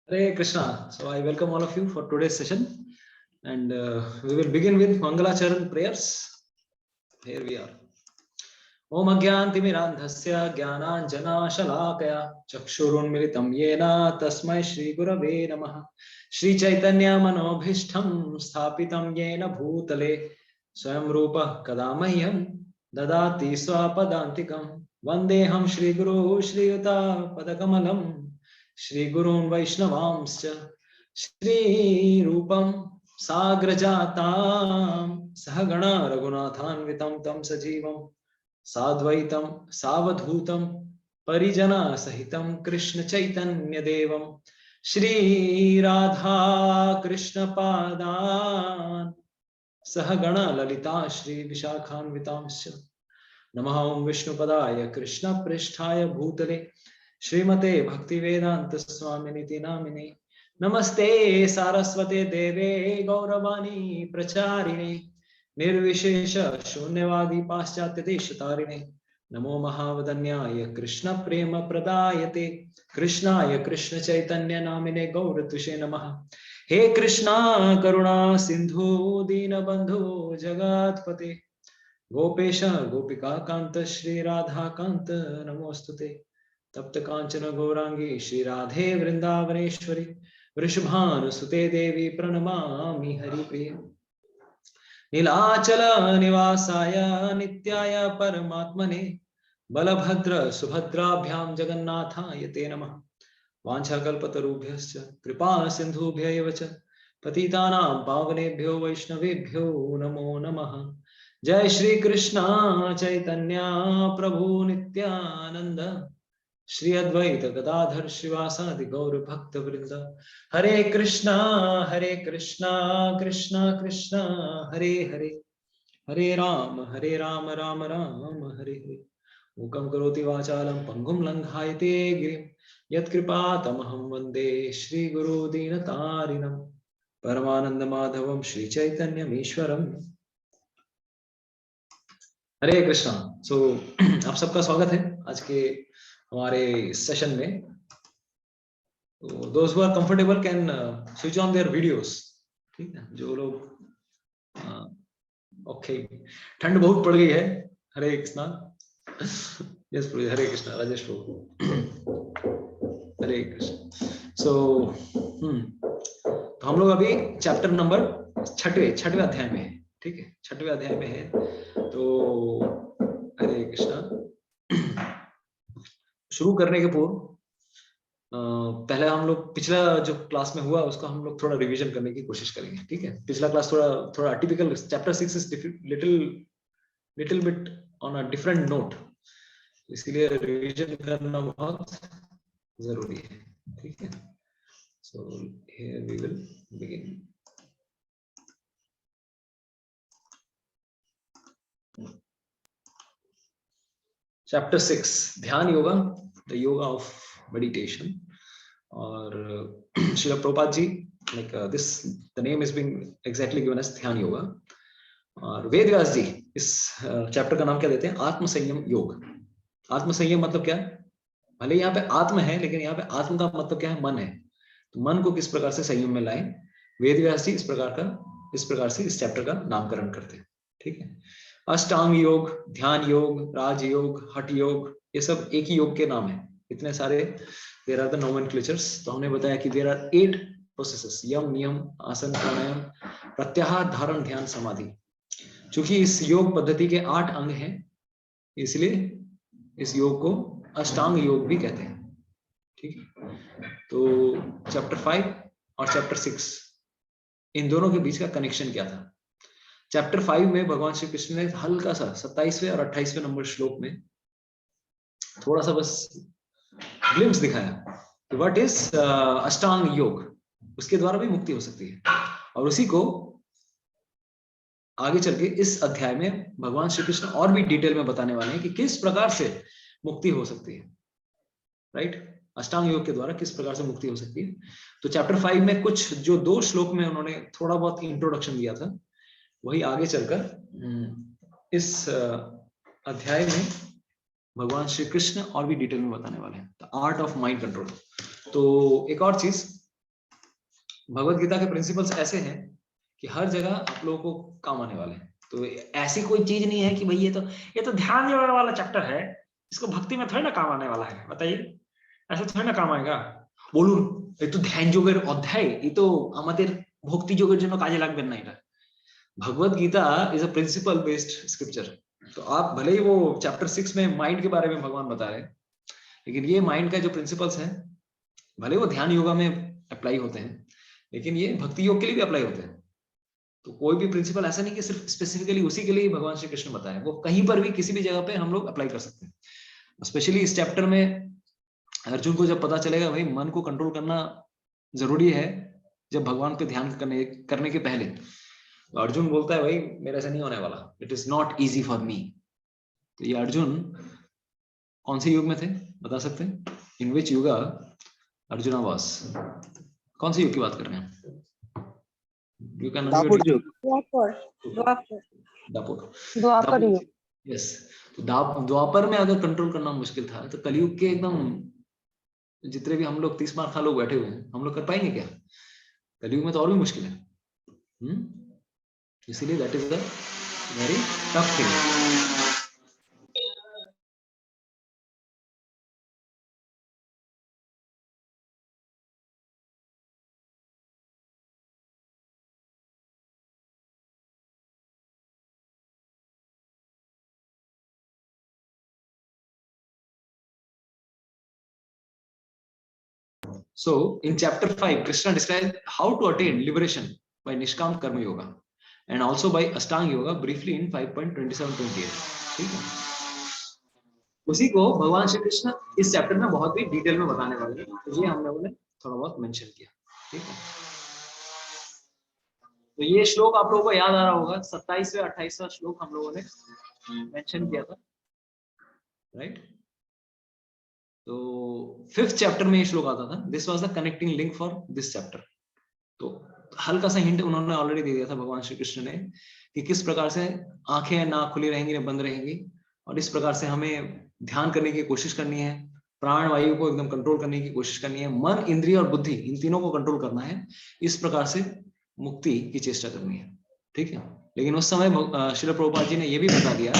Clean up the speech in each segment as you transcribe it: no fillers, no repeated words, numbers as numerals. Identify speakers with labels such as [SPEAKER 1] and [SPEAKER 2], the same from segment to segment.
[SPEAKER 1] Hare Krishna. So I welcome all of you for today's session, and we will begin with Mangalacharan prayers. Here we are. Om Agyantimirandhasya Jnananjanashalakaya Chakshurunmilitam Yena Tasmai Shri Gurave Namah Shri Chaitanya Manobhishtam Sthapitam Yena Bhutale Swayam Rupa Kadamahyam Dadati Swapadantikam Vandeham Shri Guru Shri Yuta Padakamalam Shri Gurun Vaishnavamscha Shri Rupam Sagrajatam Sahagana Raghunathanvitam Tam Sajivam Sadvaitam Savadhutam Parijana Sahitam Krishna Chaitanya Devam Shri Radha Krishna Padan Sahagana Lalita Shri Vishakhanvitamscha Namaha Om Vishnu Padaya Krishna Pristhaya Bhutale Srimate Bhaktivedanta Swaminiti Namine Namaste Saraswate Deve Gauravani Pracharine Nirvishesha Shunyavadi Paschatya Deshatarine Namo Mahavadanyaya Krishna Prema Pradayate Krishnaya Krishna Chaitanya Namine Gauratushe Namaha He Krishna Karuna Sindhu Dinabandhu Jagatpate Gopesha Gopika Kanta Shri Radha Kanta Namostute तप्त कांचन गौरांगी श्री राधे वृंदावनेश्वरी वृषभानुसुते देवी प्रणमामि हरिप्रिय नीलाचल निवासाय नित्याय परमात्मने बलभद्र सुभद्राभ्यां जगन्नाथाय ते नमः वाञ्छाकल्पतरुभ्यश्च कृपा सिन्धुभ्यैव च पतितानां पावनेभ्यो वैष्णवेभ्यो नमो नमः जय श्री कृष्ण चैतन्य प्रभु नित्यानंद श्री अद्वैत गदाधर श्रीवासादि गौर भक्त वृंद हरे कृष्णा कृष्णा कृष्णा हरे हरे हरे राम राम राम हरे हरे मूकं करोति वाचालं पंगुं लंघायते गिरिं यत्कृपातमहं वन्दे श्री गुरु दीनतारिणं परमानंद माधवं श्री चैतन्यमीश्वरम् हरे कृष्णा। सो आप सबका स्वागत है आज के हमारे सेशन में। तो दोस्त who are comfortable can switch on their videos. ठीक है, जो लोग ओके, ठंड बहुत पड़ गई है। हरे कृष्णा। यस प्रभु, हरे कृष्णा। राजेश प्रभु, हरे कृष्ण। सो तो हम लोग अभी चैप्टर नंबर छठवें अध्याय में है। ठीक है, छठवें अध्याय में है। तो हरे कृष्णा। शुरू करने के पूर्व पहले हम लोग पिछला जो क्लास में हुआ उसका हम लोग थोड़ा रिवीजन करने की कोशिश करेंगे। ठीक है, पिछला क्लास थोड़ा atypical, chapter 6 is little bit on a different note, इसलिए रिवीजन करना बहुत जरूरी है। ठीक है, so here we will begin. Chapter 6, Dhyana yoga, the yoga of meditation. और Srila Prabhupada ji, like this, the name is being exactly given as ध्यान योगा। और वेद व्यास जी इस चैप्टर का नाम क्या देते हैं? आत्म संयम योग। आत्म संयम मतलब क्या है? भले यहाँ पे आत्म है, लेकिन यहाँ पे आत्म का मतलब क्या है? मन है। तो मन को किस प्रकार से संयम में लाएं, वेद व्यास जी इस प्रकार से इस चैप्टर का नामकरण करते हैं। ठीक है, अष्टांग योग, ध्यान योग, राजयोग, हठ योग, ये सब एक ही योग के नाम है। इतने सारे देयर आर द नोमेनक्लेचर्स। तो हमने बताया कि देयर आर 8 प्रोसेसेस, यम, नियम, आसन, प्राणायाम, प्रत्याहार, धारण, ध्यान, समाधि। चूंकि इस योग पद्धति के 8 अंग हैं, इसलिए इस योग को अष्टांग योग भी कहते हैं। ठीक है, तो चैप्टर 5 और चैप्टर 6, इन दोनों के बीच का कनेक्शन क्या था? चैप्टर 5 में भगवान श्री कृष्ण ने हल्का सा 27वें और 28वें नंबर श्लोक में थोड़ा सा बस ग्लिम्स दिखाया कि व्हाट इज अष्टांग योग, उसके द्वारा भी मुक्ति हो सकती है। और उसी को आगे चल के इस अध्याय में भगवान श्री कृष्ण और भी डिटेल में बताने वाले हैं कि किस प्रकार से मुक्ति हो सकती है। राइट, अष्टांग योग के द्वारा किस प्रकार से मुक्ति हो सकती है। तो चैप्टर 5 में कुछ जो 2 श्लोक में उन्होंने थोड़ा बहुत इंट्रोडक्शन दिया था, वही आगे चलकर इस अध्याय में भगवान श्री कृष्ण और भी डिटेल में बताने वाले हैं। The art of mind control. तो एक और चीज, भगवत गीता के प्रिंसिपल्स ऐसे हैं कि हर जगह आप लोगों को काम आने वाले हैं। तो ऐसी कोई चीज नहीं है कि भाई ये तो ध्यान योग वाला चैप्टर है, इसको भक्ति में थोड़ी ना काम आने वाला है, बताइए, ऐसा थोड़ी ना काम आएगा। বলুন এই তো ধ্যান যোগের অধ্যায়, এই তো আমাদের ভক্তি যোগের জন্য কাজে লাগবে না এটা। Bhagavad Gita is a principle based scripture. तो आप भले ही वो चैप्टर 6 में माइंड के बारे में भगवान बता रहे हैं, लेकिन ये माइंड का जो प्रिंसिपल्स हैं, भले वो ध्यान योगा में अप्लाई होते हैं, लेकिन ये भक्ति योग के लिए भी अप्लाई होते हैं। तो कोई भी प्रिंसिपल ऐसा नहीं कि सिर्फ स्पेसिफिकली उसी के लिए भगवान श्री कृष्ण बताए, वो कहीं पर भी किसी भी जगह पे हम लोग अप्लाई कर सकते हैं। स्पेशली इस चैप्टर में अर्जुन को जब पता चलेगा भाई मन को कंट्रोल करना जरूरी है जब भगवान पे ध्यान करने के पहले, तो अर्जुन बोलता है भाई मेरे से नहीं होने वाला, it is not easy for me. तो ये अर्जुन कौन से युग में थे बता सकते हैं? इन विच युगा अर्जुना वाज? कौन से युग की बात कर रहे हैं? You can
[SPEAKER 2] दापुर युग।
[SPEAKER 3] द्वापर युग।
[SPEAKER 1] यस, तो द्वापर में अगर कंट्रोल करना मुश्किल था, तो कलयुग के एकदम जितने भी हम लोग 30 मार खा लोग बैठे हुए हैं, हम लोग कर पाएंगे क्या? कलयुग में तो और भी मुश्किल है। इसीलिए that is the very tough thing. So in chapter 5, Krishna describes how to attain liberation by Nishkam Karma Yoga and also by Ashtanga Yoga briefly in 5.27-28. ठीक है, उसी को भगवान श्री कृष्ण इस चैप्टर में बहुत ही डिटेल में बताने वाले हैं, तो ये हम लोगों ने थोड़ा बहुत मेंशन किया। ठीक है, तो ये श्लोक आप लोगों को याद आ रहा होगा, 27वें 28वां श्लोक हम लोगों ने मेंशन किया था, राइट? तो 5th चैप्टर में ये श्लोक आता था, this was the connecting link for this chapter. तो हल्का सा हिंट उन्होंने ऑलरेडी दे दिया था भगवान श्री कृष्ण ने कि किस प्रकार से आंखें ना खुली रहेंगी ना बंद रहेंगी, और इस प्रकार से हमें ध्यान करने की कोशिश करनी है, प्राण वायु को एकदम कंट्रोल करने की कोशिश करनी है, मन इंद्रिय और बुद्धि इन तीनों को कंट्रोल करना है, इस प्रकार से मुक्ति की चेष्टा करनी है। ठीक है, लेकिन उस समय श्रील प्रभुपाद जी ने यह भी बता दिया,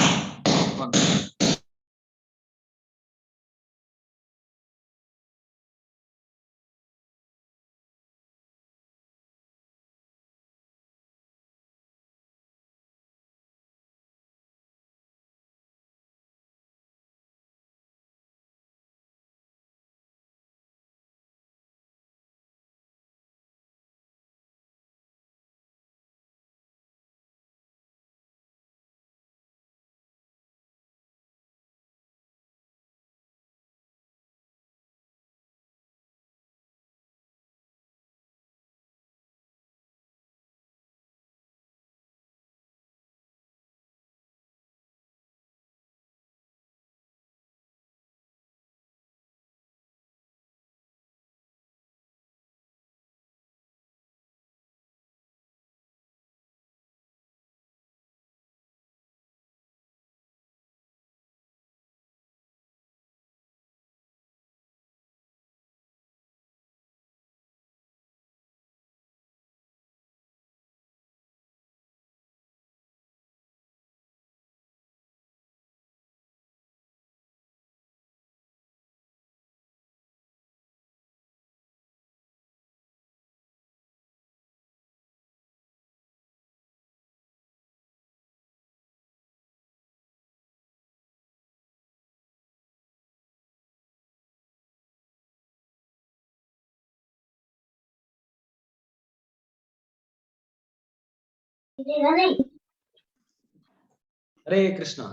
[SPEAKER 1] हरे कृष्णा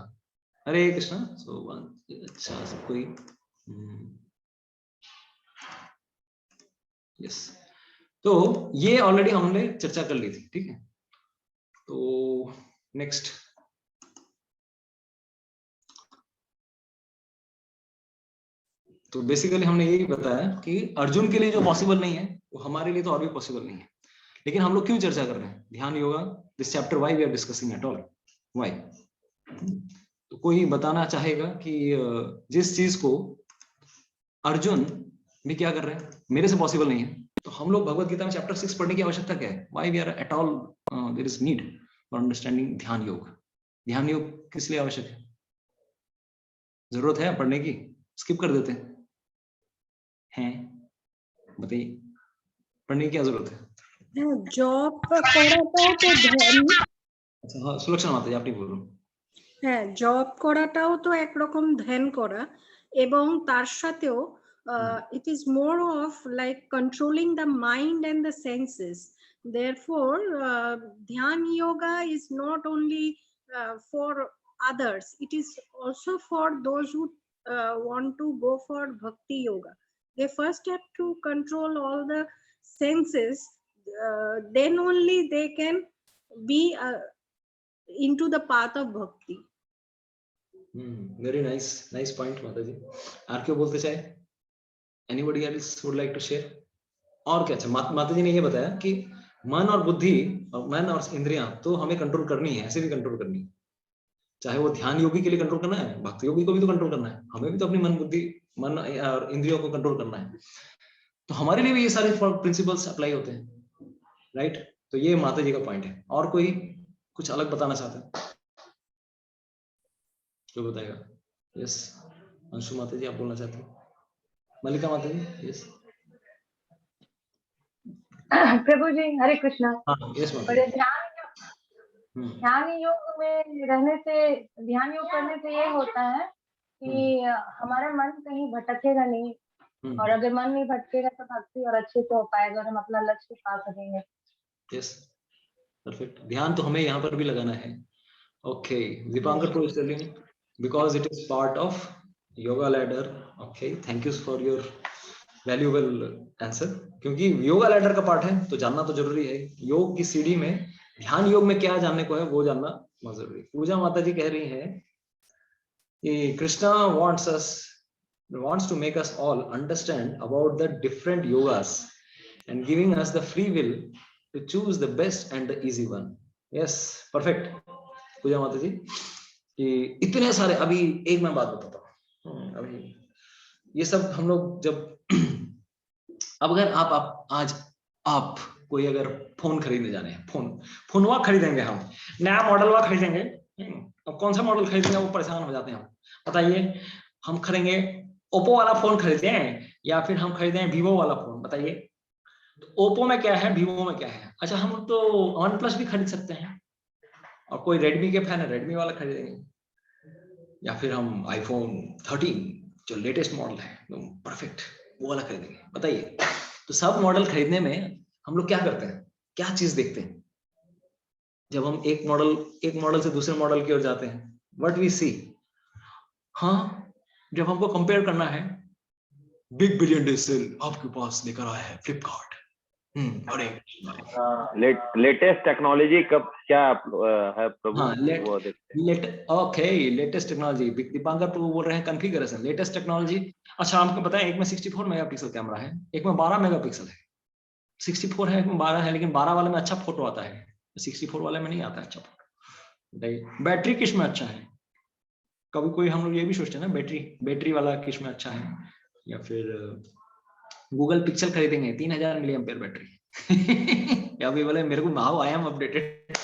[SPEAKER 1] हरे कृष्णा। सो अच्छा सब कोई यस, तो ये ऑलरेडी हमने चर्चा कर ली थी। ठीक है, तो नेक्स्ट तो बेसिकली हमने यही बताया कि अर्जुन के लिए जो पॉसिबल नहीं है वो हमारे लिए तो और भी पॉसिबल नहीं है। लेकिन हम लोग क्यों चर्चा कर रहे हैं Dhyana yoga, this chapter why we are discussing at all, why? तो कोई बताना चाहेगा कि जिस चीज को अर्जुन भी क्या कर रहे हैं मेरे से पॉसिबल नहीं है, तो हम लोग भगवत गीता में चैप्टर 6 पढ़ने की आवश्यकता क्या है? Why we are at all there is need for understanding Dhyana yoga? ध्यान योग किस लिए आवश्यक है? जरूरत है पढ़ने की? स्किप कर देते हैं? बताइए, पढ़ने की क्या जरूरत है?
[SPEAKER 2] জব করাটাও তো ধ্যান।
[SPEAKER 1] আচ্ছা, হ্যাঁ, সুলক্ষণা মাতা জি, আপনি বলুন।
[SPEAKER 2] হ্যাঁ, জব করাটাও তো একরকম ধ্যান করা, এবং তার সাথেও it is more of like controlling the mind and the senses. Therefore, dhyan yoga is not only for others, it is also for those who want to go for bhakti yoga. They first have to control all the senses, then only they can be into the path of bhakti.
[SPEAKER 1] Very nice, nice point, माता जी। और क्यों बोलते चाहे? Anybody else would like to share? और क्या? अच्छा, माता जी ने ये बताया कि मन और बुद्धि और मन और इंद्रियां तो हमें कंट्रोल करनी है, ऐसे भी कंट्रोल करनी है। चाहे वो ध्यान योगी के लिए कंट्रोल करना है, भक्ति योगी को भी तो कंट्रोल करना है, हमें भी तो अपनी मन बुद्धि मन और इंद्रियों को कंट्रोल करना है। तो हमारे लिए भी ये सारे प्रिंसिपल्स अप्लाई होते हैं, राइट? तो ये माता जी का पॉइंट है। और कोई कुछ अलग बताना चाहते हैं? जो बताएगा? यस, अंशु माता जी, आप बोलना चाहते हैं? मल्लिका माता जी, यस।
[SPEAKER 3] प्रभु जी, हरे कृष्णा।
[SPEAKER 1] हाँ, यस माता
[SPEAKER 3] बड़े
[SPEAKER 1] जी।
[SPEAKER 3] ध्यान योग में रहने से, ध्यान योग करने से ये होता है कि हमारा मन कहीं भटकेगा नहीं, और अगर मन नहीं भटकेगा तो भक्ति और अच्छे से हो पाएगा और हम अपना लक्ष्य पा सकेंगे।
[SPEAKER 1] Yes, perfect. ध्यान तो हमें यहाँ पर भी लगाना है। Okay, Dipankar pro is telling because it is part of yoga ladder. Okay, thank you for your valuable answer. क्योंकि योगा लैडर का पार्ट है तो जानना तो जरूरी है। योग की सीढ़ी में ध्यान योग में क्या जानने को है वो जानना बहुत जरूरी है। पूजा माता जी कह रही है कि Krishna wants to make us all understand about the different yogas and giving us the free will to choose the best and the easy one. Yes, perfect पूजा माता जी। कि इतने सारे, अभी एक मैं बात बताता हूँ। अभी ये सब हम लोग जब अब अगर आप कोई अगर फोन खरीदने जाने हैं, फोनवा खरीदेंगे, हम नया मॉडल वा खरीदेंगे। अब कौन सा मॉडल खरीदेंगे वो परेशान हो जाते हैं हम। बताइए, हम खरीदेंगे ओप्पो वाला फोन खरीदते हैं या फिर हम खरीदे हैं वीवो वाला फोन? बताइए। तो ओप्पो में क्या है, वीवो में क्या है? अच्छा, हम तो वन प्लस भी खरीद सकते हैं, और कोई रेडमी के फैन है रेडमी वाला खरीदेंगे, या फिर हम आईफोन 13 जो लेटेस्ट मॉडल है परफेक्ट वो वाला खरीदेंगे। बताइए। तो सब मॉडल खरीदने में हम लोग क्या करते हैं, क्या चीज देखते हैं? जब हम एक मॉडल से दूसरे मॉडल की ओर जाते हैं, व्हाट वी सी? हाँ, जब हमको कंपेयर करना है, बिग बिलियन डे सेल आपके पास लेकर आया है फ्लिपकार्ट। अरे
[SPEAKER 4] लेटेस्ट टेक्नोलॉजी कब क्या है प्रभु?
[SPEAKER 1] हाँ, ओके, लेटेस्ट टेक्नोलॉजी। दीपांकर प्रभु बोल रहे हैं कॉन्फ़िगरेशन, लेटेस्ट टेक्नोलॉजी। अच्छा, आपको पता है एक में 64 मेगापिक्सल कैमरा है, एक में 12 मेगापिक्सल है। 64 है, एक में 12 है, लेकिन 12 वाले में अच्छा फोटो आता है, 64 वाले में नहीं आता अच्छा फोटो। बैटरी किस में अच्छा है? कभी कोई हम लोग ये भी सोचते हैं ना, बैटरी वाला किस में अच्छा है? या फिर गूगल पिक्सल खरीदेंगे 3000 मिली एम्पेयर बैटरी। अभी बोले मेरे को now I am updated.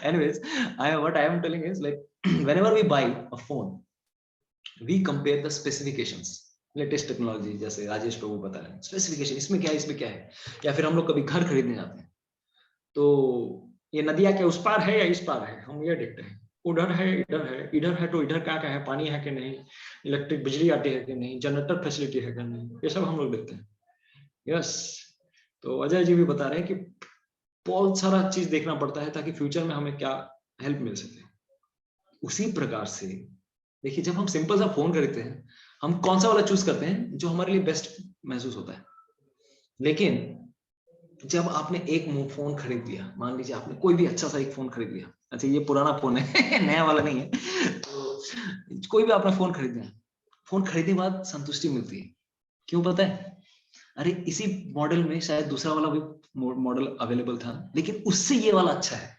[SPEAKER 1] Anyways, what I am telling is like whenever we buy a phone we compare the specifications, latest technology, जैसे राजेश प्रभु बता रहे हैं स्पेसिफिकेशन, इसमें क्या है, इसमें क्या है। या फिर हम लोग कभी घर खरीदने जाते हैं तो ये नदिया के उस पार है या इस पार है, हम ये देखते हैं। उधर है, इधर है, इधर है तो इधर क्या क्या है, पानी है कि नहीं, इलेक्ट्रिक बिजली आती है कि नहीं, जनरेटर फैसिलिटी है कि नहीं, ये सब हम लोग देखते हैं। यस, तो अजय जी भी बता रहे हैं कि बहुत सारा चीज देखना पड़ता है ताकि फ्यूचर में हमें क्या हेल्प मिल सके। उसी प्रकार से देखिए, जब हम सिंपल सा फोन खरीदते हैं, हम कौन सा वाला चूज करते हैं जो हमारे लिए बेस्ट महसूस होता है। लेकिन जब आपने एक फोन खरीद लिया, मान लीजिए आपने कोई भी अच्छा सा एक फोन खरीद लिया, अच्छा ये पुराना फोन है नया वाला नहीं है, तो कोई भी आपने फोन खरीद लिया, फोन खरीदने के बाद संतुष्टि मिलती है। क्यों पता है? अरे इसी मॉडल में शायद दूसरा वाला भी मॉडल अवेलेबल था, लेकिन उससे ये वाला अच्छा है।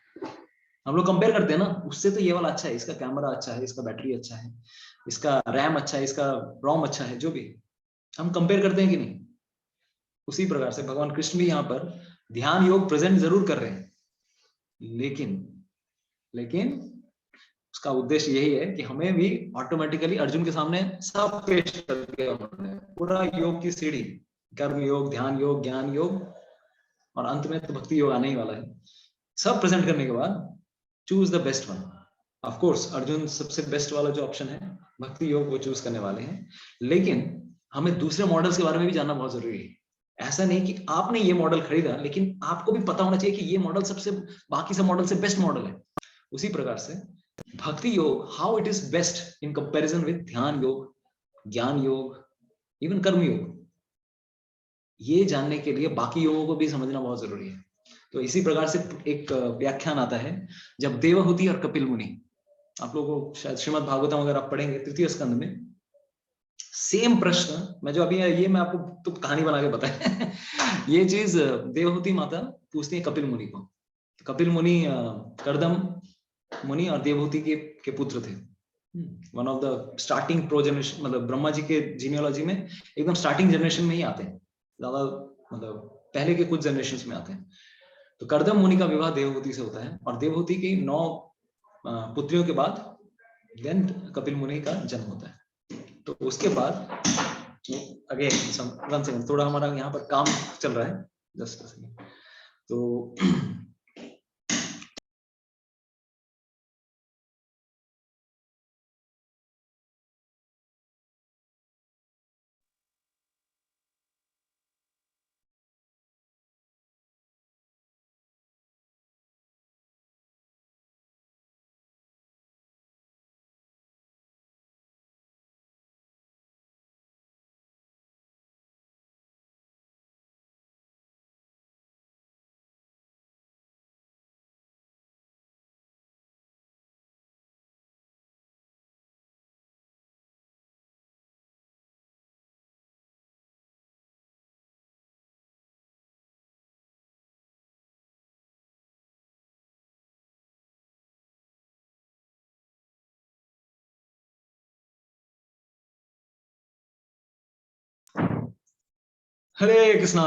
[SPEAKER 1] हम लोग कंपेयर करते हैं ना, उससे तो ये वाला अच्छा है, इसका कैमरा अच्छा है, इसका बैटरी अच्छा है, इसका रैम अच्छा है, इसका रोम अच्छा है, जो भी हम कंपेयर करते हैं कि नहीं? उसी प्रकार से भगवान कृष्ण भी यहाँ पर ध्यान योग प्रेजेंट जरूर कर रहे हैं, लेकिन उसका उद्देश्य यही है कि हमें भी ऑटोमेटिकली अर्जुन के सामने सब पेश करके पूरा योग की सीढ़ी, कर्म योग, ध्यान योग, ज्ञान योग और अंत में तो भक्ति योग आने ही वाला है, सब प्रेजेंट करने के बाद choose the best one. Of course Arjun सबसे बेस्ट वाला जो ऑप्शन है भक्ति योग वो चूज करने वाले हैं, लेकिन हमें दूसरे मॉडल्स के बारे में भी जानना बहुत जरूरी है। ऐसा नहीं कि आपने ये मॉडल खरीदा, लेकिन आपको भी पता होना चाहिए कि ये मॉडल सबसे बाकी सब मॉडल से बेस्ट मॉडल है। उसी प्रकार से भक्ति योग, how it is best in comparison with ध्यान योग, ज्ञान योग, इवन कर्म योग, ये जानने के लिए बाकी योगों को भी समझना बहुत जरूरी है। तो इसी प्रकार से एक व्याख्यान आता है जब देवहूति और कपिल मुनि, आप लोगों को शायद श्रीमद् भागवतम अगर आप पढ़ेंगे तृतीय स्कंद में सेम प्रश्न, मैं जो अभी ये मैं आपको तो कहानी बना के बताया ये चीज देवहूति माता पूछती है कपिल मुनि को। कपिल मुनि कर्दम मुनि और देवहूति के पुत्र थे। वन ऑफ द स्टार्टिंग प्रोजेनरेशन, मतलब ब्रह्मा जी के जीनियोलॉजी में एकदम स्टार्टिंग जनरेशन में ही आते हैं, ज्यादा मतलब पहले के कुछ जनरेशन में आते हैं। तो कर्दम मुनि का विवाह देवहूति से होता है और देवहूति की 9 पुत्रियों के बाद देन कपिल मुनि का जन्म होता है। तो उसके बाद अगेन थोड़ा हमारा यहाँ पर काम चल रहा है, जस्ट तो हरे कृष्णा।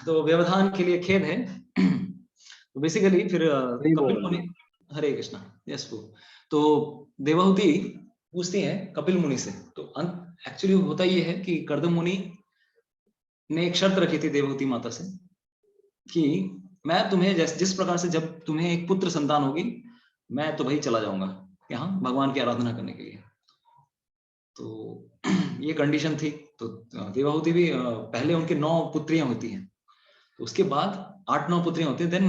[SPEAKER 1] तो व्यवधान के लिए खेद है। तो बेसिकली फिर कपिल मुनि, हरे कृष्णा, यस वो, तो देवहूति पूछती हैं कपिल मुनि से। तो एक्चुअली होता ये है कि कर्दम मुनि ने एक शर्त रखी थी देवहूति माता से कि मैं तुम्हें जिस प्रकार से जब तुम्हें एक पुत्र संतान होगी मैं तो भाई चला जाऊंगा यहाँ भगवान की आराधना करने के लिए। तो ये कंडीशन थी। तो देवहूति भी पहले उनके 9 पुत्रियां होती हैं, तो उसके बाद 8-9 पुत्रियां होती हैं, देन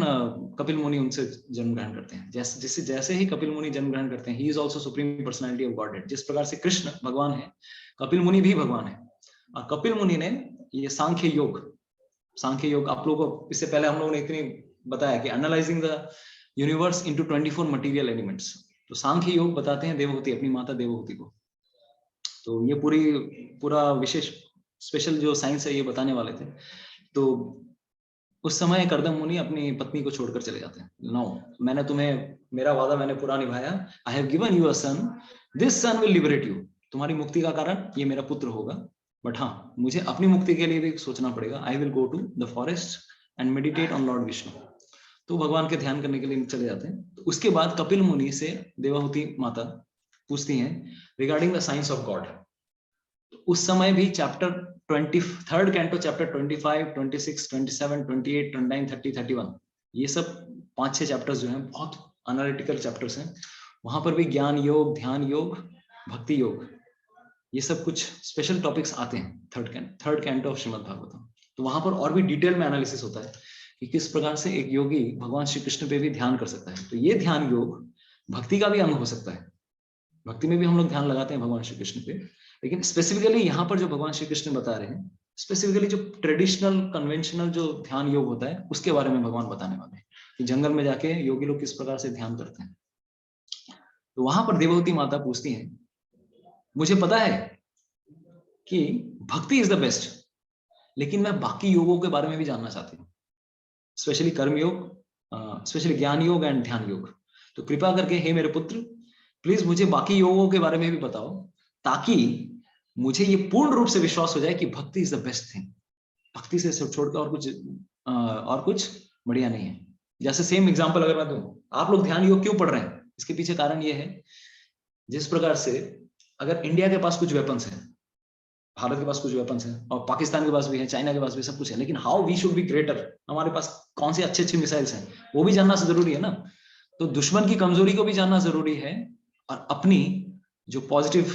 [SPEAKER 1] कपिल मुनि उनसे जन्म ग्रहण करते हैं। जैसे ही कपिल मुनि जन्म ग्रहण करते हैं, he is also supreme personality of godhead. जिस प्रकार से कृष्ण भगवान है, कपिल मुनि भी भगवान है। और कपिल मुनि ने ये सांख्य योग आप लोगों को इससे पहले हम लोगों ने इतनी बताया कि analysing the universe into 24 material elements. तो सांख्य योग बताते हैं देवहूति अपनी माता देवहूति को। तो ये पूरा विशेष स्पेशल जो साइंस है ये बताने वाले थे। तो उस समय कर्दम मुनि अपनी पत्नी को छोड़कर चले जाते हैं। नो, मैंने तुम्हें, मेरा वादा मैंने पूरा निभाया। I have given you a son, this son will liberate you. तुम्हारी मुक्ति का कारण ये मेरा पुत्र होगा, बट हाँ मुझे अपनी मुक्ति के लिए भी सोचना पड़ेगा। I will go to the forest and meditate on Lord Vishnu. तो भगवान के ध्यान करने के लिए चले जाते हैं। तो उसके बाद कपिल मुनि से देवहूति माता पूछती हैं regarding the science of God. उस समय भी चैप्टर 23rd कैंटो, चैप्टर 25, 26, 27, 28, 29, 30, 31, ये सब 5-6 चैप्टर्स जो हैं बहुत एनालिटिकल चैप्टर्स हैं। वहां पर भी ज्ञान योग, ध्यान योग, भक्ति योग, ये सब कुछ स्पेशल टॉपिक्स आते हैं third canto of Shrimad Bhagavatam. तो वहां पर और भी डिटेल में एनालिसिस होता है कि किस प्रकार से एक योगी भगवान श्री कृष्ण पे भी ध्यान कर सकता है। तो ये ध्यान योग भक्ति का भी अंग हो सकता है। भक्ति में भी हम लोग ध्यान लगाते हैं भगवान श्री कृष्ण पे, लेकिन स्पेसिफिकली यहाँ पर जो भगवान श्री कृष्ण बता रहे हैं, स्पेसिफिकली जो ट्रेडिशनल कन्वेंशनल जो ध्यान योग होता है उसके बारे में भगवान बताने वाले हैं कि जंगल में जाके योगी लोग किस प्रकार से ध्यान करते हैं। तो वहां पर देवहूति माता पूछती हैं, मुझे पता है कि भक्ति इज द बेस्ट, लेकिन मैं बाकी योगों के बारे में भी जानना चाहती हूँ, स्पेशली कर्म योग, स्पेशली ज्ञान योग एंड ध्यान योग। तो कृपा करके हे मेरे पुत्र, प्लीज मुझे बाकी योगों के बारे में भी बताओ, ताकि मुझे ये पूर्ण रूप से विश्वास हो जाए कि भक्ति इज द बेस्ट थिंग। भक्ति से छोड़कर और कुछ बढ़िया नहीं है। जैसे सेम एग्जांपल अगर मैं दूं, आप लोग ध्यान योग क्यों पढ़ रहे हैं, इसके पीछे कारण ये है, जिस प्रकार से अगर इंडिया के पास कुछ वेपन्स हैं, भारत के पास कुछ वेपन्स हैं, और पाकिस्तान के पास भी है, चाइना के पास भी सब कुछ है, लेकिन how we should be greater, हमारे पास कौन से अच्छे अच्छे मिसाइल्स हैं, वो भी जानना जरूरी है ना। तो दुश्मन की कमजोरी को भी जानना जरूरी है, और अपनी जो पॉजिटिव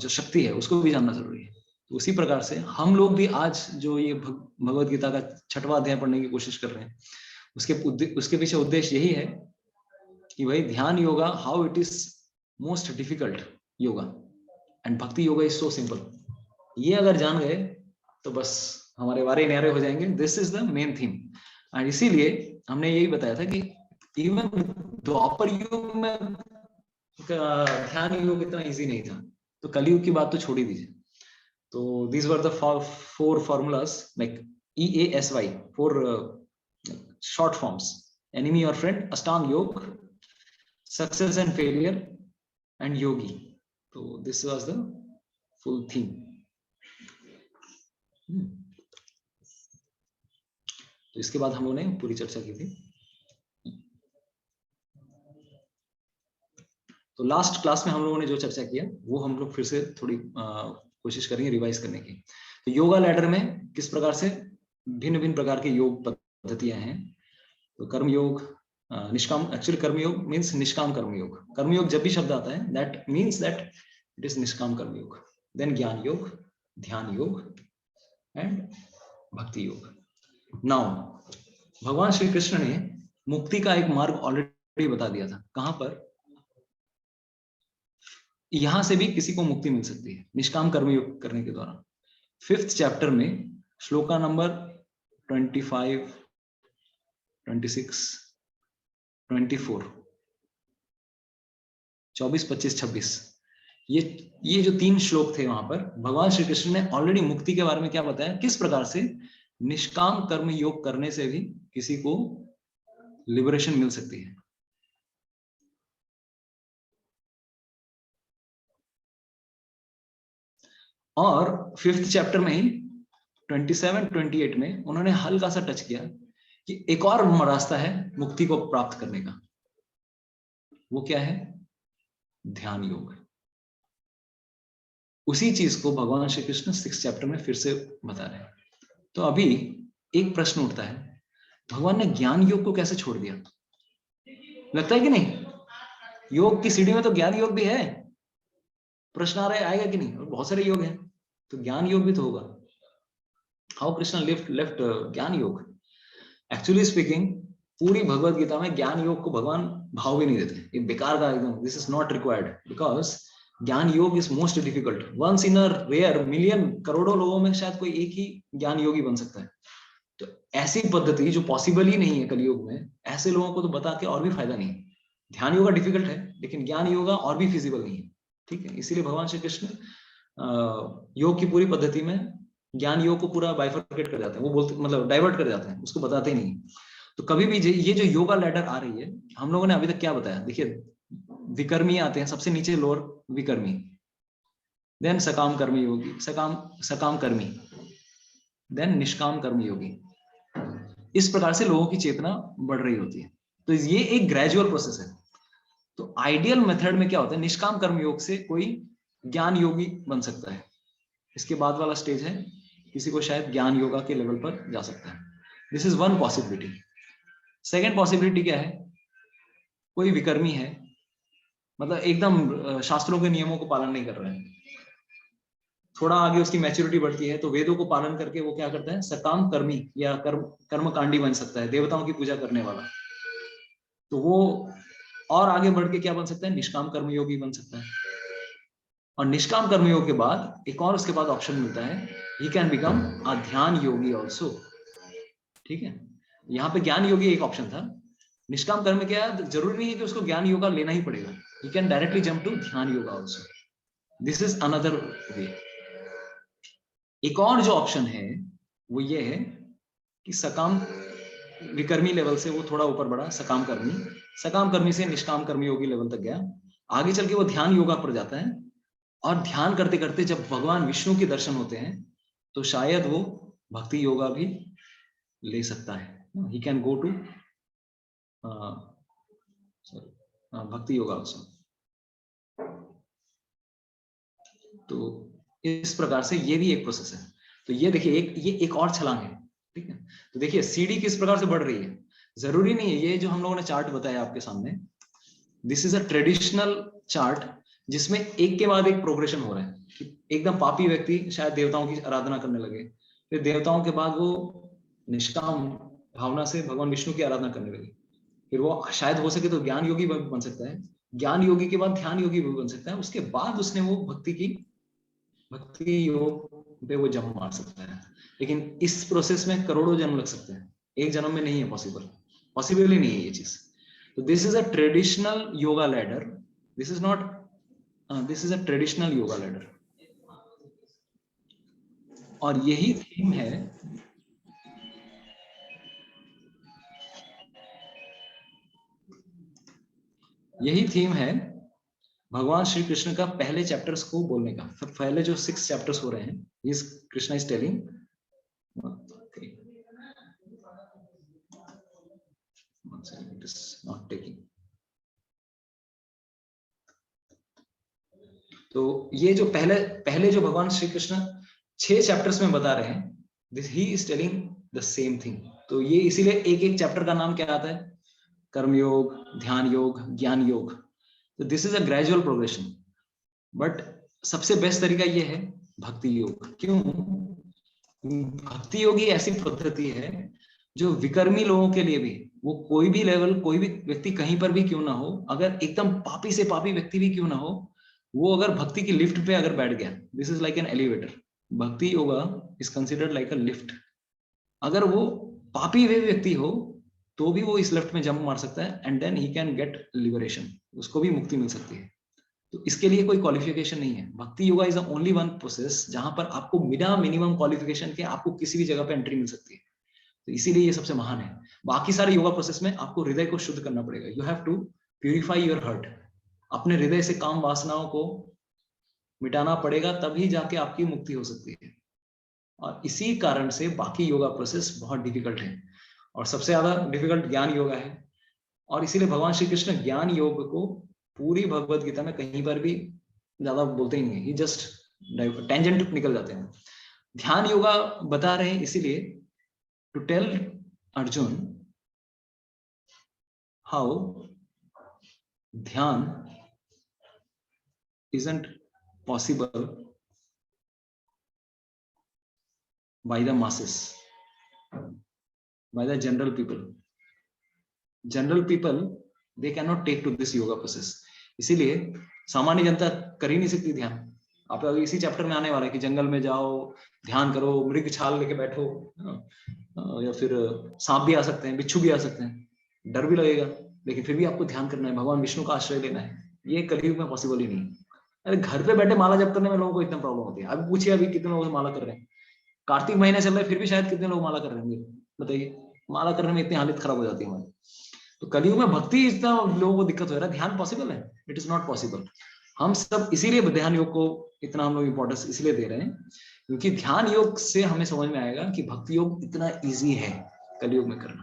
[SPEAKER 1] जो शक्ति है उसको भी जानना जरूरी है। तो उसी प्रकार से हम लोग भी आज जो ये भगवत गीता का 6वां अध्याय पढ़ने की कोशिश कर रहे हैं, उसके पीछे उद्देश्य यही है कि भाई ध्यान yoga, how it is most difficult yoga, and भक्ति योगा इज सो सिंपल। ये अगर जान गए तो बस हमारे वारे न्यारे हो जाएंगे। This is the main theme. और इसीलिए हमने यही बताया था कि इवन द्वापर युग में ध्यान योग इतना इजी नहीं था, तो कलयुग की बात तो छोड़ ही दीजिए। तो these were the four formulas, like EASY, 4 short forms: enemy or friend, Ashtanga Yoga, success and failure, and yogi. So this was the full theme. तो इसके बाद हम लोगों ने पूरी चर्चा की थी। तो लास्ट क्लास में हम लोगों ने जो चर्चा किया वो हम लोग फिर से थोड़ी कोशिश करेंगे रिवाइज करने की। तो योगा लैडर में किस प्रकार से भिन्न भिन्न प्रकार के योग पद्धतियां हैं। तो कर्म योग, निष्काम, एक्चुअली कर्म योग मीन्स निष्काम कर्म योग। कर्म योग जब भी शब्द आता है that means that it is निष्काम कर्म योग। देन ज्ञान योग, ध्यान योग एंड भक्ति योग। नाउ भगवान श्री कृष्ण ने मुक्ति का एक मार्ग ऑलरेडी बता दिया था। कहां पर? यहां से भी किसी को मुक्ति मिल सकती है निष्काम कर्म योग करने के द्वारा। 5th चैप्टर में श्लोका नंबर 25, 26, 24, 24, 25, 26, ये जो 3 श्लोक थे, वहां पर भगवान श्री कृष्ण ने ऑलरेडी मुक्ति के बारे में क्या बताया, किस प्रकार से निष्काम कर्म योग करने से भी किसी को लिबरेशन मिल सकती है। और 5th चैप्टर में ही 27, 28 में उन्होंने हल्का सा टच किया कि एक और रास्ता है मुक्ति को प्राप्त करने का। वो क्या है? ध्यान योग। उसी चीज को भगवान श्री कृष्ण 6th चैप्टर में फिर से बता रहे हैं। तो अभी एक प्रश्न उठता है, भगवान ने ज्ञान योग को कैसे छोड़ दिया? लगता है कि नहीं? योग की सीढ़ी में तो ज्ञान योग भी है। प्रश्न आ रहा है आएगा कि नहीं? और बहुत सारे योग हैं, तो ज्ञान योग भी तो होगा। हाउ कृष्ण लेफ्ट ज्ञान योग? एक्चुअली स्पीकिंग पूरी भगवत गीता में ज्ञान योग को भगवान भाव भी नहीं देते। ये बेकार का एकदम, this is not required, because Jnana yoga is most difficult. Once in a rare million, करोड़ों लोगों में शायद कोई एक ही ज्ञान योगी बन सकता है। तो ऐसी पद्धति जो पॉसिबल ही नहीं है कलयुग में, ऐसे लोगों को तो बता के और भी फायदा नहीं है। ध्यान योगा डिफिकल्ट है, लेकिन ज्ञान योगा और भी फिजिबल नहीं है। ठीक है, इसीलिए भगवान श्री कृष्ण योग की पूरी पद्धति में ज्ञान योग को पूरा बाइफरकेट कर जाते हैं। वो बोलते मतलब डाइवर्ट कर जाते हैं, उसको बताते ही नहीं। तो कभी भी ये जो योगा लैडर आ रही है, हम लोगों ने अभी तक क्या बताया? देखिए, विकर्मी आते हैं सबसे नीचे, लोअर विकर्मी, देन सकाम कर्मी योगी, सकाम कर्मी, देन निष्काम कर्म योगी। इस प्रकार से लोगों की चेतना बढ़ रही होती है। तो ये एक ग्रेजुअल प्रोसेस है। तो आइडियल मेथड में क्या होता है? निष्काम कर्म योग से कोई ज्ञान योगी बन सकता है। इसके बाद वाला स्टेज है, किसी को शायद ज्ञान योगा के लेवल पर जा सकता है। This is one possibility. Second possibility क्या है? कोई विकर्मी है, मतलब एकदम शास्त्रों के नियमों को पालन नहीं कर रहा है, थोड़ा आगे उसकी मैच्योरिटी बढ़ती है तो वेदों को पालन करके वो क्या करता है? सकाम कर्मी या कर्मकांडी बन सकता है, देवताओं की पूजा करने वाला। तो वो और आगे बढ़ के क्या बन सकता है? निष्काम कर्मयोगी बन सकता है। और निष्काम कर्मयोग के बाद एक और उसके बाद ऑप्शन मिलता है, ही कैन बिकम अ ध्यान योगी ऑल्सो। ठीक है, यहाँ पे ज्ञान योगी एक ऑप्शन था। निष्काम कर्म क्या है? जरूरी नहीं है कि उसको ज्ञान योगा लेना ही पड़ेगा, he can directly jump to dhyan yoga also. This is another way. एक और जो ऑप्शन है वो ये है कि सकाम विकर्मी लेवल से वो थोड़ा ऊपर बढ़ा, सकाम कर्मी से निष्काम कर्मयोगी लेवल तक गया। आगे चल के वो ध्यान योगा पर जाता है, और ध्यान करते करते जब भगवान विष्णु के दर्शन होते हैं तो शायद वो भक्ति योगा भी ले सकता है. He can go to भक्ति योगा also. तो इस प्रकार से ये भी एक प्रोसेस है. तो ये देखिए ये एक और छलांग है. ठीक है. तो देखिए सीढ़ी किस प्रकार से बढ़ रही है. जरूरी नहीं है ये जो हम लोगों ने चार्ट बताया आपके सामने, this is a traditional chart जिसमें एक के बाद एक प्रोग्रेशन हो रहा है. एकदम पापी व्यक्ति शायद देवताओं की आराधना करने लगे, फिर देवताओं के बाद वो निष्काम भावना से भगवान विष्णु की आराधना करने लगे, फिर वो शायद हो सके तो ज्ञान योगी बन सकता है, ज्ञान योगी के बाद ध्यान योगी भी बन सकता है, उसके बाद उसने वो भक्ति योग पे वो जन्म मार सकता है. लेकिन इस प्रोसेस में करोड़ों जन्म लग सकते हैं, एक जन्म में नहीं है पॉसिबल ही नहीं है ये चीज. तो this is a traditional yoga ladder, this is not this is a traditional yoga ladder. और यही थीम है भगवान श्री कृष्ण का पहले चैप्टर्स को बोलने का. पहले जो 6 चैप्टर्स हो रहे हैं, इस Krishna is telling, it is not taking. तो ये जो पहले जो भगवान श्री कृष्ण 6 चैप्टर्स में बता रहे हैं, this he is telling the same thing. तो ये इसीलिए एक चैप्टर का नाम क्या आता है, कर्म योग, ध्यान योग, ज्ञान योग. तो this is a gradual progression. But सबसे बेस्ट तरीका ये है भक्ति योग. क्यों? भक्ति योग ही ऐसी पद्धति है जो विकर्मी लोगों के लिए भी, वो कोई भी लेवल, कोई भी व्यक्ति कहीं पर भी क्यों ना हो, अगर एकदम पापी से पापी व्यक्ति भी क्यों ना हो, वो अगर भक्ति की लिफ्ट पे अगर बैठ गया, this is like an elevator. Bhakti yoga is considered like a lift. अगर वो पापी वे व्यक्ति हो तो भी वो इस लिफ्ट में जंप मार सकता है, and then he can get liberation, उसको भी मुक्ति मिल सकती है. तो इसके लिए कोई क्वालिफिकेशन नहीं है. भक्ति yoga is the only one process जहां पर आपको बिना मिनिमम क्वालिफिकेशन के आपको किसी भी जगह पे एंट्री मिल सकती है. तो इसीलिए ये सबसे महान है. बाकी सारे योगा प्रोसेस में आपको हृदय को शुद्ध करना पड़ेगा. You have to purify your heart. अपने हृदय से काम वासनाओं को मिटाना पड़ेगा, तभी जाके आपकी मुक्ति हो सकती है. और इसी कारण से बाकी योगा प्रोसेस बहुत डिफिकल्ट है, और सबसे ज्यादा डिफिकल्ट ज्ञान योगा है. और इसीलिए भगवान श्री कृष्ण ज्ञान योग को पूरी भगवत गीता में कहीं पर भी ज्यादा बोलते ही नहीं, जस्ट टेंजेंट निकल जाते हैं. ध्यान योगा बता रहे हैं इसीलिए to tell Arjun how dhyan isn't possible by the masses, by the general people. General people, they cannot take to this yoga process. इसीलिए सामान्य जनता कर ही नहीं सकती ध्यान. आप अभी इसी चैप्टर में आने वाला है कि जंगल में जाओ, ध्यान करो, मृग छाल लेके बैठो, या फिर सांप भी आ सकते हैं, बिच्छू भी आ सकते हैं, डर भी लगेगा, लेकिन फिर भी आपको ध्यान करना है, भगवान विष्णु का आश्रय लेना है. ये कलयुग में पॉसिबल ही नहीं. अरे घर पे बैठे माला जप करने में लोगों को इतना प्रॉब्लम होती है. अभी पूछिए अभी कितने लोग माला कर रहे हैं, कार्तिक महीने चल रहे हैं फिर भी शायद कितने लोग माला कर रहे होंगे, बताइए. माला करने में इतनी हालत खराब हो जाती है हमारी. तो कलयुग में भक्ति इतना लोगों को दिक्कत हो रहा है, ध्यान पॉसिबल है? It is not possible. हम सब इसीलिए ध्यान योग को इतना हम लोग इंपॉर्टेंस इसलिए दे रहे हैं, क्योंकि ध्यान योग से हमें समझ में आएगा कि भक्ति योग इतना इजी है कलयुग में करना.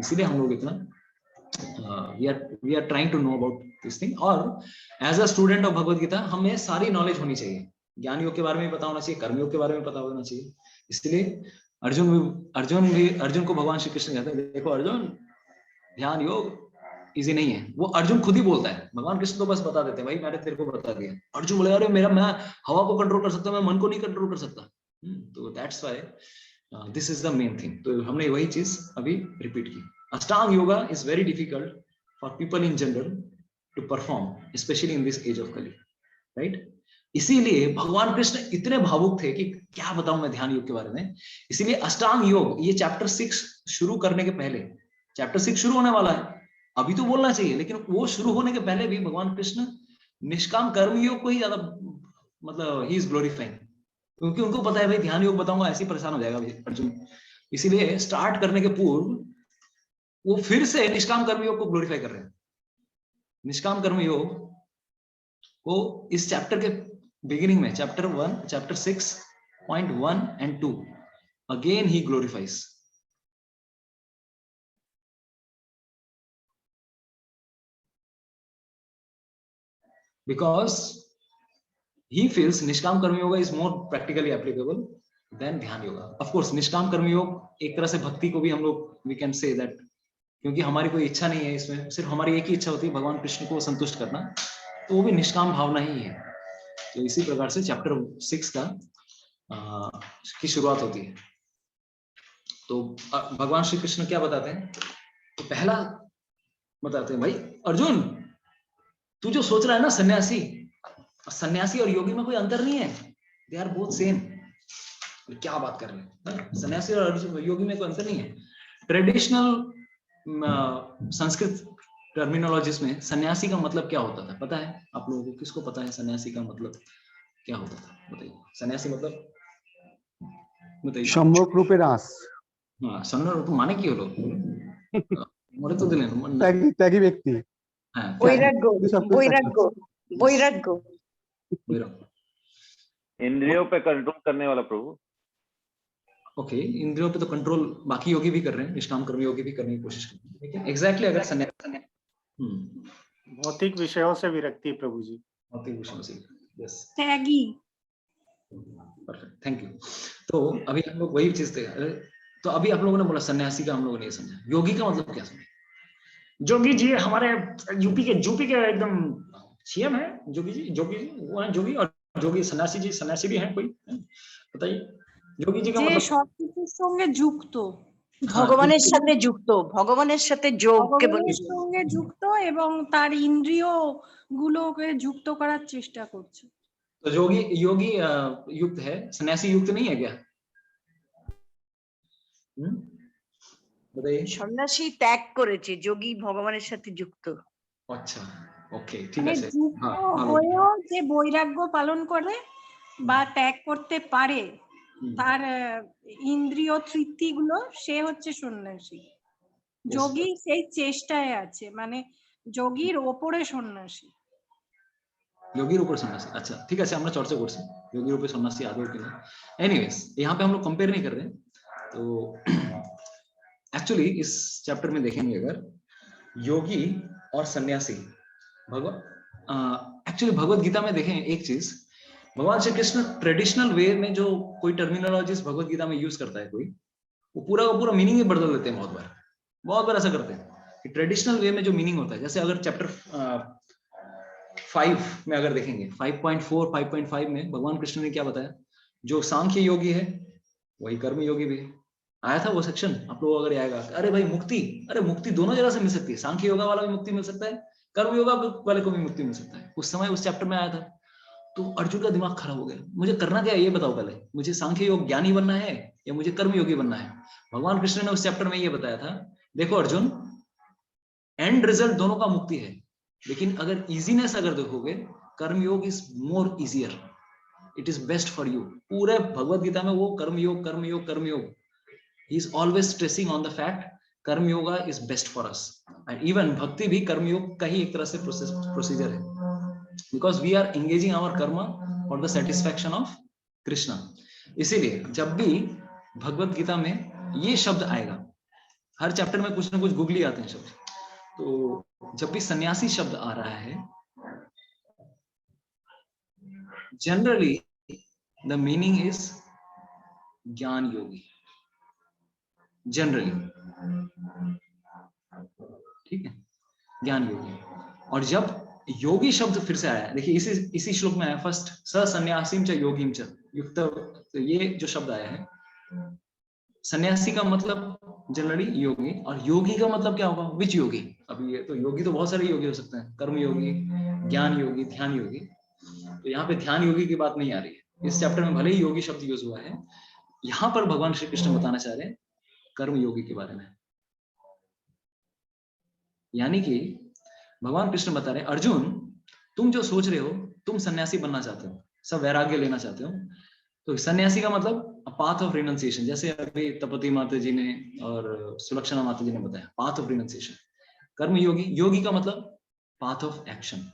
[SPEAKER 1] इसीलिए हम लोग इतना we are trying to know about this thing. और as a student of Bhagavad Gita हमें सारी नॉलेज होनी चाहिए. ज्ञान योग के बारे में पता होना चाहिए, कर्म योग के बारे में पता होना चाहिए. इसलिए अर्जुन को भगवान श्री कृष्ण कहते हैं, देखो अर्जुन, ध्यान योग इजी नहीं है. वो अर्जुन खुद ही बोलता है, भगवान कृष्ण तो बस बता देते हैं, भाई मैंने तेरे को बता दिया. अर्जुन बोले, अरे मैं हवा को कंट्रोल कर सकता हूं, मैं मन को नहीं कंट्रोल कर सकता. तो that's why this is the main thing. तो हमने वही चीज अभी रिपीट की. Ashtanga yoga is very difficult for people in general to perform, specially in this age of Kali, right. इसीलिए भगवान कृष्ण इतने भावुक थे कि क्या बताऊं मैं ध्यान योग के बारे में. इसीलिए अष्टांग योग, ये चैप्टर 6 शुरू करने के पहले, चैप्टर 6 शुरू होने वाला है, अभी तो बोलना चाहिए, लेकिन वो शुरू होने के पहले भी भगवान कृष्ण निष्काम कर्म योग को ही ज्यादा, मतलब ही इज ग्लोरीफाइंग, क्योंकि उनको पता है भाई ध्यान योग बताऊंगा ऐसे ही परेशान हो जाएगा अर्जुन. इसीलिए स्टार्ट करने के पूर्व वो फिर से निष्काम कर्म योग को ग्लोरीफाई कर रहे हैं. निष्काम कर्म योग को इस चैप्टर के बिगिनिंग में, chapter 6.1 and 2, again he glorifies. Because he feels निष्काम कर्म yoga is more practically applicable than ध्यान योगा. Of course निष्काम कर्म योग एक तरह से भक्ति को भी हम लोग we can say that, क्योंकि हमारी कोई इच्छा नहीं है इसमें, सिर्फ हमारी एक ही इच्छा होती है भगवान कृष्ण को संतुष्ट करना, तो वो भी निष्काम भावना ही है. तो इसी प्रकार से चैप्टर 6 का की शुरुआत होती है. तो भगवान श्री कृष्ण क्या बताते हैं? तो पहला बताते हैं, भाई अर्जुन तू जो सोच रहा है ना सन्यासी और योगी में कोई अंतर नहीं है, दे आर बोथ सेम. क्या बात कर रहे हैं, सन्यासी और योगी में कोई अंतर नहीं है. ट्रेडिशनल संस्कृत टर्मिनोलॉजीज में सन्यासी का मतलब क्या होता था पता है आप लोगों को? किसको पता है सन्यासी का मतलब क्या होता था? बताइए. सन्यासी मतलब बताइए.
[SPEAKER 5] সম্যক রূপে রাস,
[SPEAKER 1] हाँ सम्यक रूप माने की হলো মরে তো দিলেন
[SPEAKER 5] ত্যাগী ব্যক্তি,
[SPEAKER 1] হ্যাঁ
[SPEAKER 3] वैराग्य.
[SPEAKER 4] इंद्रियों पे कंट्रोल करने वाला प्रभु.
[SPEAKER 1] ओके इंद्रियों पे तो कंट्रोल बाकी योगी भी कर रहे हैं, निष्काम कर्म योगी भी करने की कोशिश कर रहे हैं. ठीक है एग्जैक्टली. अगर सन्यासी
[SPEAKER 6] भौतिक विषयों से विरक्ति प्रभु जी.
[SPEAKER 1] भौतिक विषयों से yes
[SPEAKER 2] Tyagi.
[SPEAKER 1] Perfect thank you. तो अभी हम लोग वही चीज थे. तो अभी आप लोगों ने बोला सन्यासी का हम लोगों ने समझा. योगी का मतलब क्या समझे? जोगी जी हमारे यूपी के एकदम सीएम है. जोगी जी वो है जोगी. और जोगी सन्यासी भी हैं कोई? बताइए যোগী জি কা
[SPEAKER 2] যে
[SPEAKER 1] মতলব
[SPEAKER 2] সবকিছুর সঙ্গে যুক্ত,
[SPEAKER 7] ভগবানের সাথে যুক্ত, ভগবানের সাথে যোগকে বলে
[SPEAKER 2] ভগবানের সঙ্গে যুক্ত এবং তার ইন্দ্রিয় গুলোকে যুক্ত করার চেষ্টা করছে.
[SPEAKER 1] तो योगी युक्त है, सन्यासी युक्त नहीं है क्या? बताइए.
[SPEAKER 7] সন্ন্যাসী ত্যাগ করেছে, যোগী ভগবানের সাথে যুক্ত.
[SPEAKER 1] अच्छा ओके ठीक
[SPEAKER 2] মানে
[SPEAKER 1] আছে.
[SPEAKER 2] যুক্ত
[SPEAKER 1] हाँ ভালো.
[SPEAKER 2] হয়েও যে বৈরাগ্য পালন করে বা ত্যাগ করতে পারে তার ইন্দ্রিয় তৃপ্তি গুলো, সে হচ্ছে সন্ন্যাসী. যোগী সেই চেষ্টায় আছে, মানে যোগীর ওপরে সন্ন্যাসী.
[SPEAKER 1] योगीर ऊपर सन्यासी. अच्छा ठीक है আমরা চর্চা করছি योगीर ऊपर सन्यासी आदौ के लिए. एनीवेज यहाँ पे हम लोग कंपेयर नहीं कर रहे हैं. तो एक्चुअली इस चैप्टर में देखेंगे अगर योगी और सन्यासी एक्चुअली भगवत गीता में देखें एक चीज, भगवान श्री कृष्ण ट्रेडिशनल वे में जो कोई टर्मिनोलॉजीज भगवत गीता में यूज करता है कोई, वो पूरा मीनिंग ही बदल देते हैं. बहुत बार ऐसा करते हैं कि ट्रेडिशनल वे में जो मीनिंग होता है, जैसे अगर चैप्टर 5 में अगर देखेंगे 5.4 5.5 में भगवान कृष्ण ने क्या बताया? जो सांख्य योगी है वही कर्म योगी भी है. आया था वो सेक्शन आप लोगों अगर आएगा, अरे भाई मुक्ति दोनों जगह से मिल सकती है. सांख्य योगा वाला भी मुक्ति मिल सकता है, कर्म योगा वाले को भी मुक्ति मिल सकता है. उस समय उस चैप्टर में आया था. तो अर्जुन का दिमाग खराब हो गया, मुझे करना क्या है ये बताओ पहले, मुझे सांख्य योग ज्ञानी बनना है या मुझे कर्म योगी बनना है? भगवान कृष्ण ने उस चैप्टर में ये बताया था, देखो अर्जुन एंड रिजल्ट दोनों का मुक्ति है, लेकिन अगर इजीनेस अगर देखोगे karma yoga is more easier, it is best for you. पूरे भगवत गीता में वो कर्म योग ही is always stressing on the fact karma yoga is best for us. And even bhakti भी कर्म योग का ही एक तरह से प्रोसीजर है, because we are engaging our karma for the satisfaction of Krishna. इसीलिए जब भी भगवत गीता में ये शब्द आएगा, हर चैप्टर में कुछ ना कुछ गुगली आते हैं शब्द, तो जब भी सन्यासी शब्द आ रहा है जनरली द मीनिंग इज ज्ञान योगी जनरली. ठीक है ज्ञान योगी. और जब योगी शब्द फिर से आया, देखिए इसी श्लोक में आया फर्स्ट स सन्यासीम च योगीम च युक्त. तो ये जो शब्द आया है, सन्यासी का मतलब जनरली योगी, और योगी का मतलब क्या होगा? विच योगी? अभी ये तो योगी तो बहुत सारे योगी हो सकते हैं, कर्म योगी, ज्ञान योगी, ध्यान योगी. तो यहाँ पे ध्यान योगी की बात नहीं आ रही है इस चैप्टर में, भले ही योगी शब्द यूज हुआ है. यहाँ पर भगवान श्री कृष्ण बताना चाह रहे हैं कर्म योगी के बारे में. यानी कि भगवान कृष्ण बता रहे हैं, अर्जुन तुम जो सोच रहे हो, तुम सन्यासी बनना चाहते हो, सब वैराग्य लेना चाहते हो, तो सन्यासी का मतलब पाथ ऑफ रिनंसिएशन. जैसे अभी तपति माता जी ने और सुलक्षणा माता जी ने बताया पाथ ऑफ रिनंसिएशन. कर्म योगी का मतलब पाथ ऑफ एक्शन,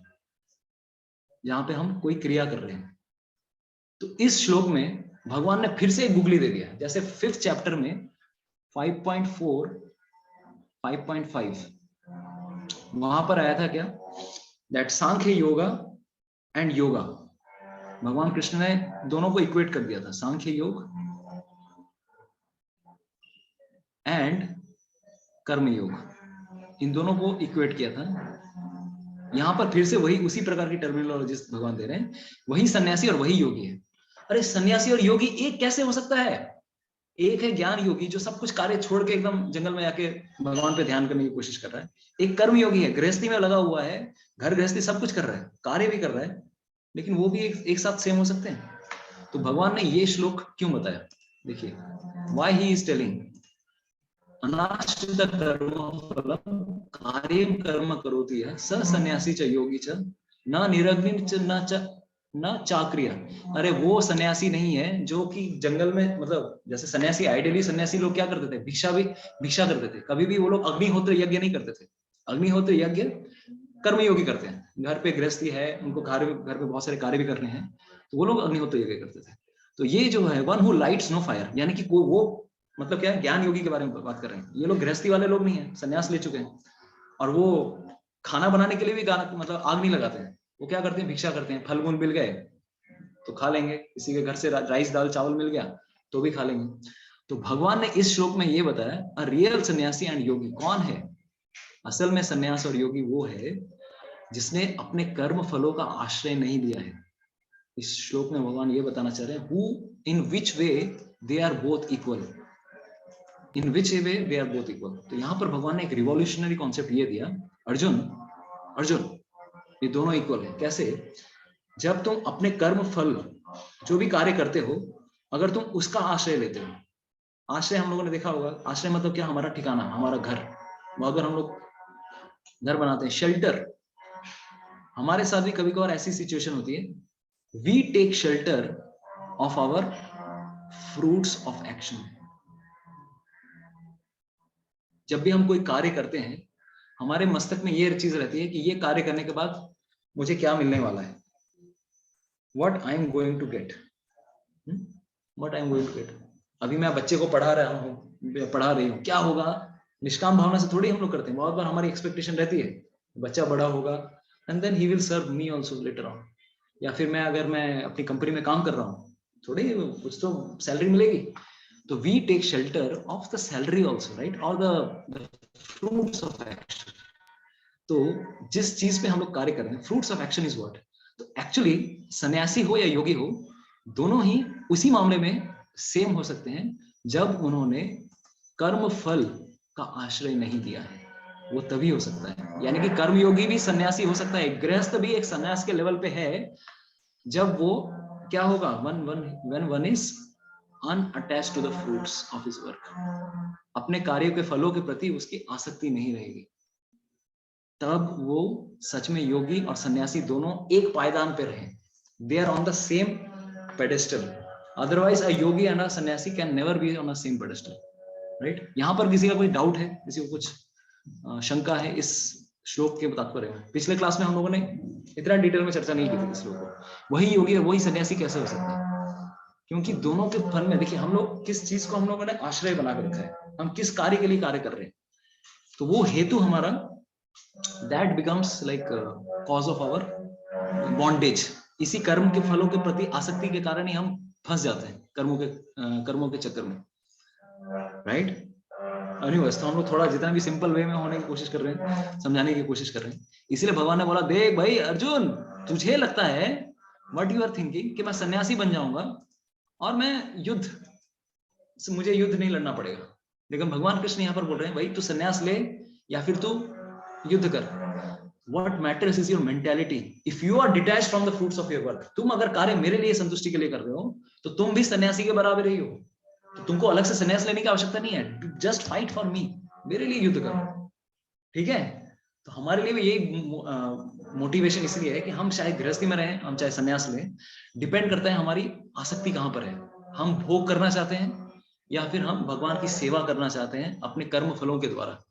[SPEAKER 1] जहां पे हम कोई क्रिया कर रहे हैं. तो इस श्लोक में भगवान ने फिर से एक गुगली दे दिया। जैसे 5th चैप्टर में 5.4 5.5 वहां पर आया था क्या, that Sankhya yoga and yoga, भगवान कृष्ण ने दोनों को इक्वेट कर दिया था, सांख्य योग एंड कर्म योग, इन दोनों को इक्वेट किया था। यहां पर फिर से वही उसी प्रकार की टर्मिनोलॉजीज भगवान दे रहे हैं, वही सन्यासी और वही योगी है। अरे सन्यासी और योगी एक कैसे हो सकता है? एक है ज्ञान योगी जो सब कुछ कार्य छोड़ के एकदम जंगल में जाके भगवान पे ध्यान करने की कोशिश कर रहा है। एक कर्म योगी है, गृहस्थी में लगा हुआ है, घर गृहस्थी सब कुछ कर रहा है, कार्य भी कर रहा है, लेकिन वो भी एक साथ सेम हो सकते हैं। तो भगवान ने ये श्लोक क्यों बताया? देखिए, व्हाई ही इज टेलिंग अनाश्रित कर्म फलम कार्यं कर्म करोति यः स सन्यासी च योगी च न निरग्नि च न चाक्रिया। अरे वो सन्यासी नहीं है जो कि जंगल में, मतलब जैसे सन्यासी, आइडियली सन्यासी लोग क्या करते थे, भिक्षा करते थे। कभी भी वो लोग अग्निहोत्र यज्ञ नहीं करते थे। अग्निहोत्र यज्ञ कर्मयोगी करते हैं, घर पे गृहस्थी है, उनको घर पे बहुत सारे कार्य भी करने हैं, तो वो लोग अग्निहोत्र यज्ञ करते थे। तो ये जो है one who lights no fire, यानी कि वो मतलब क्या है, ज्ञान योगी के बारे में बात कर रहे हैं। ये लोग गृहस्थी वाले लोग नहीं है, सन्यास ले चुके हैं, और वो खाना बनाने के लिए भी मतलब आग नहीं लगाते हैं। वो क्या करते हैं, भिक्षा करते हैं। फल मूल मिल गए तो खा लेंगे, किसी के घर से राइस दाल चावल मिल गया तो भी खा लेंगे। तो भगवान ने इस श्लोक में ये बताया, अ रियल सन्यासी एंड योगी कौन है? असल में सन्यास और योगी वो है जिसने अपने कर्म फलों का आश्रय नहीं लिया है। इस श्लोक में भगवान ये बताना चाह रहे हैं, who in which way they are both equal, in which way they are both equal. तो यहाँ पर भगवान ने एक रिवॉल्यूशनरी कॉन्सेप्ट ये दिया, अर्जुन ये दोनों इक्वल है। कैसे? जब तुम अपने कर्म फल जो भी कार्य करते हो, अगर तुम उसका आश्रय लेते हो, आश्रय हम लोगों ने देखा होगा, आश्रय मतलब क्या, हमारा ठिकाना, हमारा घर। अगर हम लोग घर बनाते हैं, शेल्टर, हमारे साथ भी कभी कभार ऐसी सिचुएशन होती है, we take shelter of our fruits of action. जब भी हम कोई कार्य करते हैं, हमारे मस्तक में ये चीज रहती है कि ये कार्य करने के बाद मुझे क्या मिलने वाला है, what I am going to get, what I am going to get। अभी मैं बच्चे को पढ़ा रही हूँ, क्या होगा, निष्काम भावना से थोड़ी हम लोग करते हैं। बहुत बार हमारी एक्सपेक्टेशन रहती है बच्चा बड़ा होगा and then he will serve me also later on. या फिर अगर मैं अपनी कंपनी में काम कर रहा हूँ, थोड़ी कुछ तो सैलरी मिलेगी, तो we take shelter of the salary also, right, और द फ्रूट्स ऑफ एक्शन। तो जिस चीज पे हम लोग कार्य कर रहे हैं, fruits of action is what. तो एक्चुअली सन्यासी हो या योगी हो, दोनों ही उसी मामले में सेम हो सकते हैं जब उन्होंने कर्म फल का आश्रय नहीं दिया है, वो तभी हो सकता है। यानी कि कर्मयोगी भी सन्यासी हो सकता है, गृहस्थ भी एक सन्यास के लेवल पे है, जब वो क्या होगा, when one is unattached to the fruits of his work, अपने कार्य के फलों के प्रति उसकी आसक्ति नहीं रहेगी, तब वो सच में योगी और सन्यासी दोनों एक पायदान पे रहे। They are on the same pedestal. Otherwise, a yogi and a sannyasi can never be on the same pedestal, right? यहाँ पर किसी का कोई डाउट है, किसी को कुछ शंका है इस श्लोक के तात्पर्य में? पिछले क्लास में हम लोगों ने इतना डिटेल में चर्चा नहीं की थी इस श्लोक को। वही योगी और वही सन्यासी कैसे हो सकता है? क्योंकि दोनों के फल में देखिए, हम लोग किस चीज को हम लोगों ने आश्रय बना कर रखा है, हम किस कार्य के लिए कार्य कर रहे हैं, तो वो हेतु हमारा that becomes like cause of our bondage। इसी कर्म के फलों के प्रति आसक्ति के कारण ही हम फंस जाते हैं कर्मों के चक्कर में, राइट। एनीवेज, तो हम लोग थोड़ा जितना भी सिंपल वे में होने की कोशिश कर रहे हैं, समझाने की कोशिश कर रहे हैं। इसलिए भगवान ने बोला, देख भाई अर्जुन, तुझे लगता है व्हाट यू आर थिंकिंग कि मैं सन्यासी बन जाऊंगा और मैं मुझे युद्ध नहीं लड़ना पड़ेगा। लेकिन भगवान कृष्ण यहाँ पर बोल रहे हैं, भाई तू सन्यास ले या फिर तू युद्ध कर। What matters is your mentality. If you are detached from the fruits of your work, तुम अगर कार्य मेरे लिए संतुष्टि के लिए कर रहे हो, तो तुम भी सन्यासी के बराबर ही हो। तो तुमको अलग से सन्यास लेने की आवश्यकता नहीं है। Just fight for me, मेरे लिए युद्ध करो, ठीक है। तो हमारे लिए भी यही मोटिवेशन इसलिए है कि हम चाहे गृहस्थी में रहें, हम चाहे सन्यास लें, डिपेंड करता है हमारी आसक्ति कहाँ पर है। हम भोग करना चाहते हैं या फिर हम भगवान की सेवा करना चाहते हैं अपने कर्म फलों के द्वारा।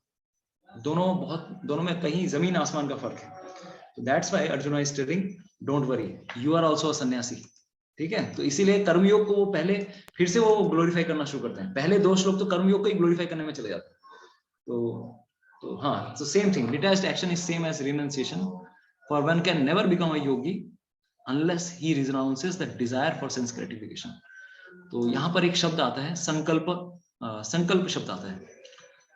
[SPEAKER 1] दोनों में कहीं जमीन आसमान का फर्क है। So that's why Arjuna is telling, don't worry, you are also a sannyasi, ठीक है, तो इसीलिए कर्मयोग को वो पहले फिर से वो ग्लोरीफाई करना शुरू करते हैं। पहले 2 श्लोक तो कर्मयोग को ही ग्लोरीफाई करने में चले जाते हैं। तो हाँ, so same thing, detached action is same as renunciation, for one can never become a yogi unless he renounces the desire for sense gratification. तो यहाँ पर एक शब्द आता है संकल्प, संकल्प शब्द आता है,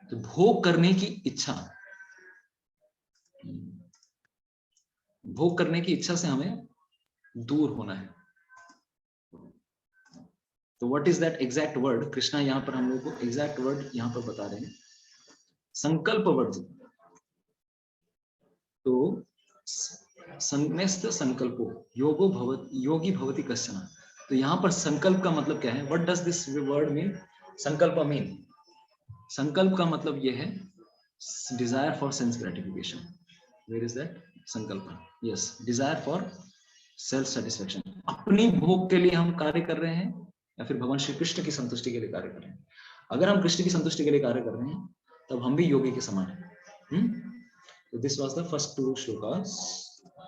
[SPEAKER 1] तो भोग करने की इच्छा, भोग करने की इच्छा से हमें दूर होना है। तो what is that exact word? Krishna यहाँ पर हम लोग को एग्जैक्ट वर्ड यहाँ पर बता रहे हैं, संकल्प वर्ड। तो संन्यस्त संकल्पो योगो भवत योगी भवति कश्चन। तो यहाँ पर संकल्प का मतलब क्या है? What does this word mean? Sankalp mean, संकल्प का मतलब ये है desire for sense gratification. Where is that sankalp? Yes, desire for self satisfaction. अपनी भोग के लिए हम कार्य कर रहे हैं या फिर भगवान श्री कृष्ण की संतुष्टि के लिए कार्य कर रहे हैं? अगर हम कृष्ण की संतुष्टि के लिए कार्य कर रहे हैं तब हम भी योगी के समान हैं। So this was the first 2 shlokas.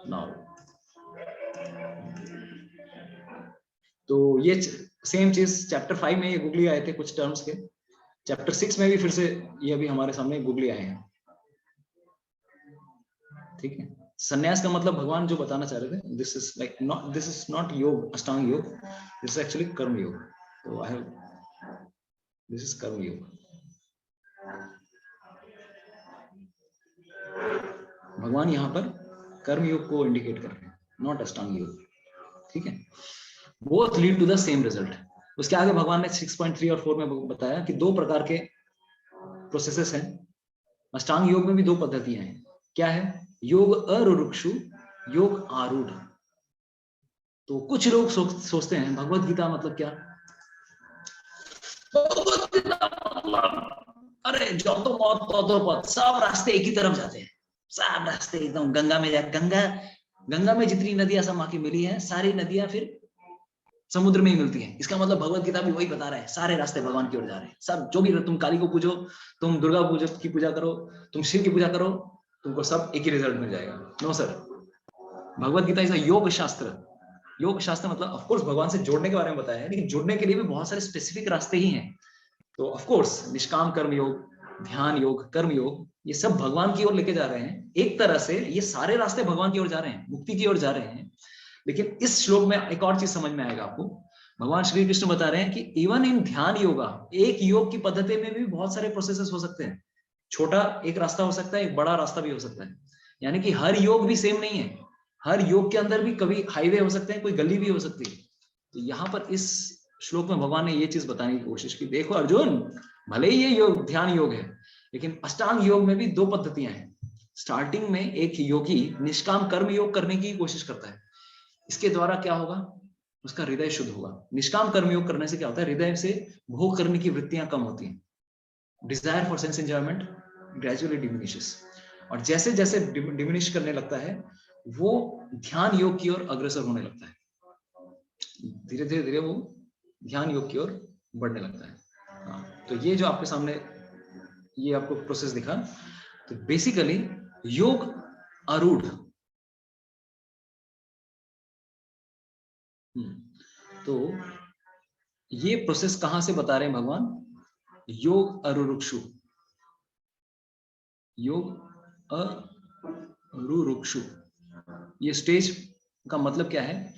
[SPEAKER 1] Now, तो ये सेम चीज चैप्टर 5 में ये गूगली आए थे कुछ टर्म्स के, चैप्टर 6 में भी फिर से ये अभी हमारे सामने गूगली आए हैं। ठीक है, संन्यास का मतलब भगवान जो बताना चाह रहे थे, दिस इज नॉट योग, अष्टांग योग, दिस इज एक्चुअली कर्म योग। तो आई हैव, दिस इज कर्म योग। भगवान यहाँ पर कर्म योग को इंडिकेट कर रहे हैं, नॉट अष्टांग योग। ठीक है, both lead to the same result. उसके आगे भगवान ने 6.3 और 4 में बताया कि 2 प्रकार के प्रोसेसेस हैं। अष्टांग योग में भी 2 पद्धतियां हैं। क्या है? योग अरुरुक्षु, योग आरूढ़। तो कुछ लोग सोचते हैं भगवत गीता मतलब क्या? भगवत गीता मतलब अरे जो तो मौत तो पद, सब रास्ते एक ही तरफ जाते हैं, सब रास्ते एकदम गंगा में जाए। गंगा में जितनी नदियां सब माँ की मिली है, सारी नदियां फिर समुद्र में ही मिलती हैं। इसका मतलब भगवत गीता भी वही बता रहा है, सारे रास्ते भगवान की ओर जा रहे हैं। सब जो भी, तुम काली को पूजो, तुम दुर्गा की पूजा करो, तुम शिव की पूजा करो, तुमको सब एक ही रिजल्ट मिल जाएगा। No sir, Bhagavad Gita is a yoga shastra. योग शास्त्र मतलब ऑफ कोर्स भगवान से जोड़ने के बारे में बताया है, लेकिन जुड़ने के लिए भी बहुत सारे स्पेसिफिक रास्ते ही हैं। तो ऑफ कोर्स निष्काम कर्म योग, ध्यान योग, कर्म योग, ये सब भगवान की ओर लेके जा रहे हैं। एक तरह से ये सारे रास्ते भगवान की ओर जा रहे हैं, मुक्ति की ओर जा रहे हैं। लेकिन इस श्लोक में एक और चीज समझ में आएगा आपको। भगवान श्री कृष्ण बता रहे हैं कि इवन इन ध्यान योगा, एक योग की पद्धति में भी बहुत सारे प्रोसेसेस हो सकते हैं। छोटा एक रास्ता हो सकता है, एक बड़ा रास्ता भी हो सकता है। यानी कि हर योग भी सेम नहीं है, हर योग के अंदर भी कभी हाईवे हो सकते हैं, कोई गली भी हो सकती है। तो यहाँ पर इस श्लोक में भगवान ने ये चीज बताने की कोशिश की, देखो अर्जुन, भले ही ये योग ध्यान योग है, लेकिन अष्टांग योग में भी 2 पद्धतियां हैं। स्टार्टिंग में एक योगी निष्काम कर्म योग करने की कोशिश करता है। इसके द्वारा क्या होगा? उसका हृदय शुद्ध होगा। निष्काम कर्म योग करने से क्या होता है? हृदय से भोग करने की वृत्तियां कम होती हैं। Dzire for sense enjoyment gradually diminishes, और जैसे जैसे डिमिनिश करने लगता है वो ध्यान योग की ओर अग्रसर होने लगता है। धीरे धीरे धीरे वो ध्यान योग की ओर बढ़ने लगता है। हाँ, तो ये जो आपके सामने ये आपको प्रोसेस दिखा, तो बेसिकली योग आरूढ़। तो ये प्रोसेस कहां से बता रहे हैं भगवान? योग अरुरुक्षु, योग अरुरुक्षु। ये स्टेज का मतलब क्या है?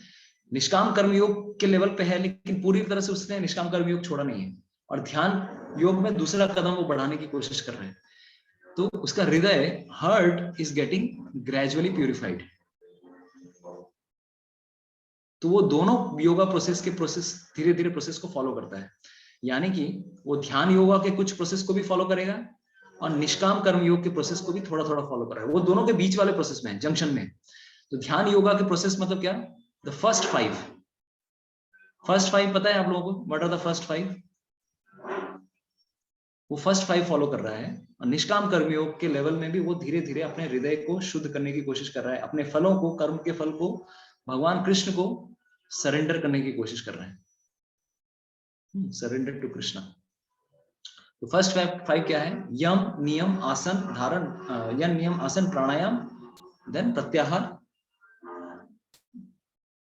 [SPEAKER 1] निष्काम कर्म योग के लेवल पे है, लेकिन पूरी तरह से उसने निष्काम कर्म योग छोड़ा नहीं है, और ध्यान योग में दूसरा कदम वो बढ़ाने की कोशिश कर रहे हैं। तो उसका हृदय, heart is getting gradually purified. तो वो दोनों योगा प्रोसेस के प्रोसेस धीरे धीरे प्रोसेस को फॉलो करता है। यानी कि वो ध्यान योगा के कुछ प्रोसेस को भी फॉलो करेगा और निष्काम कर्म योग के प्रोसेस को भी थोड़ा थोड़ा फॉलो करेगा। वो दोनों के बीच वाले प्रोसेस में है, जंक्शन में। तो ध्यान योगा के प्रोसेस मतलब क्या? द फर्स्ट 5 पता है आप लोगों को? What are the first 5? वो फर्स्ट 5 फॉलो कर रहा है। और निष्काम कर्म योग के लेवल में भी वो धीरे धीरे अपने हृदय को शुद्ध करने की कोशिश कर रहा है, अपने फलों को, कर्म के फल को भगवान कृष्ण को सरेंडर करने की कोशिश कर रहा है। Surrender to Krishna. तो फर्स्ट 5 क्या है? यम, नियम, आसन, धारण, यम, नियम, आसन, प्राणायाम, देन प्रत्याहार,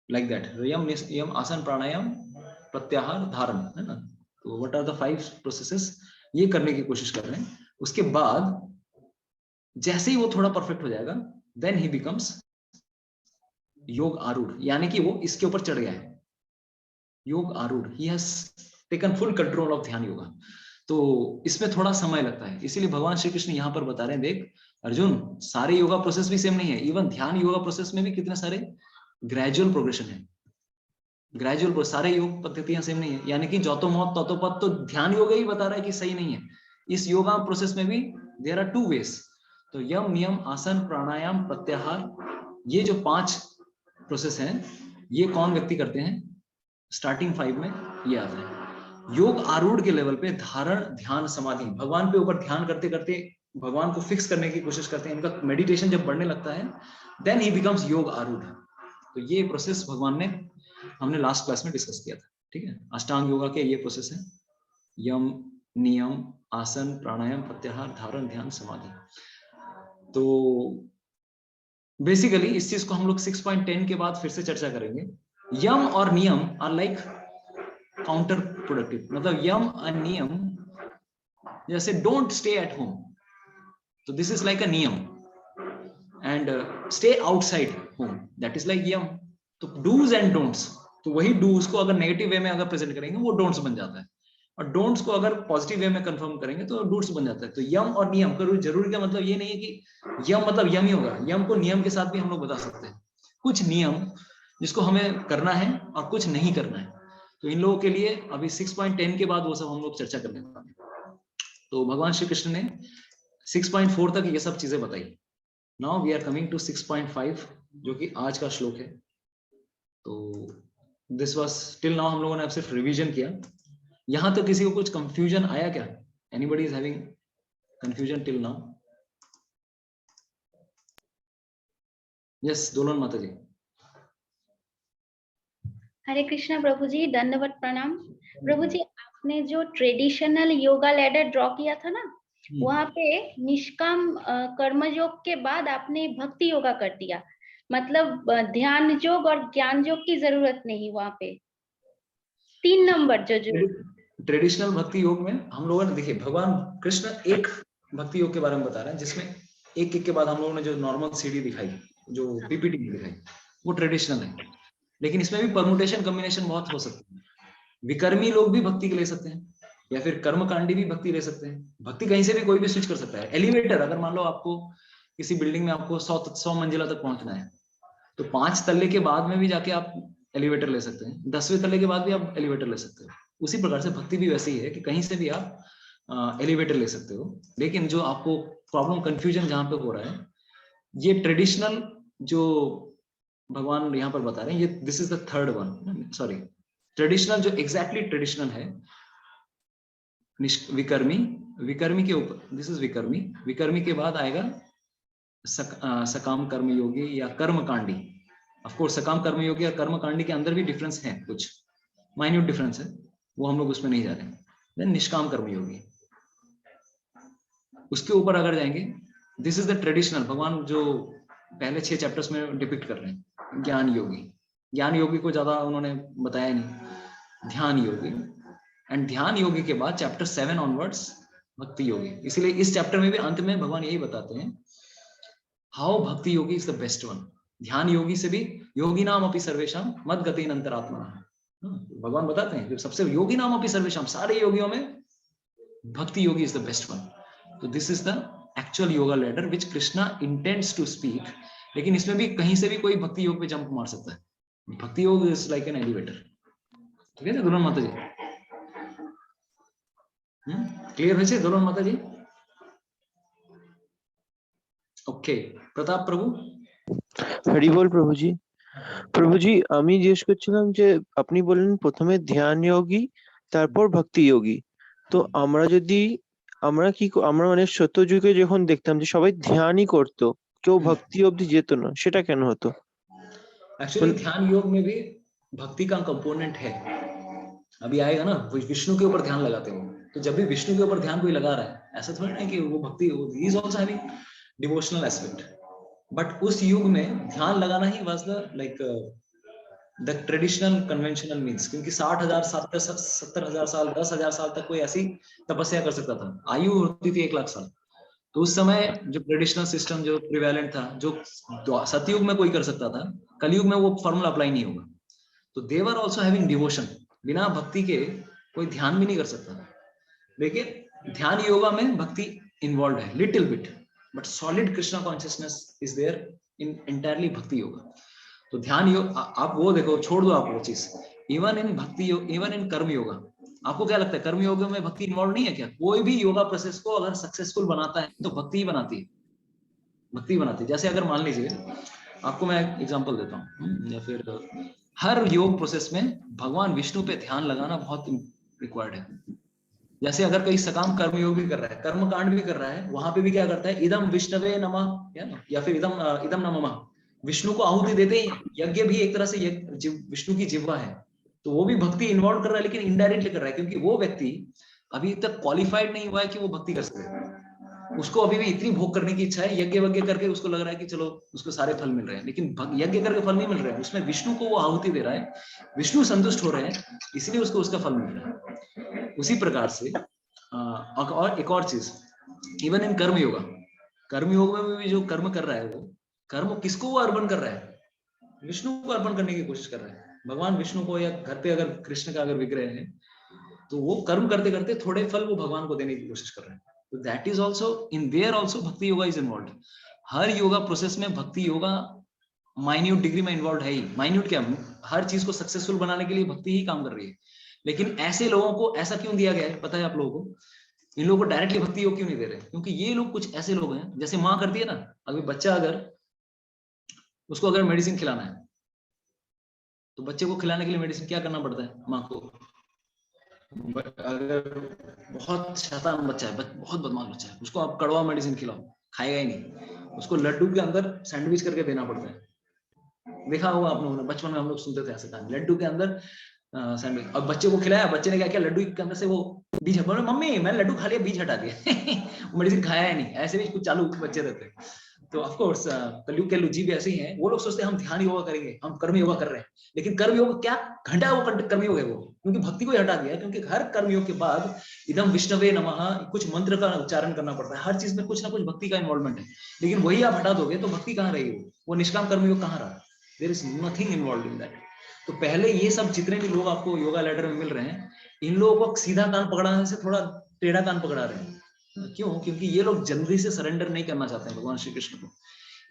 [SPEAKER 1] like that. यम यम आसन प्राणायाम प्रत्याहार धारण, है ना? तो what are the 5 processes, ये करने की कोशिश कर रहे हैं. उसके बाद जैसे ही वो थोड़ा परफेक्ट हो जाएगा, then he becomes योग आरूढ़, यानी कि वो इसके ऊपर चढ़ गया है, योग आरूढ़. he has taken full control of ध्यान योगा. तो इसमें थोड़ा समय लगता है, इसीलिए भगवान श्री कृष्ण यहाँ पर बता रहे हैं, देख अर्जुन, सारे योगा प्रोसेस भी सेम नहीं है. इवन ध्यान योगा प्रोसेस में भी कितने सारे ग्रेजुअल प्रोग्रेशन है, ग्रेजुअल. सारे योग पद्धतियां सेम नहीं है, यानी कि जौतो मौत तौतो पद तो ध्यान योगा ही बता रहा है कि सही नहीं है. इस योगा प्रोसेस में भी देयर आर 2 वेज. तो यम नियम आसन प्राणायाम प्रत्याहार, ये जो 5 प्रोसेस हैं, ये कौन व्यक्ति करते हैं? स्टार्टिंग 5 में ये आता है. योग आरूढ़ के लेवल पे धारण ध्यान समाधि, भगवान पे ऊपर ध्यान करते करते भगवान को फिक्स करने की कोशिश करते हैं. इनका मेडिटेशन जब बढ़ने लगता है, देन ही बिकम्स योग आरूढ़. तो ये प्रोसेस भगवान ने, हमने लास्ट क्लास में डिस्कस किया था. ठीक है, अष्टांग योगा के ये प्रोसेस है, यम नियम आसन प्राणायाम प्रत्याहार धारण ध्यान समाधि. तो बेसिकली इस चीज को हम लोग 6.10 के बाद फिर से चर्चा करेंगे. यम और नियम आर लाइक काउंटर प्रोडक्टिव. मतलब यम और नियम, जैसे डोंट स्टे एट होम, तो this is like a niyam, and stay outside home, that is like yam. तो डूज एंड डोंट्स, तो वही डूज को अगर नेगेटिव वे में अगर प्रेजेंट करेंगे वो डोंट्स बन जाता है, और डोंट्स को अगर पॉजिटिव वे में कंफर्म करेंगे तो डूट्स बन जाता है. तो यम और नियम का जरूरी का मतलब ये नहीं है कि यम मतलब यम ही होगा. यम को नियम के साथ भी हम लोग बता सकते हैं. कुछ नियम जिसको हमें करना है और कुछ नहीं करना है. तो इन लोगों के लिए अभी 6.10 के बाद वो सब हम लोग चर्चा करने वाले हैं. तो भगवान श्री कृष्ण ने 6.4 तक ये सब चीजें बताई. Now we are coming to 6.5, जो कि आज का श्लोक है. तो दिस वाज टिल नाउ हम लोगों ने अब सिर्फ रिवीजन किया. यहां तो किसी को कुछ कंफ्यूजन आया क्या? Anybody is having confusion till now? Yes, दोलन माता जी.
[SPEAKER 8] हरे कृष्णा प्रभु जी, दंडवत प्रणाम. प्रभु जी, आपने जो ट्रेडिशनल योगा लैडर ड्रॉ किया था ना, वहाँ पे निष्काम कर्मयोग के बाद आपने भक्ति योगा कर दिया. मतलब ध्यान योग और ज्ञान योग की जरूरत नहीं वहाँ पे. 3 नंबर जो
[SPEAKER 1] ट्रेडिशनल भक्ति योग में हम लोगों ने, देखिए भगवान कृष्ण एक भक्ति योग के बारे में बता रहे हैं, जिसमें एक एक के बाद हम लोगों ने जो नॉर्मल सीडी दिखाई, जो पीपीटी दिखाई, वो ट्रेडिशनल है. लेकिन इसमें भी परमुटेशन कॉम्बिनेशन बहुत हो सकते हैं. विकर्मी लोग भी भक्ति के ले सकते हैं, या फिर कर्मकांडी भी भक्ति ले सकते हैं. भक्ति कहीं से भी कोई भी स्विच कर सकता है. एलिवेटर, अगर मान लो आपको किसी बिल्डिंग में आपको 100 मंजिला तक पहुंचना है, तो 5 तल्ले के बाद में भी जाके आप एलिवेटर ले सकते हैं. 10वें तल्ले के बाद भी आप एलिवेटर ले सकते हो. उसी प्रकार से भक्ति भी वैसी ही है कि कहीं से भी आप एलिवेटर ले सकते हो. लेकिन जो आपको प्रॉब्लम कंफ्यूजन जहां पे हो रहा है, ये ट्रेडिशनल जो भगवान यहाँ पर बता रहे हैं, ये this is the third one. Sorry, traditional जो एग्जैक्टली ट्रेडिशनल है, विकर्मी, विकर्मी के ऊपर दिस इज विकर्मी. विकर्मी के बाद आएगा सकाम कर्मयोगी या कर्मकांडी. ऑफ कोर्स सकाम कर्मयोगी और कर्मकांडी के अंदर भी डिफरेंस है, कुछ माइन्यूट डिफरेंस है, वो हम लोग उसमें नहीं जा रहे हैं. देन निष्काम कर्मयोगी, उसके ऊपर अगर जाएंगे, दिस इज द ट्रेडिशनल. भगवान जो पहले 6 चैप्टर्स में डिपिक्ट कर रहे हैं, ज्ञान योगी. ज्ञान योगी को ज्यादा उन्होंने बताया नहीं. ध्यान योगी, एंड ध्यान योगी के बाद चैप्टर 7 ऑनवर्ड्स भक्ति योगी. इसीलिए इस चैप्टर में भी अंत में भगवान यही बताते हैं, हाउ भक्ति योगी इज द बेस्ट वन. ध्यान योगी से भी योगी नाम अपि सर्वेशाम मद गति अंतरात्मा. भगवान बताते हैं सबसे योगी नाम अपि सर्वेशाम, सारे योगियों में भक्ति योगी इज द बेस्ट वन. तो this is the actual yoga ladder which Krishna intends to speak. लेकिन इसमें भी कहीं से भी कोई भक्ति योग पे जंप मार सकता है. भक्ति योग इज लाइक एन एलिवेटर. ठीक है दोलन माता जी? क्लियर है दोलन माता जी? ओके, प्रताप प्रभु.
[SPEAKER 9] হরি বল প্রভুজি। প্রভুজি আমি জিজ্ঞেস করছিলাম যে আপনি বললেন প্রথমে ধ্যান যোগী তারপর ভক্তি যোগী, তো আমরা মানে সত্যযুগে যখন দেখতাম যে সবাই ধ্যানই করতো, কেউ ভক্তি অবধি যেত না, সেটা কেন হতো?
[SPEAKER 1] एक्चुअली ध्यान योग में भी भक्ति का कंपोनेंट है. अभी आएगा ना, विष्णु के ऊपर ध्यान लगाते हो, तो जब भी विष्णु के ऊपर ध्यान कोई लगा रहा है, ऐसा थोड़ा नहीं कि वो भक्ति, he is also having devotional aspect. But उस युग में ध्यान लगाना he was the like the traditional conventional means, क्योंकि 60,000 70,000 साल 10,000 साल तक कोई ऐसी तपस्या कर सकता था, आयु होती थी 1 लाख साल। तो उस समय जो ट्रेडिशनल सिस्टम जो प्रिवेलेंट था, जो सतयुग में कोई कर सकता था, कलयुग में वो फॉर्मूला अप्लाई नहीं होगा। तो दे वर आल्सो हैविंग डिवोशन, बिना भक्ति के कोई ध्यान भी नहीं कर सकता। लेकिन ध्यान योगा में भक्ति इन्वॉल्व है little bit, but solid Krishna consciousness is there in entirely bhakti yoga. तो ध्यान योग आप वो देखो, छोड़ दो आप वो चीज, इवन इन भक्ति योग, इवन इन कर्म योगा, आपको क्या लगता है कर्म योग में भक्ति इन्वॉल्व नहीं है क्या? कोई भी योगा प्रोसेस को अगर सक्सेसफुल बनाता है तो भक्ति ही बनाती है, भक्ति बनाती है। जैसे अगर मान लीजिए, आपको मैं एग्जांपल देता हूँ, या फिर हर योग प्रोसेस में भगवान विष्णु पे ध्यान लगाना बहुत रिक्वायर्ड है। जैसे अगर कोई सकाम कर्म योग भी कर रहा है, कर्म कांड भी कर रहा है, वहां पे भी क्या करता है, इदम विष्णवे नमः, या फिर इदम नमः, विष्णु को आहुति देते ही। यज्ञ भी एक तरह से विष्णु की जिह्वा है, तो वो भी भक्ति इन्वॉल्व कर रहा है, लेकिन इनडायरेक्टली कर रहा है, क्योंकि वो व्यक्ति अभी तक क्वालिफाइड नहीं हुआ है कि वो भक्ति कर सके। उसको अभी भी इतनी भोग करने की इच्छा है, यज्ञ वज्ञ करके उसको लग रहा है कि चलो उसको सारे फल मिल रहे हैं, लेकिन यज्ञ करके फल नहीं मिल रहे हैं, उसमें विष्णु को वो आहुति दे रहा है, विष्णु संतुष्ट हो रहे हैं, इसलिए उसको उसका फल मिल रहा है। उसी प्रकार से और एक और चीज, इवन इन कर्म योगा, कर्म योग में भी जो कर्म कर रहा है, वो कर्म किसको वो अर्पण कर रहा है? विष्णु को अर्पण करने की कोशिश कर रहा है। भगवान विष्णु को, या घर पे अगर कृष्ण का अगर विग्रह है, तो वो कर्म करते करते थोड़े फल वो भगवान को देने की कोशिश कर रहे हैं। तो that is also in there also bhakti yoga is involve. हर योगा प्रोसेस में भक्ति योगा माइन्यूट डिग्री में इन्वॉल्व है ही। माइन्यूट क्या, हर चीज को सक्सेसफुल बनाने के लिए भक्ति ही काम कर रही है। लेकिन ऐसे लोगों को ऐसा क्यों दिया गया है पता है आप लोगों को? इन लोगों को डायरेक्टली भक्ति योग क्यों नहीं दे रहे? क्योंकि ये लोग कुछ ऐसे लोग हैं, जैसे माँ करती है ना, अभी बच्चा अगर उसको अगर मेडिसिन खिलाना है, तो बच्चे को खिलाने के लिए मेडिसिन क्या करना पड़ता है माँ को? अगर बहुत शैतान बच्चा है, बहुत बदमाश बच्चा है, उसको आप कड़वा मेडिसिन खिलाओ, खाएगा ही नहीं, उसको लड्डू के अंदर सैंडविच करके देना पड़ता है। देखा होगा आप लोगों ने, बचपन में हम लोग सुनते थे ऐसे कहानी, लड्डू के अंदर सैंडविच। अब बच्चे को खिलाया, बच्चे ने क्या किया, लड्डू के अंदर से वो बीज हटा, मम्मी मैंने लड्डू खा लिया, बीज हटा दिया मेडिसिन खाया ही नहीं। ऐसे भी कुछ चालू बच्चे रहते हैं। तो ऑफ कोर्स कलयुग के लुजी भी ऐसे ही हैं। वो लोग सोचते हैं हम ध्यान योगा करेंगे, हम कर्म योगा कर रहे हैं, लेकिन कर्म योग क्या घंटा वो कर्म योग है वो, क्योंकि भक्ति को ही हटा दिया। क्योंकि हर कर्म योग के बाद इदम विष्णवे नमः कुछ मंत्र का उच्चारण करना पड़ता है, हर चीज में कुछ ना कुछ भक्ति का इन्वॉल्वमेंट है। लेकिन वही आप हटा दोगे तो भक्ति कहाँ रहेगी? वो निष्काम कर्म योग कहाँ रहा? There is nothing involve in that. तो पहले ये सब जितने भी लोग आपको योगा लैडर में मिल रहे हैं, इन लोगों को सीधा कान पकड़ाने से थोड़ा टेढ़ा कान पकड़ा रहे हैं। क्यों? क्योंकि ये लोग जल्दी से सरेंडर नहीं करना चाहते हैं भगवान श्री कृष्ण को,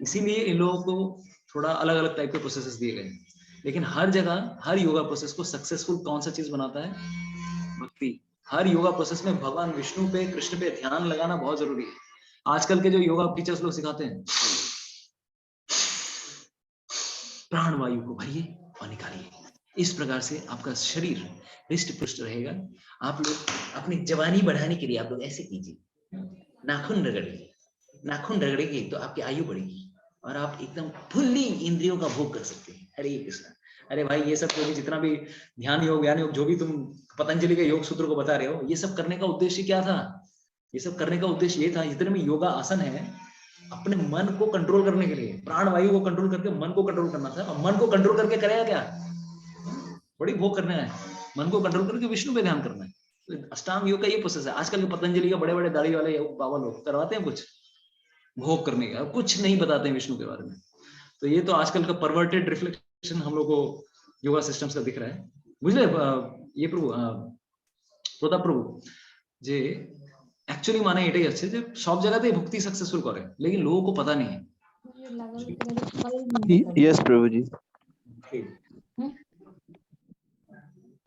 [SPEAKER 1] इसीलिए इन लोगों को थोड़ा अलग अलग टाइप के प्रोसेसेस दिए गए। लेकिन हर जगह हर योगा प्रोसेस को सक्सेसफुल कौन सा चीज बनाता है? भक्ति। हर योगा प्रोसेस में भगवान विष्णु पे, कृष्ण पे ध्यान लगाना बहुत जरूरी है। आजकल के जो योगा टीचर्स लोग सिखाते हैं, प्राण वायु को भरिए और निकालिए, इस प्रकार से आपका शरीर हृष्ट पुष्ट रहेगा। आप लोग अपनी जवानी बढ़ाने के लिए आप लोग ऐसे कीजिए, नाखून रगड़िए, नाखून रगड़ेंगे तो आपकी आयु बढ़ेगी और आप एकदम फुल्ली इंद्रियों का भोग कर सकते हैं। हरे कृष्ण। अरे भाई, ये सब जो भी जितना भी ध्यान योग ज्ञान योग जो भी तुम पतंजलि के योग सूत्र को बता रहे हो, ये सब करने का उद्देश्य क्या था? ये सब करने का उद्देश्य ये था, जितने भी योगा आसन है, अपने मन को कंट्रोल करने के लिए, प्राण वायु को कंट्रोल करके मन को कंट्रोल करना था। और मन को कंट्रोल करके करेगा क्या? बड़ी भोग करना है। मन को कंट्रोल करके विष्णु पे ध्यान करना है। तो अष्टांग योग का ये प्रोसेस है। आजकल के पतंजलि के बड़े बड़े दाढ़ी वाले बाबा लोग करवाते हैं कुछ भोग करने का, कुछ नहीं बताते हैं विष्णु के बारे में। तो ये तो आजकल का परवर्टेड रिफ्लेक्शन हम लोग को योगा सिस्टम्स का दिख रहा है। बुझले ये प्रभु प्रताप प्रभु जे एक्चुअली माने एटाई আছে যে সব জায়গাতেই ভক্তি सक्सेसफुल করে, लेकिन लोगों को पता नहीं है।
[SPEAKER 9] यस प्रभु जी।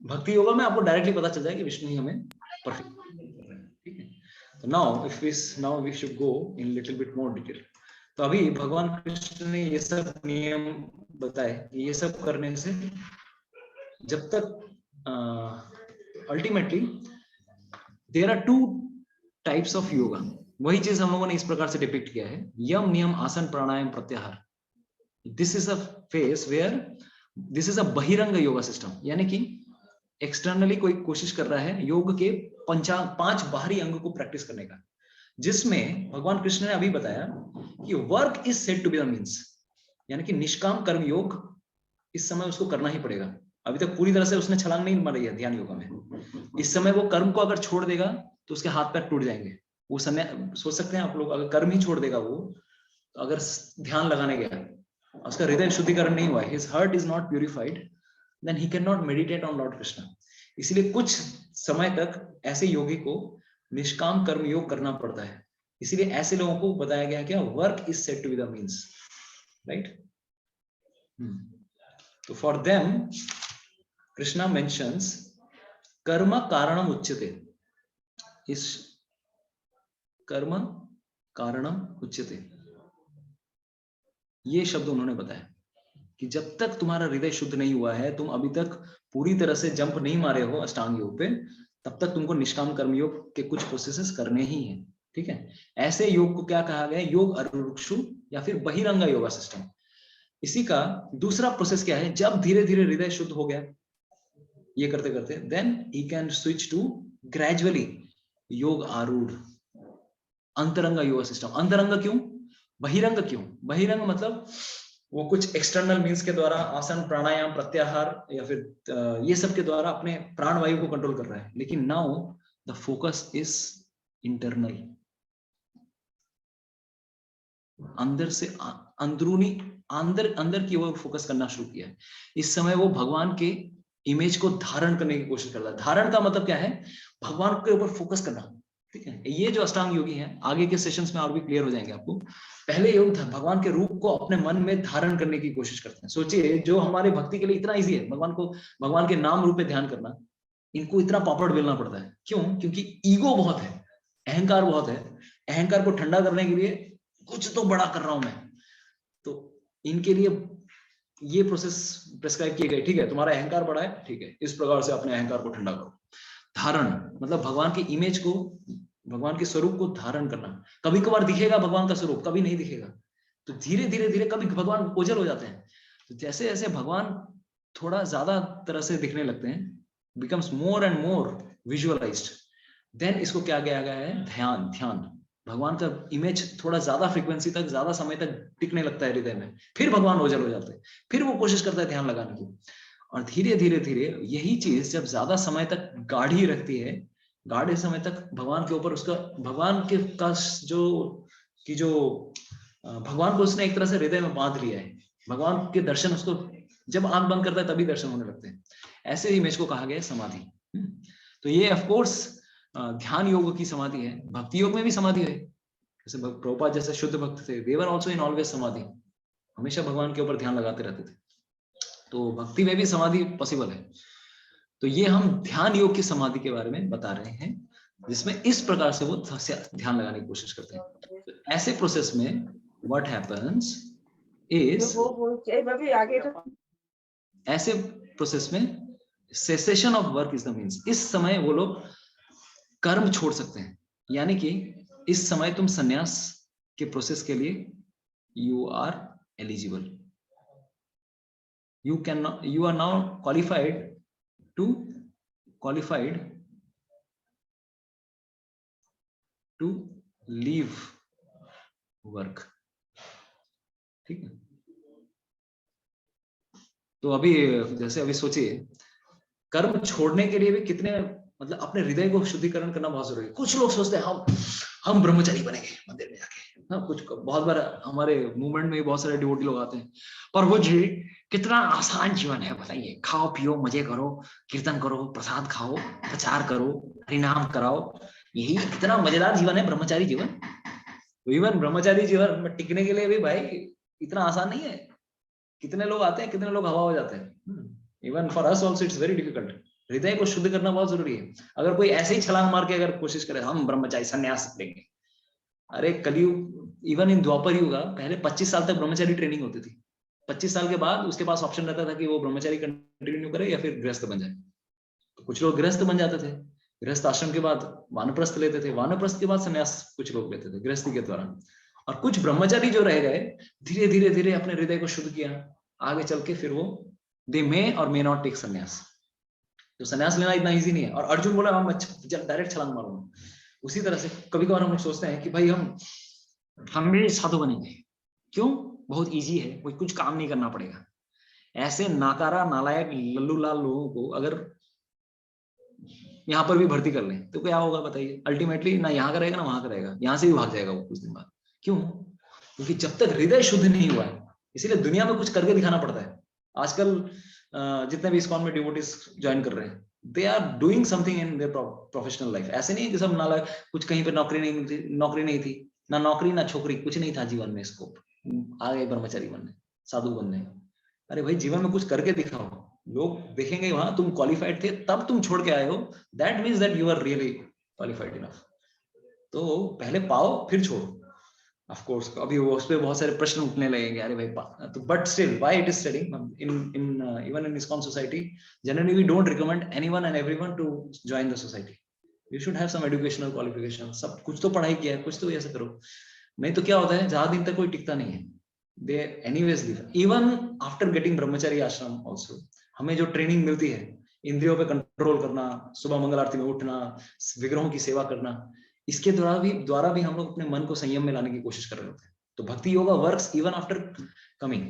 [SPEAKER 1] भक्ति योगा में आपको डायरेक्टली पता चल जाएगा कि विष्णु ही हमें परफेक्ट कर रहे हैं। ठीक है, तो now we should go in little bit more detail. तो अभी भगवान कृष्ण ने ये सब नियम बताए, ये सब करने से जब तक ultimately there are 2 types of yoga. वही चीज हम लोगों ने इस प्रकार से डिपिक्ट किया है, यम नियम आसन प्राणायाम प्रत्याहार। This is a phase where this is a bahirang yoga system, यानी कि एक्सटर्नली कोई कोशिश कर रहा है योग के 5 बाहरी अंग को प्रैक्टिस करने का, जिसमें भगवान कृष्ण ने अभी बताया कि work is said to be the means, यानी कि निष्काम कर्म योग इस समय उसको करना ही पड़ेगा। अभी तक पूरी तरह से उसने छलांग नहीं मारी है ध्यान योगा में। इस समय वो कर्म को अगर छोड़ देगा तो उसके हाथ पैर टूट जाएंगे। वो समय सोच सकते हैं आप लोग, अगर कर्म ही छोड़ देगा वो, तो अगर ध्यान लगाने गया उसका हृदय शुद्धिकरण नहीं हुआ, his heart is not purified, then he cannot meditate on Lord Krishna। इसलिए कुछ समय तक ऐसे योगी को निष्काम कर्म योग करना पड़ता है। इसीलिए ऐसे लोगों को बताया गया क्या, work is said to be the means, right. तो फॉर देम कृष्णा मेंशंस कर्म कारणम उच्यते। इस कर्म कारणम उच्यते, ये शब्द उन्होंने बताया कि जब तक तुम्हारा हृदय शुद्ध नहीं हुआ है, तुम अभी तक पूरी तरह से जंप नहीं मारे हो अष्टांग योग पे, तब तक तुमको निष्काम कर्म योग के कुछ प्रोसेसेस करने ही हैं। ठीक है, ऐसे योग को क्या कहा गया, योग अरुक्षु या फिर बहिरंगा योगा सिस्टम। इसी का दूसरा प्रोसेस क्या है, जब धीरे धीरे हृदय शुद्ध हो गया ये करते करते, then he can switch to gradually योग आरूढ़, अंतरंगा योगा सिस्टम। अंतरंग क्यों, बहिरंग क्यों? बहिरंग मतलब वो कुछ एक्सटर्नल मीन्स के द्वारा आसन प्राणायाम प्रत्याहार या फिर ये सब के द्वारा अपने प्राण वायु को कंट्रोल कर रहा है। लेकिन now the focus is internal, अंदर से अंदरूनी, अंदर की ओर फोकस करना शुरू किया है। इस समय वो भगवान के इमेज को धारण करने की कोशिश करता है। धारण का मतलब क्या है, भगवान के ऊपर फोकस करना। ठीक है, ये जो अष्टांग योगी हैं आगे के सेशंस में और भी क्लियर हो जाएंगे आपको। पहले योग भगवान के रूप को अपने मन में धारण करने की कोशिश करते हैं। सोचिए, जो हमारे भक्ति के लिए इतना इजी है, भगवान को, भगवान के नाम रूप में ध्यान करना, इनको इतना पापड़ बेलना पड़ता है। क्यों? क्योंकि ईगो बहुत है, अहंकार बहुत है। अहंकार को ठंडा करने के लिए कुछ तो बड़ा कर रहा हूं मैं, तो इनके लिए ये प्रोसेस प्रेस्क्राइब किए गए। ठीक है, तुम्हारा अहंकार बड़ा है, ठीक है, इस प्रकार से अपने अहंकार को ठंडा करो। धारण मतलब भगवान की इमेज को, भगवान के स्वरूप को धारण करना। कभी कभार दिखेगा भगवान का स्वरूप, कभी नहीं दिखेगा, तो धीरे धीरे धीरे कभी भगवान ओझल हो जाते हैं। तो जैसे जैसे भगवान थोड़ा ज्यादा तरह से दिखने लगते हैं, becomes more and more visualized, देन इसको क्या किया गया है, ध्यान। ध्यान, भगवान का इमेज थोड़ा ज्यादा फ्रीक्वेंसी तक, ज्यादा समय तक टिकने लगता है हृदय में, फिर भगवान ओझल हो जाते हैं, फिर वो कोशिश करता है ध्यान लगाने की। और धीरे धीरे धीरे यही चीज जब ज्यादा समय तक गाढ़ी रखती है, गाढ़े समय तक भगवान के ऊपर उसका, भगवान के का जो भगवान को उसने एक तरह से हृदय में बांध लिया है। भगवान के दर्शन उसको जब आंख बंद करता है तभी दर्शन होने लगते हैं। ऐसे इमेज को कहा गया है समाधि। तो ये ऑफ कोर्स ध्यान योग की समाधि है। भक्ति योग में भी समाधि है, जैसे प्रभुपाद जैसे शुद्ध भक्त थे, दे वर आल्सो इन ऑलवेज समाधि, हमेशा भगवान के ऊपर ध्यान लगाते रहते थे। तो भक्ति में भी समाधि पॉसिबल है। तो ये हम ध्यान योग की समाधि के बारे में बता रहे हैं, जिसमें इस प्रकार से वो ध्यान लगाने की कोशिश करते हैं। तो ऐसे प्रोसेस में व्हाट हैपेंस इज, ऐसे प्रोसेस में cessation of work is the means. इस समय वो लोग कर्म छोड़ सकते हैं, यानी कि इस समय तुम संन्यास के प्रोसेस के लिए you are eligible, you are now qualified to leave work। ठीक है, तो अभी जैसे अभी सोचिए, कर्म छोड़ने के लिए भी कितने, मतलब अपने हृदय को शुद्धिकरण करना बहुत जरूरी है। कुछ लोग सोचते हैं हम ब्रह्मचारी बनेंगे मंदिर में जाके, हाँ, कुछ बहुत बार हमारे मूवमेंट में बहुत सारे डिवोटी लोग आते हैं, पर वो जी कितना आसान जीवन है बताइए, खाओ पियो मजे करो, कीर्तन करो, प्रसाद खाओ, प्रचार करो, हरिनाम कराओ, यही कितना मजेदार जीवन है ब्रह्मचारी जीवन। तो इवन ब्रह्मचारी जीवन में टिकने के लिए भी भाई इतना आसान नहीं है। कितने लोग आते हैं, कितने लोग हवा हो जाते हैं। Even for us also it's very difficult. हृदय को शुद्ध करना बहुत जरूरी है। अगर कोई ऐसे ही छलांग मार के अगर कोशिश करे हम ब्रह्मचारी संन्यास लेंगे, अरे कलयुग, इवन इन द्वापर युग पहले 25 साल तक ब्रह्मचारी ट्रेनिंग होती थी। 25 साल के बाद उसके पास ऑप्शन रहता था कि वो ब्रह्मचारी कंटिन्यू करे या फिर गृहस्थ बन जाए। तो कुछ लोग गृहस्थ बन जाते थे, गृहस्थ आश्रम के बाद वानप्रस्थ लेते थे, वानप्रस्थ के बाद संन्यास कुछ लोग लेते थे गृहस्थी के द्वारा। और कुछ ब्रह्मचारी जो रह गए, धीरे धीरे धीरे अपने हृदय को शुद्ध किया, आगे चल के फिर वो दे मे और मे नॉट टेक संन्यास। तो संन्यास लेना इतना इजी नहीं है। और अर्जुन बोला हम डायरेक्ट छलांग मारूंगा। उसी तरह से कभी कभार हम लोग सोचते हैं कि भाई हम भी साधु बनेंगे, क्यों, बहुत इजी है, कोई कुछ काम नहीं करना पड़ेगा। ऐसे नाकारा नालायक लल्लू लाल लोगों को अगर यहाँ पर भी भर्ती कर लें तो क्या होगा बताइए? अल्टीमेटली ना यहाँ का रहेगा ना वहां का रहेगा, यहाँ से भी भाग जाएगा वो कुछ दिन बाद। क्यों? क्योंकि जब तक हृदय शुद्ध नहीं हुआ है, इसीलिए दुनिया में कुछ करके दिखाना पड़ता है। आजकल जितने भी इस्कॉन में डिवोटीज ज्वाइन कर रहे हैं, they are doing something in their professional life. ऐसे नहीं कि सब नाला कुछ कहीं पे नौकरी नहीं थी, ना नौकरी ना छोकरी, कुछ नहीं था जीवन में, इसको आ गए ब्रह्मचारी बनने, साधु बनने। अरे भाई जीवन में कुछ करके दिखाओ, लोग देखेंगे वहां तुम क्वालिफाइड थे तब तुम छोड़ के आए हो, that means that you are really qualified enough. तो पहले पाओ फिर छोड़ो। ऑफ कोर्स अभी उस पे बहुत सारे प्रश्न उठने लगेंगे, अरे भाई तो but still why it is studying in even in ISKCON society generally we don't recommend anyone and everyone to join the society. You should have some educational qualification, सब कुछ तो पढ़ाई किया है, कुछ तो ऐसा करो। नहीं तो क्या होता है, ज्यादा दिन तक कोई टिकता नहीं है। They anyways live even after getting brahmachari ashram also. हमें जो ट्रेनिंग मिलती है इंद्रियों पे कंट्रोल करना, सुबह मंगल आरती में उठना, विग्रहों की सेवा करना, इसके द्वारा भी हम लोग अपने मन को संयम में लाने की कोशिश कर रहे होते हैं। तो bhakti yoga works even after coming.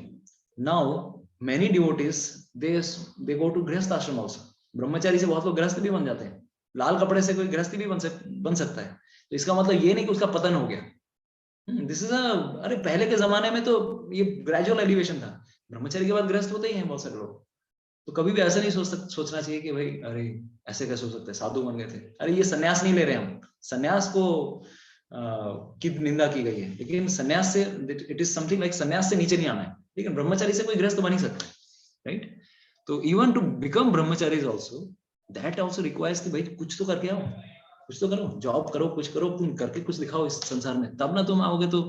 [SPEAKER 1] Now many devotees they go to grihastha ashram also. ब्रह्मचारी से बहुत लोग गृहस्थ भी बन जाते हैं, लाल कपड़े से कोई गृहस्थी भी बन सकता है। तो इसका मतलब ये नहीं कि उसका पतन हो गया। दिस इज अरे पहले के जमाने में तो ये ग्रेजुअल एलिवेशन था, ब्रह्मचारी के बाद गृहस्थ होते ही हैं बहुत सारे लोग। तो कभी भी ऐसा नहीं सोचना चाहिए कि भाई अरे ऐसे कैसे हो सकता है, साधु बन गए थे। अरे ये सन्यास नहीं ले रहे हम, सन्यास को की निंदा की गई है, लेकिन सन्यास से इट इज समथिंग लाइक सन्यास से नीचे नहीं आना है, लेकिन ब्रह्मचारी से कोई गृहस्थ बन ही सकता है, राइट? तो even to become Brahmachari also that also requires कि भाई कुछ तो करके आओ, कुछ तो करो, जॉब करो, कुछ करो, तुम करके कुछ दिखाओ इस संसार में, तब ना तुम आओगे तो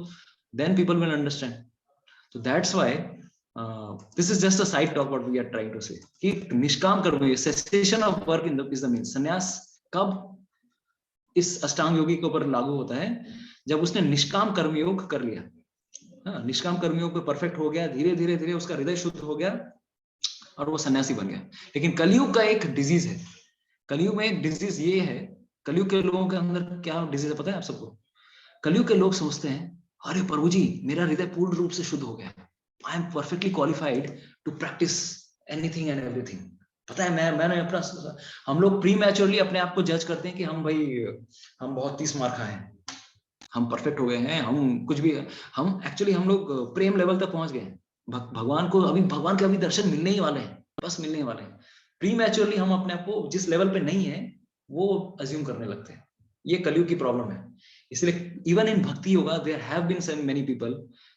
[SPEAKER 1] देन पीपल विल अंडरस्टैंड। तो that's why this is just a side talk what we are trying to say कि निष्काम कर्म, cessation of work is the means। संन्यास कब इस अष्टांग योगी के ऊपर लागू होता है? जब उसने निष्काम कर्मयोग कर लिया। हाँ, निष्काम कर्मयोग पे परफेक्ट हो गया, धीरे धीरे धीरे उसका हृदय शुद्ध हो गया और वो सन्यासी बन गया। लेकिन कलयुग का एक डिजीज है, कलयुग में एक डिजीज ये है, कलयुग के लोगों के अंदर क्या डिजीज है पता है आप सबको? कलयुग के लोग सोचते हैं अरे प्रभु जी मेरा हृदय पूर्ण रूप से शुद्ध हो गया, I am perfectly qualified to practice anything and everything। पता है मैंने अपना, हम लोग प्रीमैच्योरली अपने आप को जज करते हैं कि हम बहुत 30 मार्क आए हैं, हम परफेक्ट हो गए हैं, हम कुछ भी, हम एक्चुअली हम लोग प्रेम लेवल तक पहुंच गए हैं। भगवान के अभी दर्शन मिलने ही वाले हैं, बस मिलने ही वाले हैं। प्रीमैच्योरली हम अपने आप को जिस लेवल पे नहीं है वो अज्यूम करने लगते हैं। ये कलयुग की प्रॉब्लम है। इसलिए even in bhakti yoga there have been so many people,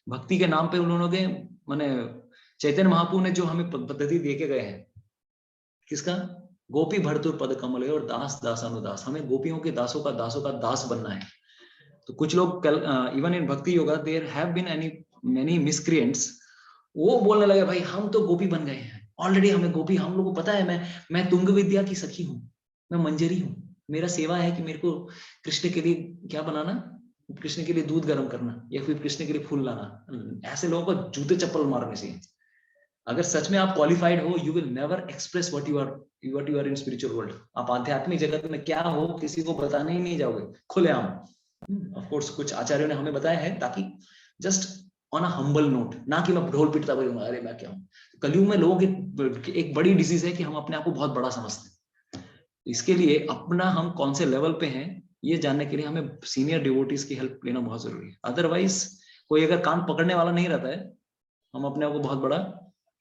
[SPEAKER 1] भक्ति के नाम पे उन लोगों के माने चैतन्य महाप्रभु ने जो हमें पद्धति दे के गए हैं, किसका? गोपी भरतुर पद कमल और दास दासानुदास। हमें गोपियों के दासों का दास बनना है। तो कुछ लोग even in bhakti yoga there have been many miscreants, वो बोलने लगे भाई हम तो गोपी बन गए हैं ऑलरेडी, हमें गोपी, हम लोगों को पता है मैं तुंग विद्या की सखी हूँ, मैं मंजरी हूँ, मेरा सेवा है कि मेरे को कृष्ण के लिए क्या बनाना, कृष्ण के लिए दूध गर्म करना या फिर कृष्ण के लिए फूल लाना। ऐसे लोगों को जूते चप्पल मारने चाहिए। अगर सच में आप क्वालिफाइड हो, you will never express what you are in spiritual world. आप आध्यात्मिक जगत में क्या हो किसी को बताने ही नहीं जाओगे खुलेआम। ऑफ कोर्स कुछ आचार्यों ने हमें बताया है, ताकि just on a humble note, ना कि मैं ढोल पिटता बोलूंगा अरे मैं क्या हूँ। कलयुग में लोगों की एक बड़ी डिजीज है कि हम अपने आप को बहुत बड़ा समझते हैं। इसके लिए अपना हम कौन से लेवल पे हैं ये जानने के लिए हमें सीनियर डिवोटीज की हेल्प लेना बहुत जरूरी है। अदरवाइज कोई अगर कान पकड़ने वाला नहीं रहता है, हम अपने आप को बहुत बड़ा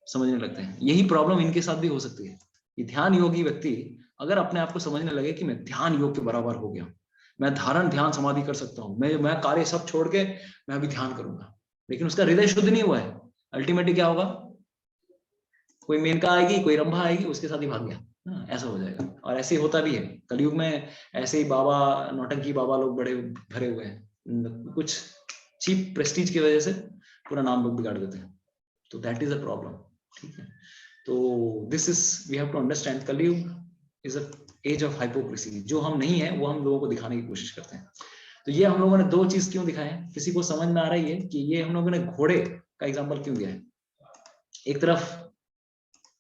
[SPEAKER 1] समझने लगते हैं। यही प्रॉब्लम इनके साथ भी हो सकती है कि ध्यान योगी व्यक्ति अगर अपने आप को समझने लगे कि मैं ध्यान योग के बराबर हो गया, मैं धारण ध्यान समाधि कर सकता हूँ, मैं कार्य सब छोड़ के मैं अभी ध्यान करूंगा, लेकिन उसका हृदय शुद्ध नहीं हुआ है, अल्टीमेटली क्या होगा? कोई मेनका आएगी, कोई रंभा आएगी, उसके साथ ही भाग गया। ऐसा हो जाएगा। और ऐसे ही होता भी है कलयुग में। ऐसे ही बाबा, नौटंकी बाबा लोग बड़े भरे हुए हैं, कुछ चीप प्रेस्टीज की वजह से पूरा नाम लोग बिगाड़ देते हैं। तो दैट इज अ प्रॉब्लम। ठीक है, तो this is we have to understand, Kalyug is a age of hypocrisy. जो हम नहीं है वो हम लोगों को दिखाने की कोशिश करते हैं। तो ये हम लोगों ने दो चीज क्यों दिखाए हैं, किसी को समझ में आ रही है कि ये हम लोगों ने घोड़े का एग्जाम्पल क्यों दिया है? एक तरफ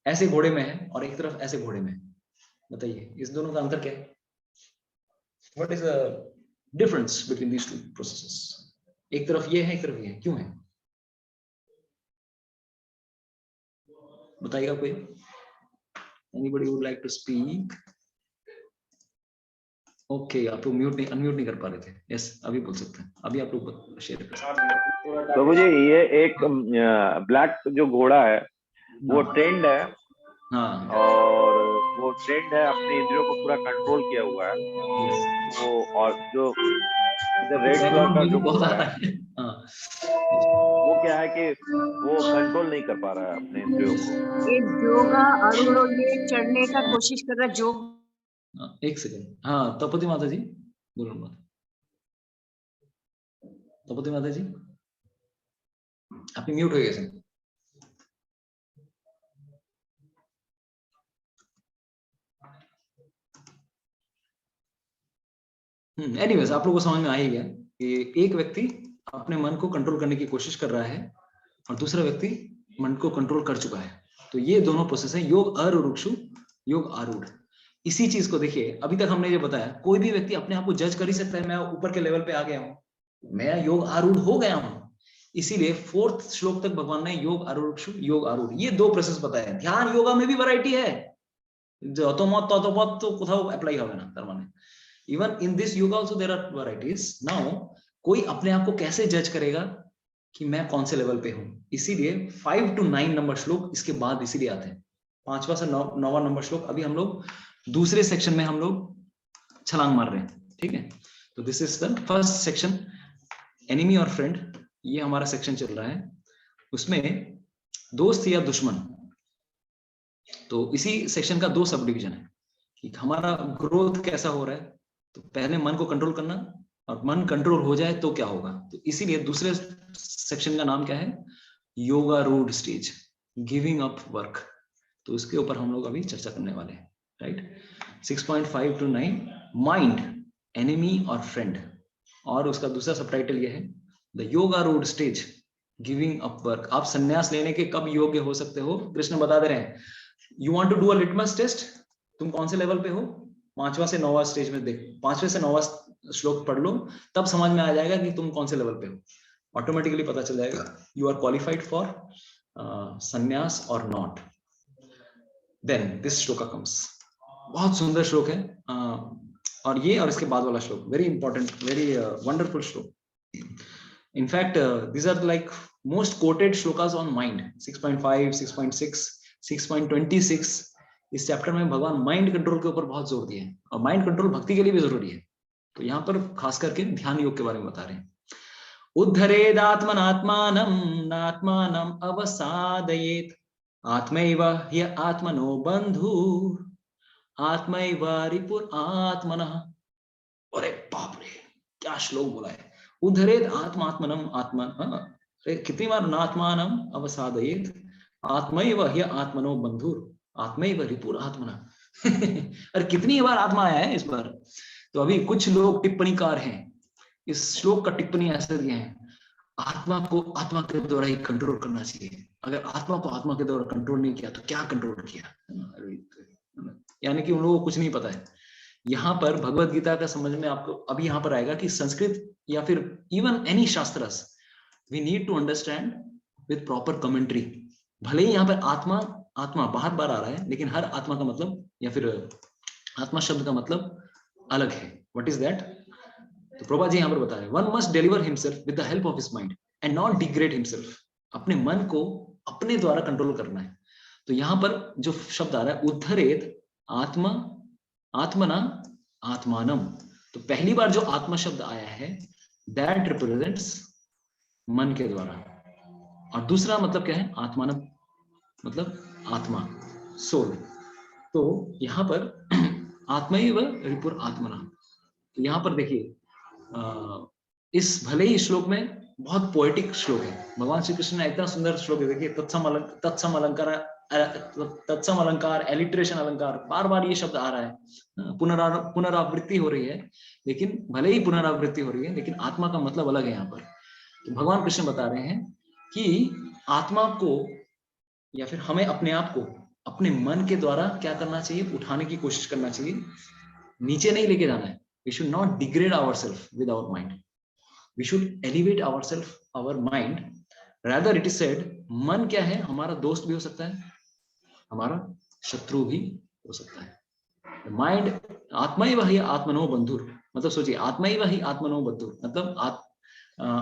[SPEAKER 1] ऐसे घोड़े में है और एक तरफ ऐसे घोड़े में। बताइए इस दोनों का अंतर क्या है? What is the difference between these two processes? एक तरफ ये है, एक तरफ ये है, क्यों है? बताइएगा कोई? Anybody would like to speak? Okay, आप लोग म्यूट नहीं, अनम्यूट नहीं कर पा रहे थे. यस, अभी बोल सकते हैं. अभी आप लोग शेयर कर सकते हैं.
[SPEAKER 4] प्रभु जी, ये एक ब्लैक जो घोड़ा है वो ट्रेंड है,
[SPEAKER 1] हाँ,
[SPEAKER 4] और वो ट्रेंड है, अपने इंद्रियों को पूरा कंट्रोल किया हुआ है. वो और जो रेड कलर का जो घोड़ा है, वो क्या है कि वो कंट्रोल नहीं कर पा रहा है अपने इंद्रियों को.
[SPEAKER 7] ये जोगा अरुणो ये चढ़ने का कोशिश कर रहा जोग.
[SPEAKER 1] एक सेकंड. हाँ, तपति माता जी बोलो. माता तपति माता जी, आप म्यूट हो गए थे. एनीवेज, आप लोगों को समझ में आ ही गया कि एक व्यक्ति अपने मन को कंट्रोल करने की कोशिश कर रहा है और दूसरा व्यक्ति मन को कंट्रोल कर चुका है. तो ये दोनों प्रोसेस है, योग अरुरुक्षु, योग आरूढ़. इसी चीज को देखिए, अभी तक हमने ये बताया, कोई भी व्यक्ति अपने आप को जज कर ही सकता है, मैं ऊपर के लेवल पे आ गया हूँ, मैं योग आरूढ़ हो गया हूँ. इसीलिए 4th श्लोक तक भगवान ने योग अरुरुक्षु, योग आरूढ़, ये 2 प्रोसेस बताया. ध्यान योगा में भी वैरायटी है, जो मत तो कोথাও अप्लाई হবে না তার মানে. Even in this yoga also there are varieties. Now कोई अपने आप को कैसे जज करेगा कि मैं कौन से लेवल पे हूँ? इसीलिए 5 to 9 नंबर श्लोक इसके बाद इसीलिए आते हैं. 5वां से 9वां नंबर श्लोक. अभी हम लोग दूसरे सेक्शन में हम लोग छलांग मार रहे हैं. ठीक है, तो this is the first section, enemy और फ्रेंड. ये हमारा सेक्शन चल रहा है. उसमें दोस्त या दुश्मन, तो इसी सेक्शन का 2 सब डिवीजन है कि हमारा ग्रोथ कैसा हो रहा है. तो पहले मन को कंट्रोल करना, और मन कंट्रोल हो जाए तो क्या होगा. तो इसीलिए दूसरे सेक्शन का नाम क्या है? योगारूढ़ स्टेज, गिविंग अप वर्क. तो इसके ऊपर हम लोग अभी चर्चा करने वाले हैं. राइट, 6.5 to 9, माइंड, एनिमी और फ्रेंड. और उसका दूसरा सबटाइटल ये है, the yogarudha stage, giving up work. आप संन्यास लेने के कब योग्य हो सकते हो? कृष्ण बता दे रहे हैं. You want to do a litmus test, तुम कौन से लेवल पे हो? 5वां से 9वां स्टेज में देख, 5वें से 9वां श्लोक पढ़ लो, तब समझ में आ जाएगा कि तुम कौन से लेवल पे हो. ऑटोमेटिकली पता चल जाएगा you are qualified for sannyasa और not. Then this shloka comes. बहुत सुंदर श्लोक है. और ये और इसके बाद वाला श्लोक वेरी इंपॉर्टेंट, वेरी वंडरफुल श्लोक. In fact these are like most quoted shlokas on mind. 6.5, 6.6, 6.26. इस चैप्टर में भगवान माइंड कंट्रोल के ऊपर बहुत जोर दिए हैं, और माइंड कंट्रोल भक्ति के लिए भी जरूरी है. तो यहाँ पर खास करके ध्यान योग के बारे में बता रहे हैं. उद्धरेदात्मनात्मानं नात्मानं अवसादयेत् आत्मैव ह्य आत्मनो बन्धुः आत्मैव रिपुर आत्मनः. अरे बाप रे, क्या श्लोक बोला है. उद्धरेद आत्मात्मनम आत्मा, कितनी बार? नात्मानम अवसादयेत् आत्मैव ह्य आत्मनो बन्धुः आत्मैव रिपुर आत्मनः. अरे कितनी बार आत्मा आया है इस बार. तो अभी कुछ लोग टिप्पणीकार हैं, इस श्लोक का टिप्पणी ऐसे दिए हैं, आत्मा को आत्मा के द्वारा ही कंट्रोल करना चाहिए. अगर आत्मा को आत्मा के द्वारा कंट्रोल नहीं किया तो क्या कंट्रोल किया? यानी कि उन लोगों को कुछ नहीं पता है. यहाँ पर भगवत गीता का समझ में आपको अभी यहाँ पर आएगा कि संस्कृत या फिर even any shastras, we need to understand with proper commentary. भले ही यहाँ पर आत्मा आत्मा बार बार आ रहा है, लेकिन हर आत्मा का मतलब या फिर आत्मा शब्द का मतलब अलग है. What is that? तो प्रभा जी यहाँ पर बता रहे हैं, one must deliver himself with the help of his mind and not degrade himself. अपने मन को अपने द्वारा कंट्रोल करना है. तो यहाँ पर जो शब्द आ रहा है उद्धरेत आत्मा आत्मना आत्मानम, तो पहली बार जो आत्मा शब्द आया है दैट रिप्रेजेंट्स मन के द्वारा, और दूसरा मतलब क्या है? आत्मानम मतलब आत्मा, सोल. तो यहाँ पर आत्मैव रिपुर आत्मना. तो यहाँ पर देखिए, इस भले ही श्लोक में बहुत पोएटिक श्लोक है. भगवान श्री कृष्ण ने इतना सुंदर श्लोक है. देखिए, तत्सम अलंकार, एलिट्रेशन अलंकार, बार बार ये शब्द आ रहा है. पुनरावृत्ति हो रही है, लेकिन भले ही पुनरावृत्ति हो रही है, लेकिन आत्मा का मतलब अलग है यहाँ पर. तो भगवान कृष्ण बता रहे हैं कि आत्मा को या फिर हमें अपने आप को अपने मन के द्वारा क्या करना चाहिए? उठाने की कोशिश करना चाहिए, नीचे नहीं लेके जाना है. We should not degrade ourselves with our mind. We should elevate ourselves, our mind. Rather, it is said, मन क्या है? हमारा दोस्त भी हो सकता है, हमारा शत्रु भी हो सकता है। माइंड आत्मा ही वही आत्मनो बंधुर, मतलब सोचिए आत्मा ही वही आत्मनो बंधुर, मतलब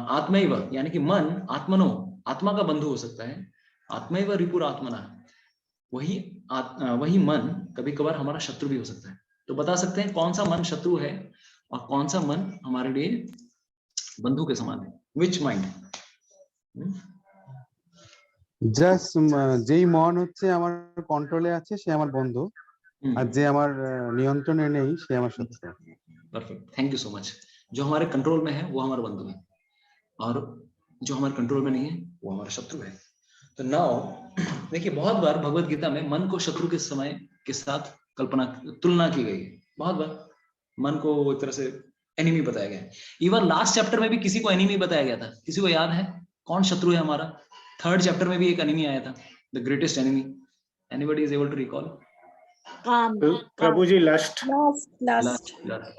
[SPEAKER 1] आत्मा ही वह, यानी कि मन आत्मनो, आत्मा का बंधु हो सकता है। आत्मा ही वह रिपुर आत्मना, वही मन कभी कभार हमारा शत्रु भी हो सकता है। तो बता सकते हैं कौन सा मन शत्रु है और कौन सा मन हमारे लिए बंधु के समान है? विच माइंड?
[SPEAKER 5] জাস্ট যেই মন হচ্ছে আমার কন্ট্রোলে আছে সে আমার বন্ধু, আর যে আমার নিয়ন্ত্রণে নেই সে আমার শত্রু।
[SPEAKER 1] Perfect, thank you so much. जो हमारे कंट्रोल में है वो हमारा बंधु है, और जो हमारे कंट्रोल में नहीं है वो हमारा शत्रु है। तो नाउ देखिए, बहुत बार भगवत गीता में मन को शत्रु के समय के साथ तुलना की गई है। बहुत बार मन को एक तरह से एनिमी बताया गया है। इवन लास्ट चैप्टर में भी किसी को एनिमी बताया गया था। किसी को याद है कौन शत्रु है हमारा? थर्ड चैप्टर में भी एक एनिमी आया था, the greatest enemy. Anybody is able to recall?
[SPEAKER 6] Prabhu ji lust.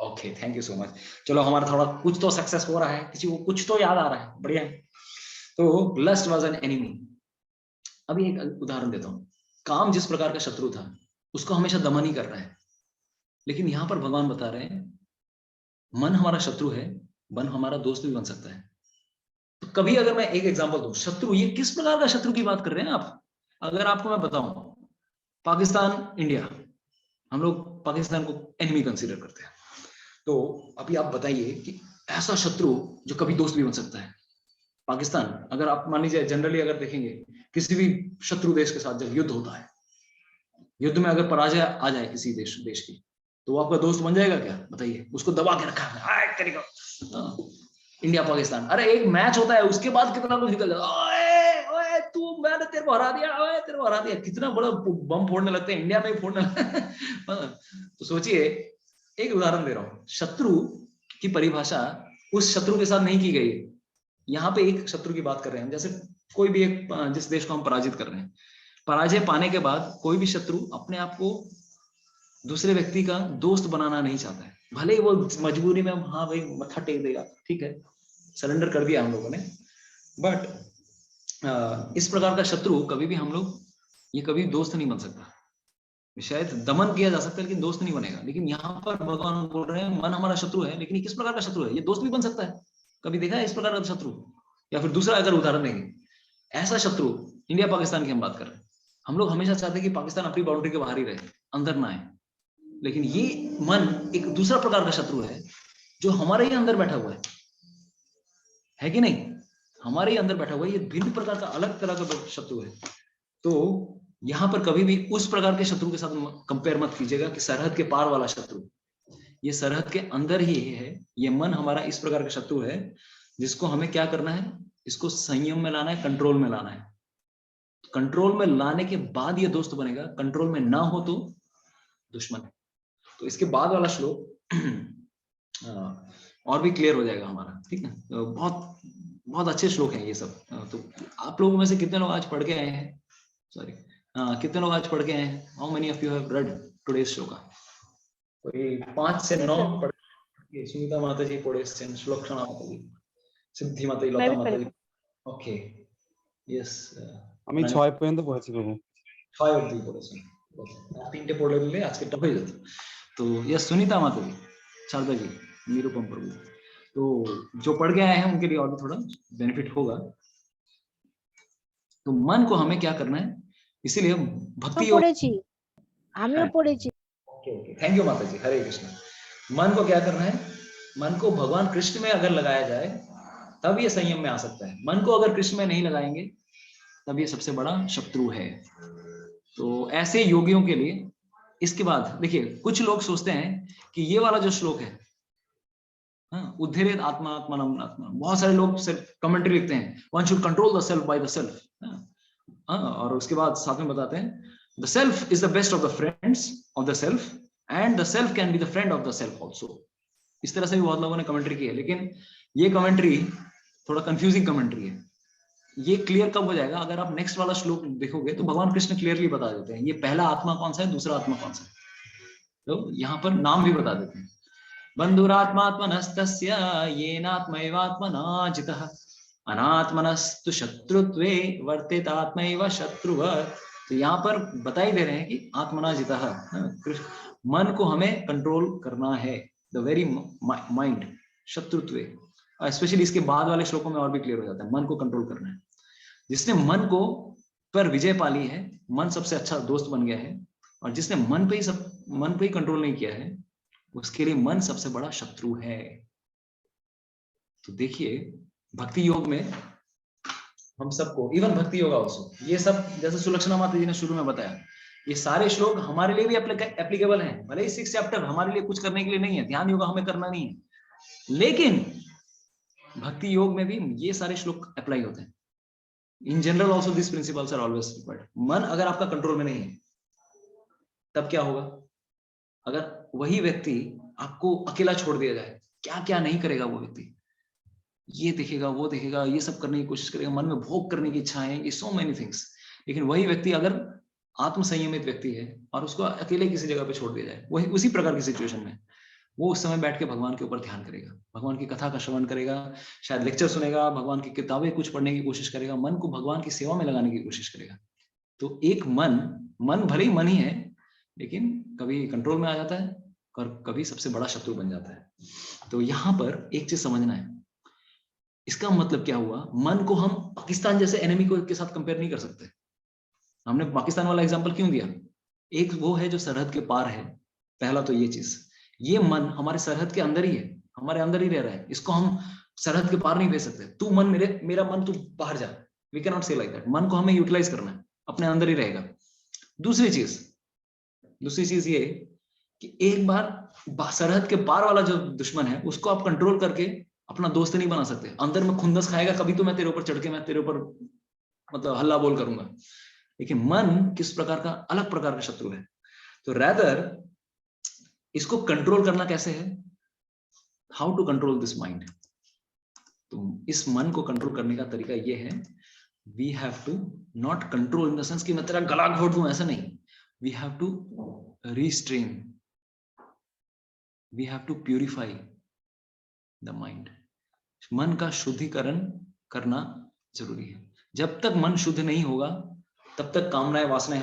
[SPEAKER 1] Okay, thank you so much. चलो, हमारा थोड़ा कुछ तो सक्सेस हो रहा है, किसी को कुछ तो याद आ रहा है, बढ़िया है। तो लस्ट वाज एन एनिमी। अभी एक उदाहरण देता हूँ। काम जिस प्रकार का शत्रु था उसको हमेशा दमन ही कर रहा है, लेकिन यहाँ पर भगवान बता रहे हैं मन हमारा शत्रु है, मन हमारा दोस्त भी बन सकता है। तो कभी अगर मैं एक एग्जांपल दूं, शत्रु, ये किस प्रकार का शत्रु की बात कर रहे हैं आप? अगर आपको मैं बताऊं, पाकिस्तान इंडिया, हम लोग पाकिस्तान को एनिमी कंसीडर करते हैं। तो अभी आप बताइए कि ऐसा शत्रु जो कभी दोस्त भी बन सकता है। पाकिस्तान, अगर आप मान लीजिए जनरली अगर देखेंगे किसी भी शत्रु देश के साथ जब युद्ध होता है, युद्ध में अगर पराजय आ जाए किसी देश की, तो वो आपका दोस्त बन जाएगा क्या? बताइए। उसको दबा के रखा है इंडिया पाकिस्तान। अरे एक मैच होता है उसके बाद कितना कुछ निकल जाता है, मैंने तेरे को हरा दिया, तेरे को हरा दिया, कितना बड़ा बम फोड़ने लगते हैं, इंडिया में ही फोड़ने तो सोचिए, एक उदाहरण दे रहा हूँ, शत्रु की परिभाषा उस शत्रु के साथ नहीं की गई। यहाँ पे एक शत्रु की बात कर रहे हैं, जैसे कोई भी एक जिस देश को हम पराजित कर रहे हैं, पराजय पाने के बाद कोई भी शत्रु अपने आप को दूसरे व्यक्ति का दोस्त बनाना नहीं चाहता है। भले ही वो मजबूरी में, हाँ भाई मत्था टेक देगा, ठीक है, सरेंडर कर दिया हम लोगों ने, बट इस प्रकार का शत्रु कभी भी हम लोग, ये कभी दोस्त नहीं बन सकता। शायद दमन किया जा सकता है लेकिन दोस्त नहीं बनेगा। लेकिन यहाँ पर भगवान बोल रहे हैं मन हमारा शत्रु है, लेकिन ये किस प्रकार का शत्रु है? ये दोस्त भी बन सकता है। कभी देखा है इस प्रकार का शत्रु? या फिर दूसरा अगर उदाहरण देंगे, ऐसा शत्रु, इंडिया पाकिस्तान की हम बात कर रहे हैं, हम लोग हमेशा चाहते हैं कि पाकिस्तान अपनी बाउंड्री के बाहर ही रहे, अंदर ना आए। लेकिन ये मन एक दूसरा प्रकार का शत्रु है जो हमारे ही अंदर बैठा हुआ है कि नहीं? हमारे ही अंदर बैठा हुआ है। ये भिन्न प्रकार का, अलग तरह का शत्रु है। तो यहाँ पर कभी भी उस प्रकार के शत्रु के साथ कंपेयर मत कीजिएगा कि सरहद के पार वाला शत्रु। ये सरहद के अंदर ही है। ये मन हमारा इस प्रकार का शत्रु है जिसको हमें क्या करना है? इसको संयम में लाना है, कंट्रोल में लाना है। कंट्रोल में लाने के बाद ये दोस्त बनेगा, कंट्रोल में ना हो तो दुश्मन है। तो इसके बाद वाला श्लोक और भी क्लियर हो जाएगा हमारा, ठीक है? तो बहुत अच्छे श्लोक हैं ये सब। तो आप लोगों में से कितने लोग आज पढ़ के आए हैं? सॉरी, कितने लोग आज पढ़ के आए हैं? How many of you have read today's shloka? कोई 5 से 9 पढ़ के। सुनीता माता जी पढ़ेছেন, श्लोकक्षणा माता जी, सिद्धि माता जी, लता माता जी। ओके, यस,
[SPEAKER 5] আমি 6 পর্যন্ত পড়েছি প্রভু।
[SPEAKER 1] 6 অবধি পড়েছেন। তিনটে পড়ে নিলে আজকেরটা হয়ে যেত। तो यस, सुनीता माता जी, शारदा जी, निरुपम प्रभु, तो जो पढ़ के आए हैं उनके लिए और भी थोड़ा बेनिफिट होगा। तो मन को हमें क्या करना है? इसीलिए भक्ति योग। ओके, थैंक यू माता जी, हरे कृष्ण। मन को क्या करना है? मन को भगवान कृष्ण में अगर लगाया जाए तब ये संयम में आ सकता है। मन को अगर कृष्ण में नहीं लगाएंगे तब ये सबसे बड़ा शत्रु है। तो ऐसे योगियों के लिए इसके बाद देखिए, कुछ लोग सोचते हैं कि ये वाला जो श्लोक है, उद्धरेत आत्मा आत्मानम आत्मा, बहुत सारे लोग सिर्फ कमेंट्री लिखते हैं, one should control the self by the self, और उसके बाद साथ में बताते हैं the self is the best of the friends of the self and the self can be the friend of the self also. इस तरह से भी बहुत लोगों ने कमेंट्री की है, लेकिन ये कमेंट्री थोड़ा कंफ्यूजिंग कमेंट्री है। ये क्लियर कब हो जाएगा? अगर आप नेक्स्ट वाला श्लोक देखोगे तो भगवान कृष्ण क्लियरली बता देते हैं ये पहला आत्मा कौन सा है, दूसरा आत्मा कौन सा है। तो यहाँ पर नाम भी बता देते हैं, बंधुरात्मात्मनस्तस्य येनात्मैवात्मना जितः अनात्मनस्तु शत्रुत्वे वर्तेत आत्मैव शत्रुवत् तो यहाँ पर बता ही दे रहे हैं कि आत्मना जितः, मन को हमें कंट्रोल करना है, द वेरी माइंड शत्रुत्व। स्पेशली इसके बाद वाले श्लोकों में और भी क्लियर हो जाता है, मन को कंट्रोल करना है। जिसने मन को पर विजय पाली है, मन सबसे अच्छा दोस्त बन गया है, और जिसने मन पे ही कंट्रोल नहीं किया है, उसके लिए मन सबसे बड़ा शत्रु है। तो देखिए भक्ति योग में हम सबको, इवन भक्ति योगा ऑल्सो, ये सब जैसे सुलक्षणा माता जी ने शुरू में बताया, ये सारे श्लोक हमारे लिए भी एप्लीकेबल हैं। भले ही 6 चैप्टर हमारे लिए कुछ करने के लिए नहीं है, ध्यान योगा हमें करना नहीं है, लेकिन भक्ति योग में भी ये सारे श्लोक अप्लाई होते हैं। In general also this principles are always required. मन अगर आपका कंट्रोल में नहीं है, तब क्या होगा? अगर वही व्यक्ति आपको अकेला छोड़ दिया जाए, क्या क्या नहीं करेगा वो व्यक्ति, ये देखेगा, वो देखेगा, ये सब करने की कोशिश करेगा, मन में भोग करने की इच्छा है, ये सो मेनी थिंग्स। लेकिन वही व्यक्ति अगर आत्म संयमित व्यक्ति है और उसको अकेले किसी जगह पे छोड़ दिया जाए, वही उसी प्रकार की सिचुएशन में, वो उस समय बैठ के भगवान के ऊपर ध्यान करेगा, भगवान की कथा का श्रवण करेगा, शायद लेक्चर सुनेगा, भगवान की किताबें कुछ पढ़ने की कोशिश करेगा, मन को भगवान की सेवा में लगाने की कोशिश करेगा। तो एक मन भले ही मन ही है, लेकिन कभी कंट्रोल में आ जाता है और कभी सबसे बड़ा शत्रु बन जाता है। तो यहाँ पर एक चीज समझना है, इसका मतलब क्या हुआ? मन को हम पाकिस्तान जैसे एनिमी को के साथ कंपेयर नहीं कर सकते। हमने पाकिस्तान वाला एग्जांपल क्यों दिया? एक वो है जो सरहद के पार है, पहला तो ये चीज, ये मन हमारे सरहद के अंदर ही है, हमारे अंदर ही रह रहा है, इसको हम सरहद के पार नहीं भेज सकते। तू मन मेरा मन तू बाहर जा, वी कैन नॉट से लाइक दैट। मन को हमें यूटिलाइज करना है, अपने अंदर ही रहेगा। दूसरी चीज ये कि एक बार सरहद के पार वाला जो दुश्मन है, उसको आप कंट्रोल करके अपना दोस्त नहीं बना सकते। अंदर में खुंदस खाएगा, कभी तो मैं तेरे ऊपर चढ़ के मैं तेरे ऊपर मतलब हल्ला बोल करूंगा। लेकिन मन किस प्रकार का, अलग प्रकार का शत्रु है। तो रैदर इसको कंट्रोल करना कैसे है? How to control this mind? तो इस मन को कंट्रोल करने का तरीका ये है, we have to not control in the sense कि मैं तेरा गला घोट दूं, ऐसा नहीं। We have to restrain, we have to purify the mind. मन का शुद्धिकरण करना जरूरी है। जब तक मन शुद्ध नहीं होगा, तब तक कामनाएं, वासनाएं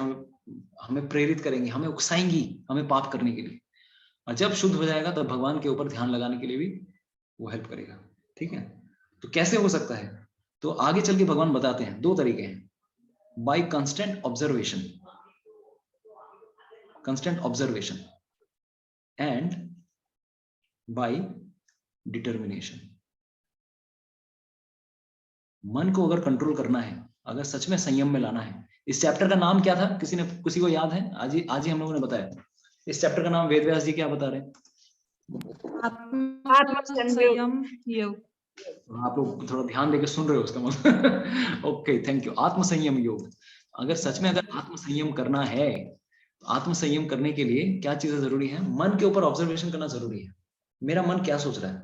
[SPEAKER 1] हमें प्रेरित करेंगी, हमें उकसाएंगी, हमें पाप करने के लिए। और जब शुद्ध हो जाएगा, तब भगवान के ऊपर ध्यान लगाने के लिए भी वो हेल्प करेगा। ठीक है, तो कैसे हो सकता है? तो आगे चल के भगवान बताते हैं, 2 तरीके हैं, by constant observation and by determination. मन को अगर कंट्रोल करना है, अगर सच में संयम में लाना है, इस चैप्टर का नाम क्या था? किसी को याद है? आज ही हम लोगों ने बताया। इस चैप्टर का नाम वेदव्यास जी क्या बता रहे हैं?
[SPEAKER 10] आत्मसंयम योग।
[SPEAKER 1] आप लोग थोड़ा ध्यान देकर सुन रहे हो उसका मतलब। Okay, thank you. आत्मसंयम योग। अगर सच में अगर आत्मसंयम करना है, तो आत्मसंयम करने के लिए क्या चीजें जरूरी है? मन के ऊपर ऑब्जर्वेशन करना जरूरी है। मेरा मन क्या सोच रहा है?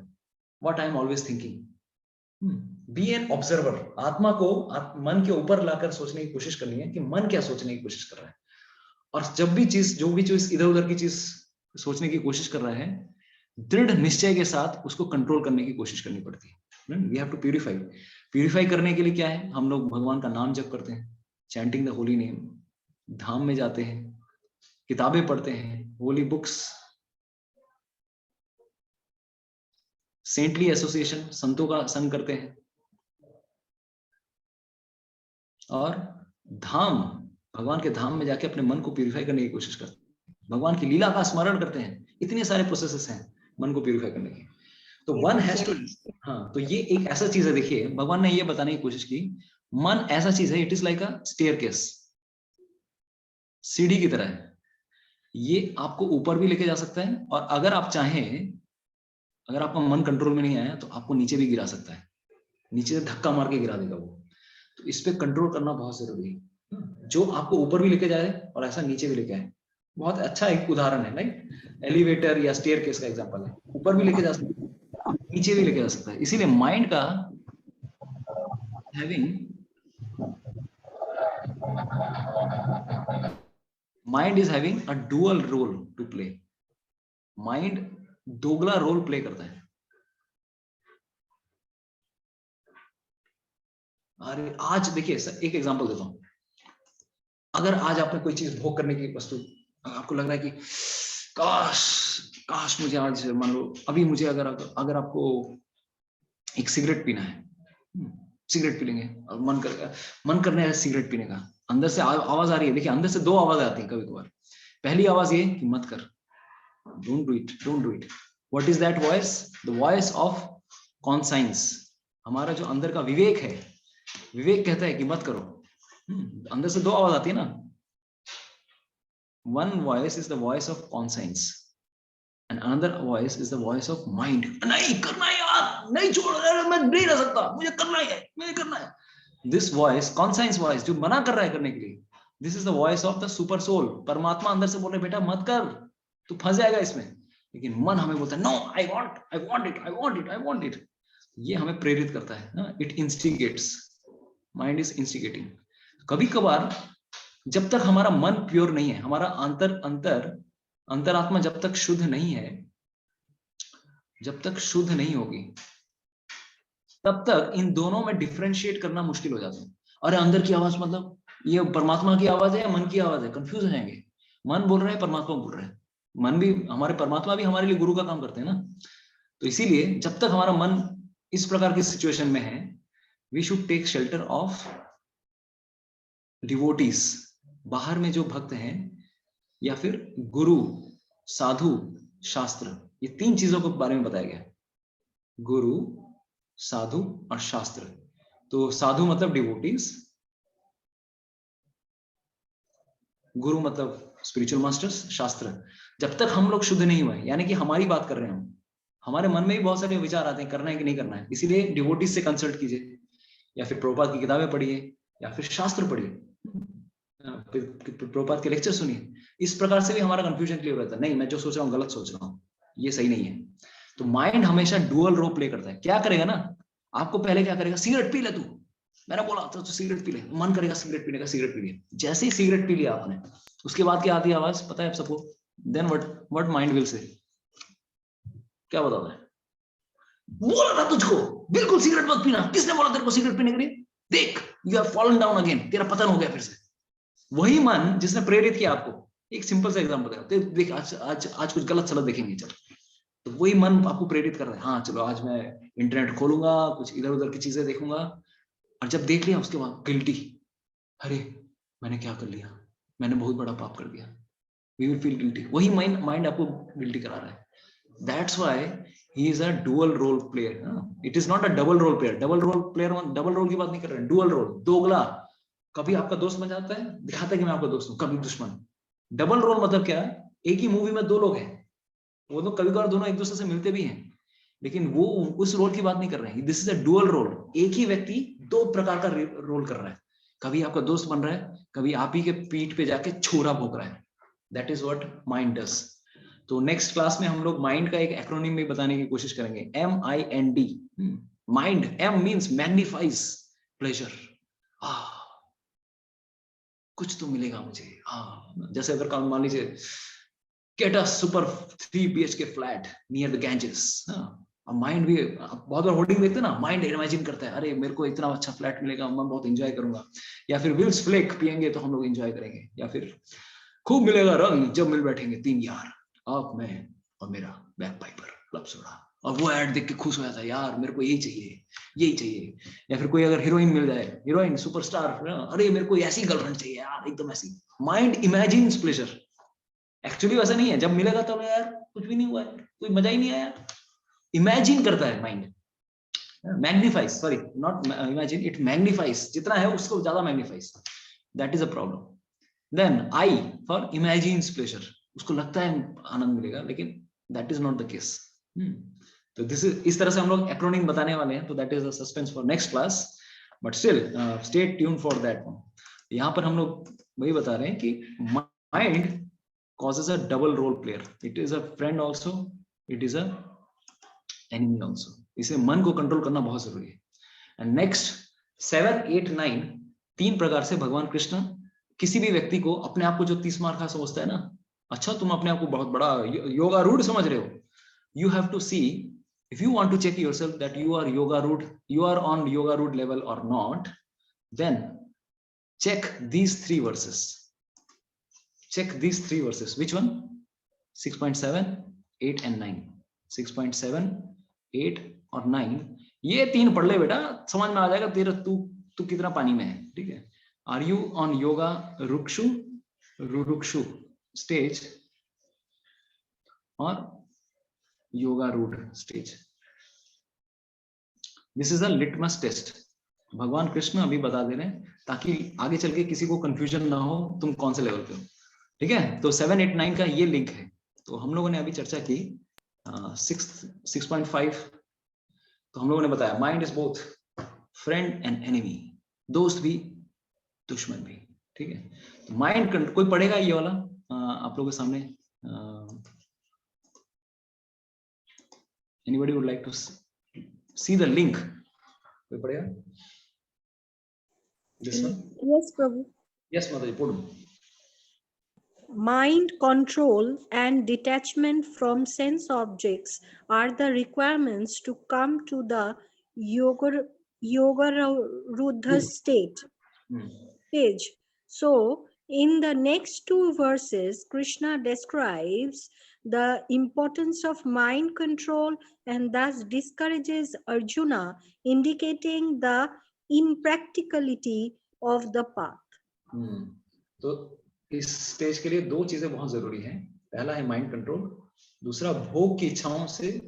[SPEAKER 1] What I am always thinking. Be an observer. आत्मा को मन के ऊपर लाकर सोचने की कोशिश करनी है कि मन क्या सोचने की कोशिश कर रहा है। और जो भी चीज इधर उधर की चीज सोचने की कोशिश कर रहा है, दृढ़ निश्चय के साथ उसको कंट्रोल करने की कोशिश करनी पड़ती है। वी हैव टू प्यूरिफाई करने के लिए क्या है? हम लोग भगवान का नाम जप करते हैं, चैंटिंग द होली नेम, धाम में जाते हैं, किताबें पढ़ते हैं, होली बुक्स, सेंटली एसोसिएशन, संतों का संग करते हैं, और धाम, भगवान के धाम में जाके अपने मन को प्यूरिफाई करने की कोशिश करते हैं, भगवान की लीला का स्मरण करते हैं। इतने सारे प्रोसेसेस हैं मन को प्यूरिफाई करने के। तो वन हैज टू, हाँ, तो ये एक ऐसा चीज है, देखिए भगवान ने ये बताने की कोशिश की, मन ऐसा चीज है, it is like a staircase, सीढ़ी की तरह है। ये आपको ऊपर भी लेके जा सकता है, और अगर आप चाहें, अगर आपका मन कंट्रोल में नहीं आया, तो आपको नीचे भी गिरा सकता है, नीचे से धक्का मार के गिरा देगा वो। तो इस पे कंट्रोल करना बहुत जरूरी है, जो आपको ऊपर भी लेके जाए और ऐसा नीचे भी लेके आए। बहुत अच्छा एक उदाहरण है, राइट? एलिवेटर या स्टेयरकेस का एग्जांपल है, ऊपर भी लेके जा सकता है, नीचे भी लेके जा सकता है। इसीलिए माइंड का mind is having a dual role to play. Mind दोगला रोल प्ले करता है। अरे आज देखिए, एक एग्जांपल देता हूं। अगर आज आपने कोई चीज भोग करने की वस्तु, आपको लग रहा है कि काश मुझे आज, मान लो अभी मुझे अगर आपको एक सिगरेट पीना है, सिगरेट पी लेंगे और मन करने है सिगरेट पीने का, अंदर से आवाज आ रही है। देखिए अंदर से दो आवाज आती है कभी कभार। पहली आवाज ये कि मत कर, don't do it. What is that voice? The voice of conscience. हमारा जो अंदर का विवेक है, विवेक कहता है कि मत करो। अंदर से दो आवाज आती है ना। One voice is the voice of conscience and another voice is the voice of mind. नहीं करना है यार, नहीं छोड़, मैं नहीं रह सकता, मुझे करना है, मुझे करना है। This voice, conscience voice, जो मना कर रहा है करने के लिए, this is the voice of the super soul. परमात्मा अंदर से बोल रहे बेटा मत कर, तू फंस जाएगा इसमें। लेकिन मन हमें बोलता है नो, I want it. ये हमें प्रेरित करता है ना, it instigates. Mind is instigating. कभी कभार जब तक हमारा मन प्योर नहीं है, हमारा अंतरात्मा जब तक शुद्ध नहीं है, जब तक शुद्ध नहीं होगी, तब तक इन दोनों में डिफरेंशिएट करना मुश्किल हो जाता है। अरे अंदर की आवाज मतलब ये परमात्मा की आवाज है या मन की आवाज है? कंफ्यूज हो जाएंगे। मन बोल रहा है, परमात्मा बोल रहा है। मन भी हमारे, परमात्मा भी हमारे लिए गुरु का काम करते हैं ना। तो इसीलिए जब तक हमारा मन इस प्रकार की सिचुएशन में है, we should take shelter of devotees. बाहर में जो भक्त हैं या फिर गुरु, साधु, शास्त्र, ये तीन चीजों के बारे में बताया गया। गुरु, साधु और शास्त्र। तो साधु मतलब डिवोटीज, गुरु मतलब स्पिरिचुअल मास्टर्स, शास्त्र। जब तक हम लोग शुद्ध नहीं हुए, यानी कि हमारी बात कर रहे हैं हम, हमारे मन में भी बहुत सारे विचार आते हैं करना है कि नहीं करना है, इसीलिए डिवोटीज से कंसल्ट कीजिए, या फिर प्रभुपाद की किताबें पढ़िए, या फिर शास्त्र पढ़िए, प्रभुपाद के लेक्चर सुनिए। इस प्रकार से भी हमारा कंफ्यूजन क्लियर रहता है। नहीं, मैं जो सोच रहा हूँ गलत सोच रहा हूँ, ये सही नहीं है। तो माइंड हमेशा डुअल रोल प्ले करता है। क्या करेगा ना, आपको पहले क्या करेगा, सिगरेट पी ले तू, मैंने बोला तो सिगरेट पी ले, मन करेगा सिगरेट पीने का, सिगरेट पी लिया। जैसे ही सिगरेट पी लिया आपने, उसके बाद क्या आती है आवाज, पता है आप सबको? Then what mind will say, क्या बताता है? बोला था तुझको बिल्कुल सिगरेट मत पीना, किसने बोला तेरे को सिगरेट पीने के लिए? देख, you have fallen down again, तेरा पतन हो गया फिर से। वही मन जिसने प्रेरित किया आपको। एक सिंपल सा एग्जांपल बताया, देख आज कुछ गलत सलत देखेंगे, चलो, तो वही मन आपको प्रेरित कर रहा है, हाँ चलो आज मैं इंटरनेट खोलूंगा, कुछ इधर उधर की चीजें देखूंगा, और जब देख लिया उसके बाद गिल्टी, अरे मैंने क्या कर लिया, मैंने बहुत बड़ा पाप कर दिया, वी विल फील गिल्टी। वही माइंड आपको गिल्टी करा रहा है। That's why he is a dual role player. It is not a double role player. Double role की बात नहीं कर रहे हैं, डुअल रोल, दोगला। कभी आपका दोस्त बन जाता है, दिखाता है कि मैं आपका दोस्त हूँ, कभी दुश्मन। डबल रोल मतलब क्या है, एक ही मूवी में दो लोग हैं, वो तो कभी कभार दोनों एक दूसरे से मिलते भी हैं, लेकिन वो उस रोल की बात नहीं कर रहे हैं। This is a dual role. एक ही व्यक्ति दो प्रकार का रोल कर रहा है, कभी आपका दोस्त बन रहा है, कभी आप ही के पीठ पे जाके छोरा भोग रहा है। That is what mind does. तो नेक्स्ट क्लास में हम लोग माइंड का एक एक्रोनिम भी बताने की कोशिश करेंगे, MIND। Mind, M means magnifies pleasure. कुछ तो मिलेगा मुझे, जैसे अगर मान लीजिए get a super 3 BHK flat near the Ganges. Mind भी बहुत बार होर्डिंग देखते हैं ना, माइंड इमेजिन करता है, अरे मेरे को इतना अच्छा फ्लैट मिलेगा, मैं बहुत एंजॉय करूंगा। या फिर विल्स फ्लेक पियेंगे तो हम लोग एंजॉय करेंगे। या फिर खूब मिलेगा रंग जब मिल बैठेंगे 3 यार, आप, मैं और मेरा बैक पाइपर क्लब सोडा। और वो ऐड देख के खुश हो जाता है, यार मेरे को यही चाहिए, यही चाहिए। या फिर कोई अगर हीरोइन मिल जाए, हीरोइन सुपरस्टार, अरे मेरे को ऐसी गर्लफ्रेंड चाहिए यार, एकदम ऐसी। Mind imagines pleasure. एक्चुअली वैसा नहीं है, जब मिलेगा तो यार कुछ भी नहीं हुआ है, कोई मजा ही नहीं आया। इमेजिन करता है mind, magnifies, sorry not imagine, it magnifies, जितना है उसको ज्यादा magnifies. That is a problem. Then I for imagines pleasure, उसको लगता है आनंद मिलेगा, लेकिन that is not the case. तो दिस इज, इस तरह से हम लोग एक्रोनिम बताने वाले हैं। तो that is a suspense for next class, but still stay tune for that. यहाँ पर हम लोग वही बता रहे हैं कि mind causes a double role player. It is a friend also, it is a enemy also. इसे मन को कंट्रोल करना बहुत जरूरी है। एंड नेक्स्ट 7, 8, 9 तीन प्रकार से भगवान कृष्ण किसी भी व्यक्ति को, अपने आप को जो 30 मार का समझता है ना, अच्छा तुम अपने आप को बहुत बड़ा योगारूढ़ समझ रहे हो, you have to see, if you want to check yourself that you are yogaरूढ़, you are on yogaरूढ़ level or not, then check these 3 verses. check these three verses. Which one? 6.7, 8 and 9. 6.7, 8 और 9, ये तीन पढ़ ले बेटा, समझ में आ जाएगा तेरा तू कितना पानी में है. ठीक है. Are you on yoga rurukshu stage or yoga rude stage? This is a litmus test. भगवान कृष्ण अभी बता दे रहे हैं ताकि आगे चल के किसी को कंफ्यूजन ना हो तुम कौन से लेवल पे हो. ठीक है. तो 7, 8, 9 का ये लिंक है. तो हम लोगों ने अभी चर्चा की 6.5. तो हम लोगों ने बताया mind is both friend and enemy, दोस्त भी दुश्मन भी. ठीक है. तो माइंड कोई पढ़ेगा ये वाला आप लोगों के सामने? Anybody would like to see the link? कोई पढ़ेगा? This one?
[SPEAKER 2] Yes, Prabhu.
[SPEAKER 1] Yes, Mataji, put.
[SPEAKER 2] Mind control and detachment from sense objects are the requirements to come to the yoga-ruddha stage. So, in the next two verses, Krishna describes the importance of mind control and thus discourages Arjuna, indicating the impracticality of the path.
[SPEAKER 1] तो इस stage के लिए दो चीजें बहुत जरूरी हैं. पहला है माइंड कंट्रोल, दूसरा भोग की इच्छाओं से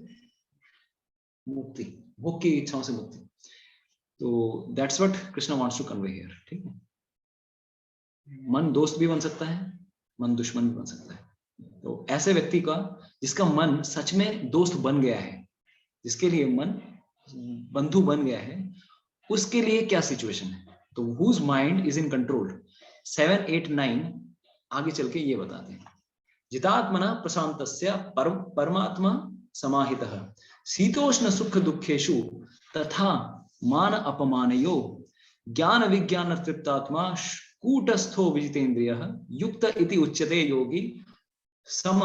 [SPEAKER 1] मुक्ति, भोग की इच्छाओं से मुक्ति. तो that's what Krishna wants to convey here. ठीक है. मन दोस्त भी बन सकता है, मन दुश्मन भी बन सकता है. तो ऐसे व्यक्ति का जिसका मन सच में दोस्त बन गया है, जिसके लिए मन बंधु बन गया है, उसके लिए क्या सिचुएशन है? तो whose mind is in control. 7, 8, 9 आगे चल के ये बताते हैं. जितात्मना प्रशांतस्य परमात्मा समाहितः शीतोष्ण सुख दुखेषु तथा मान अपमानयो ज्ञान विज्ञान तृप्तात्मा कूटस्थो विजितेन्द्रियः युक्त इति उच्यते योगी सम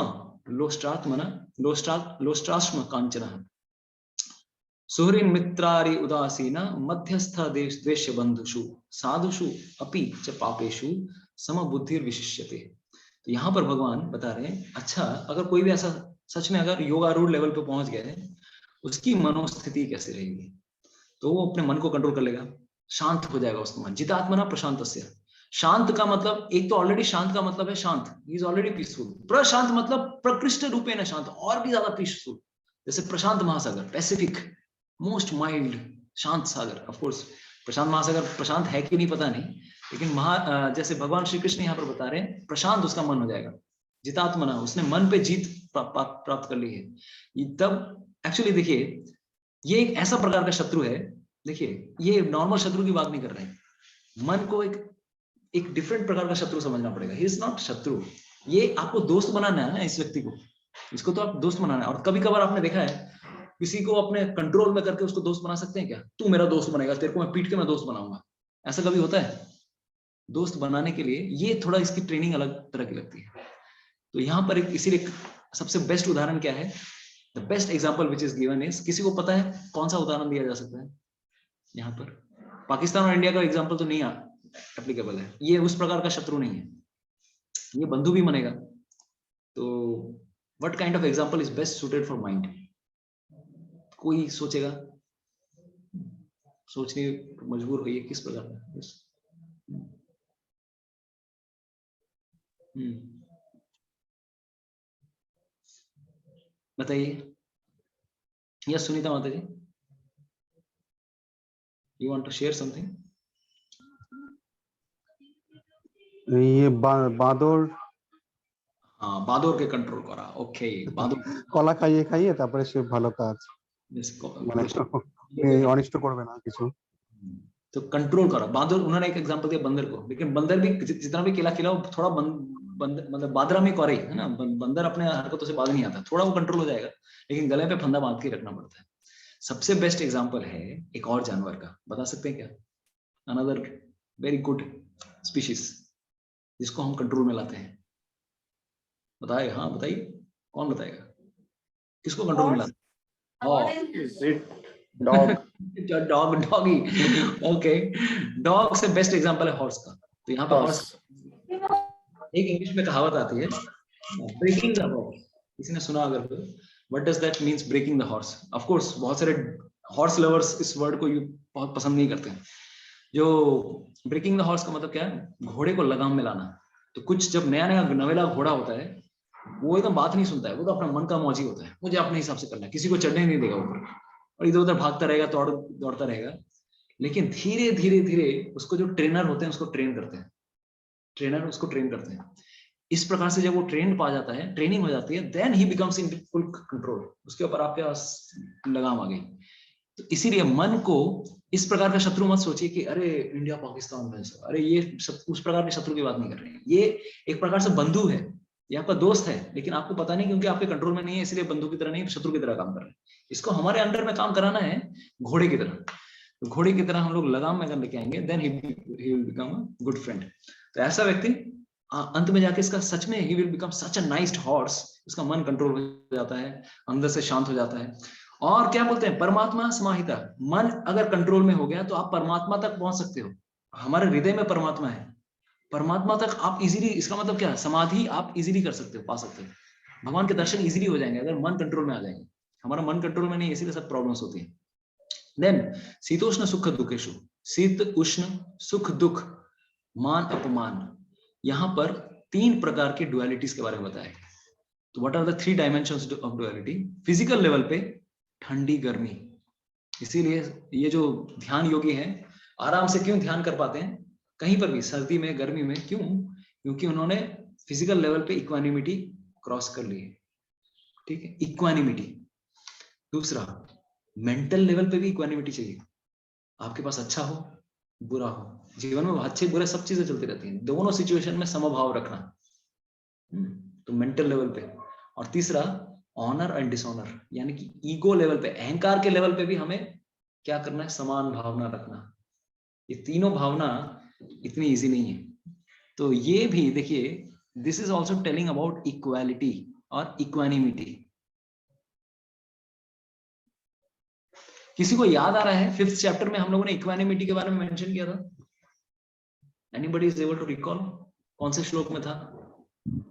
[SPEAKER 1] लोष्ट्राश्म कांचनः सुहृन् मित्रारि उदासीन मध्यस्थ द्वेष्य बंधुषु साधुषु अपि च पापेषु समबुद्धिर् विशिष्यते. तो यहाँ पर भगवान बता रहे हैं, अच्छा अगर कोई भी ऐसा सच में अगर योगारूढ़ लेवल पे पहुंच गया है, उसकी मनोस्थिति कैसे रहेगी? तो वो अपने मन को कंट्रोल कर लेगा, शांत हो जाएगा उसका मन. जितात्मना प्रशांतस्य. शांत का मतलब, एक तो ऑलरेडी शांत का मतलब है शांत, ही इज ऑलरेडी पीसफुल. प्रशांत मतलब प्रकृष्ट रूपेण शांत, और भी ज्यादा पीसफुल. जैसे प्रशांत महासागर, पैसिफिक, मोस्ट माइल्ड शांत सागर. ऑफ कोर्स प्रशांत महासागर प्रशांत है कि नहीं पता नहीं, लेकिन जैसे भगवान श्री कृष्ण यहाँ पर बता रहे हैं, प्रशांत उसका मन हो जाएगा. जितात्मना, उसने मन पे जीत प्राप्त कर ली है. तब एक्चुअली देखिए, ये एक ऐसा प्रकार का शत्रु है. देखिए, ये नॉर्मल शत्रु की बात नहीं कर रहे हैं. मन को एक डिफरेंट प्रकार का शत्रु समझना पड़ेगा. ही इज नॉट शत्रु. ये आपको दोस्त बनाना है ना, इस व्यक्ति को, इसको तो आप दोस्त बनाना है. और कभी कभार आपने देखा है, किसी को अपने कंट्रोल में करके उसको दोस्त बना सकते हैं क्या? तू मेरा दोस्त बनेगा, तेरे को मैं पीट के मैं दोस्त बनाऊंगा. ऐसा कभी होता है? दोस्त बनाने के लिए ये थोड़ा इसकी ट्रेनिंग अलग तरह की लगती है. तो यहाँ पर इसीलिए सबसे बेस्ट उदाहरण क्या है? The best example which is given is, किसी को पता है कौन सा उदाहरण दिया जा सकता है? यहाँ पर पाकिस्तान और इंडिया का एग्जाम्पल तो नहीं एप्लीकेबल है. ये उस प्रकार का शत्रु नहीं है, ये बंधु भी बनेगा. तो what kind of example is best suited for mind? कोई सोचेगा, सोचने मजबूर होइए किस प्रकार का. बताइए. Yes Sunita Mata ji, you want to share something?
[SPEAKER 5] ये बादर,
[SPEAKER 1] हाँ बादरকে कंट्रोल করা. ওকে, বাদর
[SPEAKER 5] কলা খাইয়ে খাইয়ে তারপরে সে ভালো কাজ, মানে অনিষ্ট করবে না কিছু.
[SPEAKER 1] तो कंट्रोल करा. बादर, उन्होंने एक एग्जांपल दिया बंदर को, लेकिन बंदर भी जितना भी केला खिलाओ थोड़ा मतलब बादरा में करे है ना. बंदर अपने हरकतों से बाज नहीं आता, थोड़ा वो कंट्रोल हो जाएगा, लेकिन गले पे फंदा बांध के रखना पड़ता है. सबसे बेस्ट एग्जांपल है एक और जानवर का, बता सकते हैं क्या? अनदर वेरी गुड स्पीशीज जिसको हम कंट्रोल में लाते हैं. बताइए. हाँ बताइए, कौन बताएगा? किसको कंट्रोल में लाते हैं? डॉगी. ओके, डॉग से बेस्ट एग्जांपल है हॉर्स का. तो यहाँ पे हॉर्स एक इंग्लिश में कहावत आती है, ब्रेकिंग द हॉर्स, किसी ने सुना अगर, what does that means breaking the horse? Of course बहुत सारे हॉर्स लवर्स इस वर्ड को बहुत पसंद नहीं करते हैं। जो ब्रेकिंग द हॉर्स का मतलब क्या है? घोड़े को लगाम में लाना। तो कुछ जब नया नया नवेला घोड़ा होता है, वो एकदम बात नहीं सुनता है, वो तो अपना मन का मौजी होता है, मुझे अपने हिसाब से करना है, किसी को चढ़ने नहीं देगा ऊपर, और इधर उधर भागता रहेगा, दौड़ता रहेगा। लेकिन धीरे धीरे धीरे उसको जो ट्रेनर होते हैं उसको ट्रेन करते हैं, ट्रेनर उसको ट्रेन करते हैं। इस प्रकार से जब वो ट्रेन पा जाता है, ट्रेनिंग हो जाती है, then he becomes in full control, उसके ऊपर आपके पास लगाम आ गई। तो इसीलिए मन को इस प्रकार का शत्रु मत सोचिए कि अरे इंडिया पाकिस्तान में, अरे ये उस प्रकार के शत्रु की बात नहीं कर रहे हैं। ये एक प्रकार से बंधु है, ये आपका दोस्त है, लेकिन आपको पता नहीं क्योंकि आपके कंट्रोल में नहीं है, इसलिए बंधु की तरह नहीं, शत्रु की तरह काम कर रहे हैं। इसको हमारे अंडर में काम कराना है घोड़े की तरह। तो घोड़े की तरह हम लोग लगाम में लेके आएंगे, then he will become a good friend. तो ऐसा व्यक्ति अंत में जाके इसका सच में he will become such a nice horse, उसका मन कंट्रोल हो जाता है, अंदर से शांत हो जाता है। और क्या बोलते हैं, परमात्मा समाहिता, मन अगर कंट्रोल में हो गया तो आप परमात्मा तक पहुंच सकते हो। हमारे हृदय में परमात्मा है, परमात्मा तक आप इजीली, इसका मतलब क्या है, समाधि आप इजीली कर सकते हो, पा सकते हो। भगवान के दर्शन इजीली हो जाएंगे अगर मन कंट्रोल में आ जाएंगे। हमारा मन कंट्रोल में नहीं, इसीलिए सब प्रॉब्लम्स होती है। देन शीतोष्ण सुख दुखेशु, शीत उष्ण सुख दुख मान अपमान, यहाँ पर 3 प्रकार के डुअलिटीज के बारे में बताया। तो what are the 3 dimensions of duality? Physical level पे ठंडी गर्मी, इसीलिए ये जो ध्यान योगी हैं आराम से क्यों ध्यान कर पाते हैं कहीं पर भी, सर्दी में गर्मी में, क्यों? क्योंकि उन्होंने फिजिकल लेवल पे इक्वानिमिटी क्रॉस कर ली है। ठीक है, इक्वानिमिटी। दूसरा, मेंटल लेवल पे भी इक्वानिमिटी चाहिए। आपके पास अच्छा हो बुरा हो, जीवन में अच्छे बुरे सब चीजें चलती रहती हैं, दोनों सिचुएशन में समभाव रखना, तो मेंटल लेवल पे। और तीसरा, ऑनर एंड डिसऑनर, यानी कि ईगो लेवल पे, अहंकार के लेवल पे भी हमें क्या करना है, समान भावना रखना। ये तीनों भावना इतनी इजी नहीं है। तो ये भी देखिए, this is also telling about equality और इक्वानिमिटी। किसी को याद आ रहा है 5th चैप्टर में हम लोगों ने इक्वानिमिटी के बारे में मेंशन किया था? Anybody is able to recall? कौन से श्लोक में था?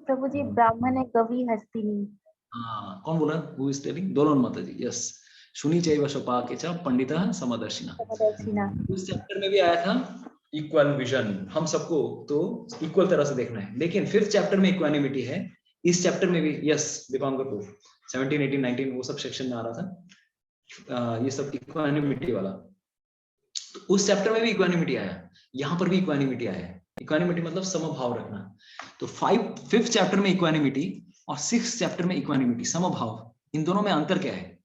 [SPEAKER 3] प्रभु जी, ब्राह्मण है कवि हस्तिनी।
[SPEAKER 1] हाँ, कौन बोला? Who is telling? दोलन माता जी। यस, शुनि चैव शोपाके च पंडितः समदर्शिना। उस चैप्टर में भी आया था इक्वल विजन, हम सबको तो इक्वल तरह से देखना है। लेकिन 5th चैप्टर में इक्वानिमिटी है, इस चैप्टर में भी। यस दीपांकर को 17, 18, 19 वो सब सेक्शन में आ रहा था, ये सब इक्वानिमिटी वाला। तो उस चैप्टर में भी इक्वानिमिटी आया, यहाँ पर भी इक्वानिमिटी आया है। इक्वानिमिटी मतलब समभाव रखना। तो 5th चैप्टर में इक्वानिमिटी और 6th चैप्टर में इक्वानिमिटी, समभाव, इन दोनों में अंतर क्या है?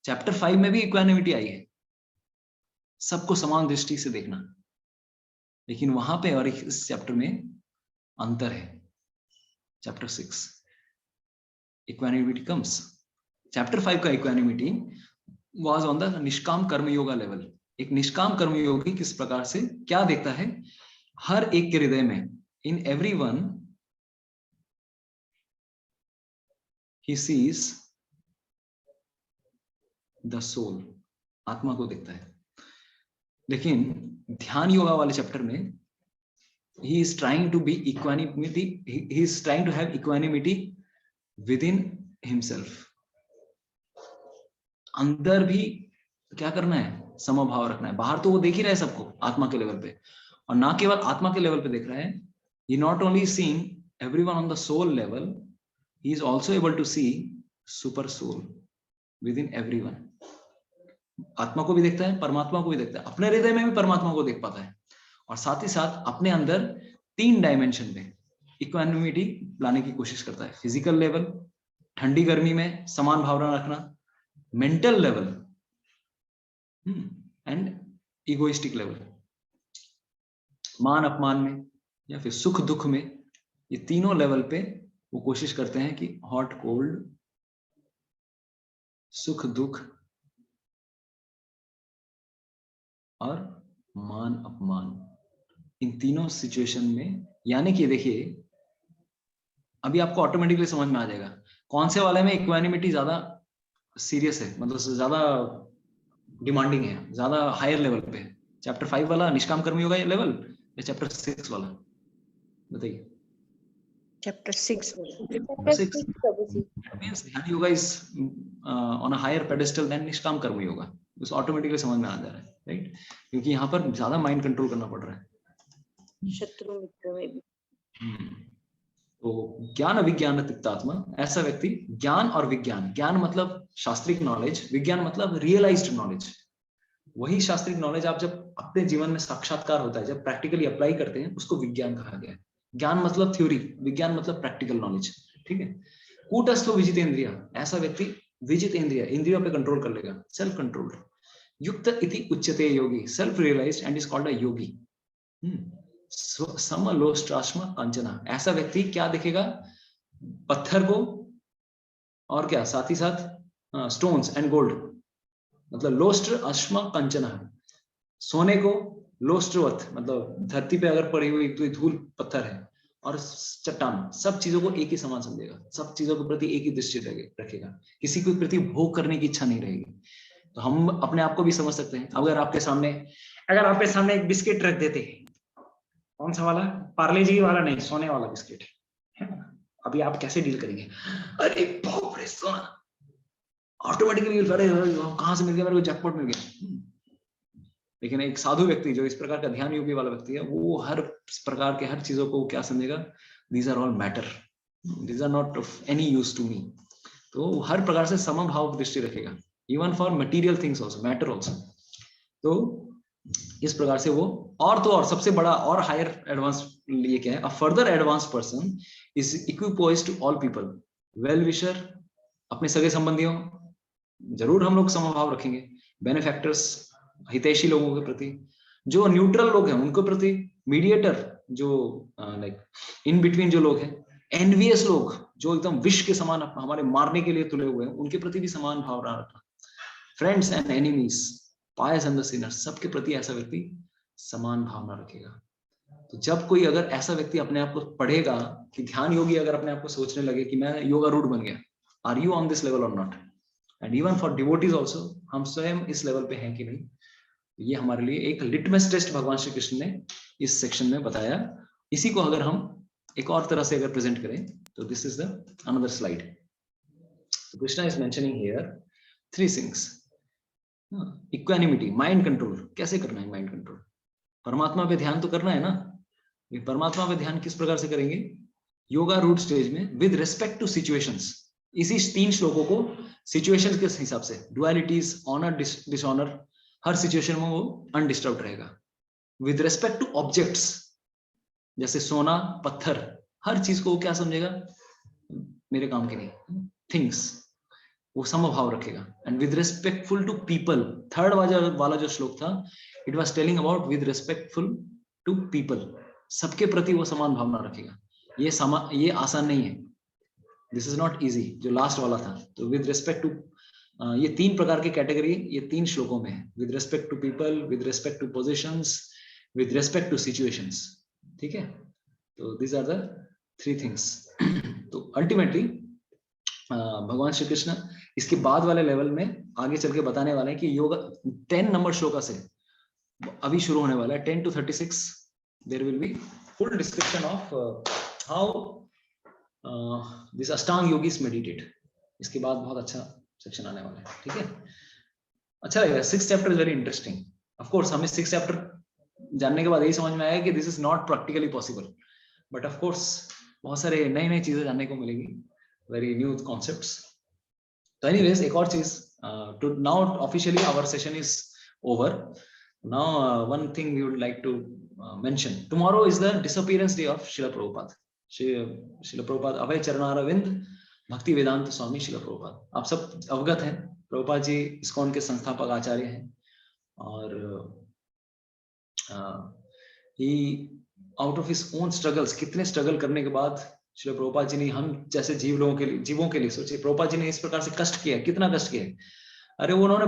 [SPEAKER 1] चैप्टर 5 में भी इक्वानिमिटी आई है, सबको समान दृष्टि से देखना, लेकिन वहां पे और इस चैप्टर में अंतर है। चैप्टर 6 इक्वानिमिटी कम्स, चैप्टर 5 का इक्वानिमिटी वाज ऑन द निष्काम कर्म योगा लेवल। एक निष्काम कर्म योगी किस प्रकार से क्या देखता है, हर एक के हृदय में, in everyone he sees the soul, आत्मा को देखता है। लेकिन ध्यान योगा वाले चैप्टर में he is trying to be equanimity, he is trying to have equanimity within himself। अंदर भी क्या करना है, समभाव रखना है। बाहर तो वो देख ही रहा है सबको आत्मा के लेवल पे, और ना केवल आत्मा के लेवल पे देख रहा है, he not only seeing everyone on the soul level, he is also able to see super soul within everyone। आत्मा को भी देखता है, परमात्मा को भी देखता है, अपने हृदय में भी परमात्मा को देख पाता है, और साथ ही साथ अपने अंदर 3 डायमेंशन में इक्वानिमिटी लाने की कोशिश करता है। फिजिकल लेवल, ठंडी गर्मी में समान भावना रखना, mental level and egoistic level, मान अपमान में या फिर सुख दुख में, ये तीनों लेवल पे वो कोशिश करते हैं कि हॉट कोल्ड, सुख दुख और मान अपमान, इन तीनों सिचुएशन में। यानी कि देखिए, अभी आपको ऑटोमेटिकली समझ में आ जाएगा कौन से वाले में इक्वानिमिटी ज्यादा सीरियस है, मतलब ज्यादा डिमांडिंग है, ज्यादा हायर लेवल पे है। चैप्टर 5 वाला निष्काम कर्मी होगा ये लेवल, या चैप्टर 6 वाला? बताइए।
[SPEAKER 7] Chapter 6.
[SPEAKER 8] Chapter 6 Prabhu ji.
[SPEAKER 1] That means ध्यान yoga is on a higher pedestal than निष्काम कर्म योगा. उस ऑटोमेटिकली समझ में आ जा रहा है, राइट? क्योंकि यहाँ पर ज्यादा माइंड कंट्रोल करना पड़ रहा है.
[SPEAKER 7] शत्रु मित्र में भी.
[SPEAKER 1] तो ज्ञान अविज्ञान तिक्तात्मा, ऐसा व्यक्ति ज्ञान और विज्ञान, ज्ञान मतलब शास्त्रिक नॉलेज, विज्ञान मतलब रियलाइज्ड नॉलेज. वही शास्त्रिक नॉलेज आप जब अपने जीवन में साक्षात्कार होता है, जब प्रैक्टिकली अप्लाई करते हैं, उसको विज्ञान कहा गया है. ज्ञान मतलब थ्योरी, विज्ञान मतलब प्रैक्टिकल नॉलेज. ठीक है. कूटस्थो विजित इंद्रिय, ऐसा व्यक्ति विजित इंद्रिय, इंद्रियों पे कंट्रोल कर लेगा, सेल्फ कंट्रोल. युक्त इति उच्यते योगी, self realized and is called a yogi. समलोष्ट्राश्म कांचना, ऐसा व्यक्ति क्या देखेगा? पत्थर को और क्या, साथ ही साथ स्टोन्स एंड गोल्ड, मतलब लोस्ट्र अश्म कंचना, सोने को लोस्ट्रवत, मतलब धरती पे अगर पड़ी हुई तो धूल पत्थर है, और चट्टान, सब चीजों को एक ही समान समझेगा, सब चीजों के प्रति एक ही दृष्टि रखेगा, किसी के प्रति भोग करने की इच्छा नहीं रहेगी. तो हम अपने आप को भी समझ सकते हैं. अगर आपके सामने एक बिस्किट रख देते, कौन सा वाला? पार्ले जी वाला नहीं, सोने वाला बिस्किट है ना, अभी आप कैसे डील करेंगे? अरे बाप रे, सोना. ऑटोमेटिकली कहां से मिल गया मेरे को, जैकपॉट मिल गया. लेकिन एक साधु व्यक्ति जो इस प्रकार का ध्यान योगी वाला व्यक्ति है, वो हर प्रकार के हर चीजों को क्या समझेगा? These are all matter, these are not of any use to me. तो हर प्रकार से समभाव दृष्टि रखेगा, even for material things also, matter also. तो इस प्रकार से वो, और तो और सबसे बड़ा और हायर एडवांस ये क्या है? A further advance person is equipoised to all people. Well wisher, अपने सगे संबंधियों जरूर हम लोग समभाव रखेंगे, बेनिफैक्टर्स, हितैषी लोगों के प्रति, जो न्यूट्रल लोग हैं उनके प्रति, मीडिएटर जो लाइक इन बिटवीन जो लोग हैं, एनवियस लोग जो एकदम विष के समान हमारे मारने के लिए तुले हुए हैं, उनके प्रति भी समान भावना रखना. Friends and enemies, pious and the sinners, सबके प्रति ऐसा व्यक्ति समान भावना रखेगा. तो जब कोई अगर ऐसा व्यक्ति अपने आप को पढ़ेगा कि ध्यान योगी अगर अपने आप को सोचने लगे कि मैं योगा रूट बन गया, are you on this level और not? And even for devotees also, हम स्वयं इस लेवल पे हैं कि नहीं, ये हमारे लिए एक लिटमस टेस्ट भगवान श्री कृष्ण ने इस सेक्शन में बताया. इसी को अगर हम एक और तरह से अगर प्रेजेंट करें तो this is the another slide. Krishna is mentioning here 3 things. Equanimity, mind control. कैसे करना है माइंड कंट्रोल? परमात्मा पे ध्यान तो करना है ना. परमात्मा पे ध्यान किस प्रकार से करेंगे? योगा रूट स्टेज में विद रिस्पेक्ट टू सिचुएशंस. इसी 3 श्लोकों को सिचुएशंस के हिसाब से, डुअलिटीज, ऑनर डिसऑनर, हर सिचुएशन में वो अनडिस्टर्ब रहेगा. विद रिस्पेक्ट टू ऑब्जेक्ट्स, जैसे सोना, पत्थर, हर चीज को वो क्या समझेगा? मेरे काम की नहीं, थिंग्स, वो समभाव रखेगा. And with respectful to people, third वाला जो श्लोक था, it was telling about with respectful to people, सबके प्रति वो समान भावना रखेगा. ये आसान नहीं है, दिस इज नॉट इजी, जो लास्ट वाला था. तो विद रिस्पेक्ट टू, ये 3 प्रकार की कैटेगरी ये 3 श्लोकों में है. With respect to people, with respect to positions, with respect to situations. ठीक है. तो दीज आर द 3 थिंग्स. तो अल्टीमेटली भगवान श्री कृष्ण इसके बाद वाले लेवल में आगे चल के बताने वाले हैं कि योगा 10 नंबर श्लोका से अभी शुरू होने वाला है. 10 to 36 there will be full description of how this ashtanga yogis meditate. इसके बाद बहुत अच्छा सेक्शन आने वाला है. ठीक है, अच्छा लगेगा. 6th chapter is very interesting. Of course हमें 6th चैप्टर जानने के बाद यही समझ में आया कि this is not practically possible, but of course बहुत सारे नई चीजें जानने को मिलेगी, वेरी न्यू कॉन्सेप्ट्स. तो एनीवेज, एक और चीज, to now officially our session is over. Now one thing we would like to mention, tomorrow is the disappearance day of Srila Prabhupada. Srila Prabhupada Abhay Charanaravinda Bhakti Vedanta स्वामी श्रील प्रभुपाद. आप सब अवगत हैं, प्रभुपाद जी इस्कॉन के संस्थापक आचार्य हैं, और he out of his own struggles, कितने स्ट्रगल करने के बाद श्रील प्रभुपाद जी ने हम जैसे जीवों के लिए सोचिए, प्रभुपाद जी ने इस प्रकार से कष्ट किया, कितना कष्ट किया. अरे उन्होंने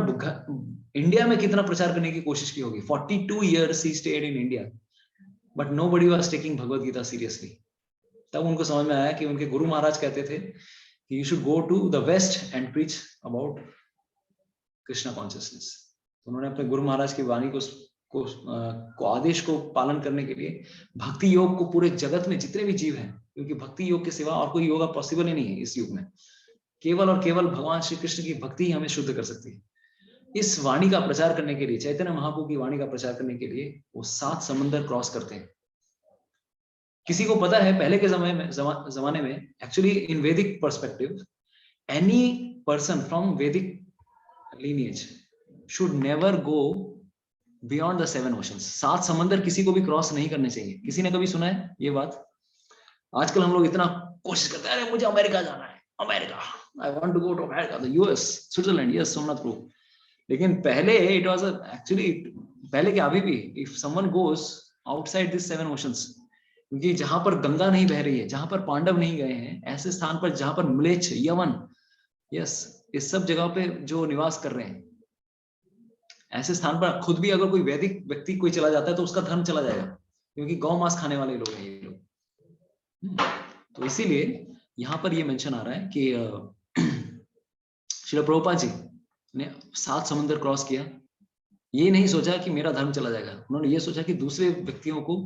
[SPEAKER 1] इंडिया में कितना प्रचार करने की कोशिश की होगी. 42 years he stayed in India, but nobody was taking Bhagavad Gita seriously. तब उनको समझ में आया कि उनके गुरु महाराज कहते थे कि you should go to the west and preach about Krishna consciousness. उन्होंने अपने गुरु महाराज की वाणी को आदेश को पालन करने के लिए भक्ति योग को पूरे जगत में जितने भी जीव हैं क्योंकि भक्ति योग के सिवा और कोई योगा पॉसिबल ही नहीं है इस युग में। केवल और केवल भगवान श्री कृष्ण की भक्ति ही हमें शुद्ध कर सकती है। इस वाणी का प्रचार करने के लिए, चैतन्य महाप्रभु की वाणी का प्रचार करने के लिए वो 7 समंदर क्रॉस करते हैं। किसी को पता है पहले के जमाने में एक्चुअली इन वैदिक पर्सपेक्टिव एनी पर्सन फ्रॉम वैदिक lineage should never go beyond the 7 oceans. 7 समंदर किसी को भी क्रॉस नहीं करने चाहिए। किसी ने कभी सुना है ये बात? आजकल हम लोग इतना कोशिश करते हैं, अरे मुझे अमेरिका जाना है, America, I want to go to America, the US, Switzerland, yes Somnath Prabhu. लेकिन पहले इट वाज एक्चुअली, पहले क्या अभी भी, if someone goes outside this 7 oceans, क्योंकि जहां पर गंगा नहीं बह रही है, जहां पर पांडव नहीं गए हैं, ऐसे स्थान पर जहां पर म्लेच्छ, यवन, यस, इस सब जगह पे जो निवास कर रहे हैं, ऐसे स्थान पर खुद भी अगर कोई वैदिक व्यक्ति कोई चला जाता है तो उसका धर्म चला जाएगा, क्योंकि गौ मांस खाने वाले लोग हैं ये लोग। तो इसीलिए यहाँ पर ये मेंशन आ रहा है कि श्रील प्रभुपाद जी ने 7 समंदर क्रॉस किया। ये नहीं सोचा कि मेरा धर्म चला जाएगा, उन्होंने ये सोचा कि दूसरे व्यक्तियों को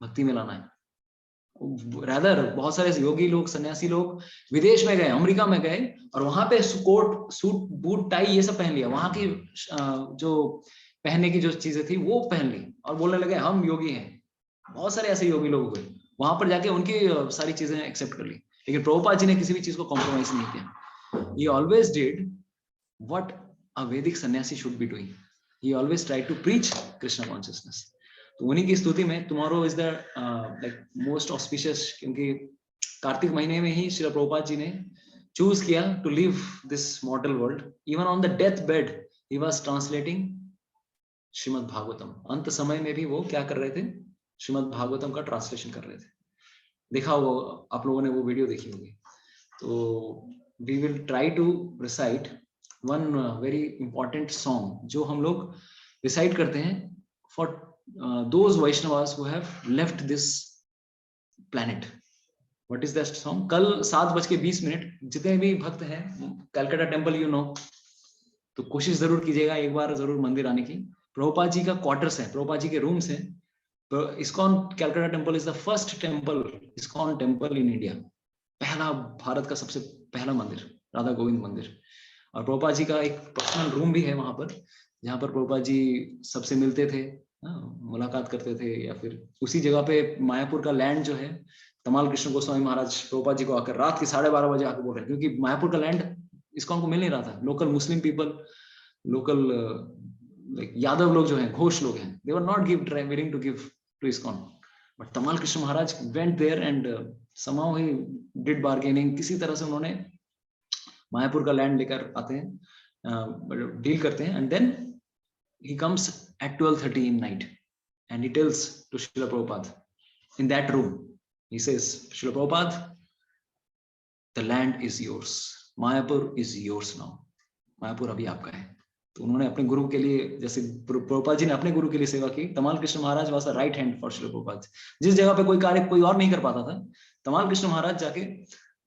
[SPEAKER 1] भक्ति में लाना है। रादर बहुत सारे योगी लोग, सन्यासी लोग विदेश में गए, अमेरिका में गए, और वहां पे कोट, सूट, बूट, टाई ये सब पहन लिया, वहां की जो पहनने की जो चीजें थी वो पहन ली, और बोलने लगे हम योगी हैं। बहुत सारे ऐसे योगी लोग हुए, वहां पर जाके उनकी सारी चीजें एक्सेप्ट कर ली। लेकिन प्रभुपाद जी ने किसी भी चीज को कॉम्प्रोमाइज नहीं किया। He always did what a Vedic sannyasi should be doing. He always tried to preach Krishna consciousness. तो उन्हीं की स्तुति में tomorrow is the like most auspicious, क्योंकि कार्तिक महीने में ही श्रील प्रभुपाद जी ने चूज किया to leave this mortal world. Even on the death bed, he was translating Shrimad Bhagavatam. अंत समय में भी वो क्या कर रहे थे? श्रीमद् भागवतम का ट्रांसलेशन कर रहे थे। देखा वो, आप लोगों ने वो वीडियो देखी होगी। तो we will try to recite one very important song जो हम लोग recite करते हैं for those Vaishnavas who have left this planet. What is that song? कल 7:20 जितने भी भक्त हैं, कलकत्ता टेम्पल यू नो, तो कोशिश जरूर कीजिएगा एक बार जरूर मंदिर आने की। प्रभुपाद जी का क्वार्टर्स है, प्रभुपाद जी के रूम्स हैं। ISKCON Calcutta temple is the first temple, ISKCON temple in India, पहला, भारत का सबसे पहला मंदिर, राधा गोविंद मंदिर। और प्रभुपाद जी का एक पर्सनल रूम भी है वहां पर, जहां पर प्रभुपाद जी सबसे मिलते थे, मुलाकात करते थे। या फिर उसी जगह पे मायापुर का लैंड जो है, तमाल कृष्ण गोस्वामी महाराज प्रभुपाद जी को आकर रात के 12:30 बजे आकर बोल रहे हैं, क्योंकि मायापुर का लैंड इस्कॉन को मिल नहीं रहा था। Local Muslim people, local Yadav लोग जो हैं, घोष लोग हैं, they were not willing to give to ISKCON, but Tamal Krishna Maharaj went there and somehow he did bargaining। किसी तरह से उन्होंने मायापुर का लैंड लेकर आते हैं, डील करते हैं, and then he comes at 12:30 in night and he tells to Srila Prabhupada in that room, he says, Srila Prabhupada, the land is yours, Mayapur is yours now, Mayapur अभी आपका है। तो उन्होंने अपने गुरु के लिए, जैसे प्रभुपाद जी ने अपने गुरु के लिए सेवा की, Tamal Krishna Maharaj was the right hand for Srila Prabhupada. जिस जगह पे कोई कार्य कोई और नहीं कर पाता था, तमाल कृष्ण महाराज जाके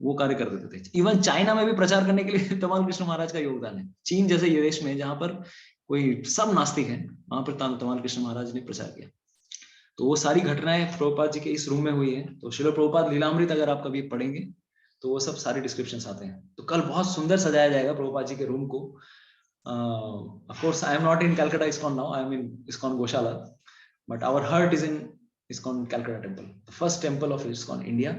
[SPEAKER 1] वो कार्य कर देते थे। इवन चाइना में भी प्रचार करने के लिए तमाल कृष्ण महाराज का योगदान है। चीन जैसे देश में जहां पर कोई सब नास्तिक है, वहां पर तमाल कृष्ण महाराज ने प्रचार किया। तो वो सारी घटनाएं प्रभुपाद जी के इस रूम में हुई है। तो श्रील प्रभुपाद लीलामृत अगर आप कभी पढ़ेंगे तो वो सब सारे डिस्क्रिप्शंस आते हैं। तो कल बहुत सुंदर सजाया जाएगा प्रभुपाद जी के रूम को। Of course, I am not in Calcutta ISKCON now. I am in ISKCON Goshala, but our heart is in ISKCON Calcutta Temple, the first temple of ISKCON India,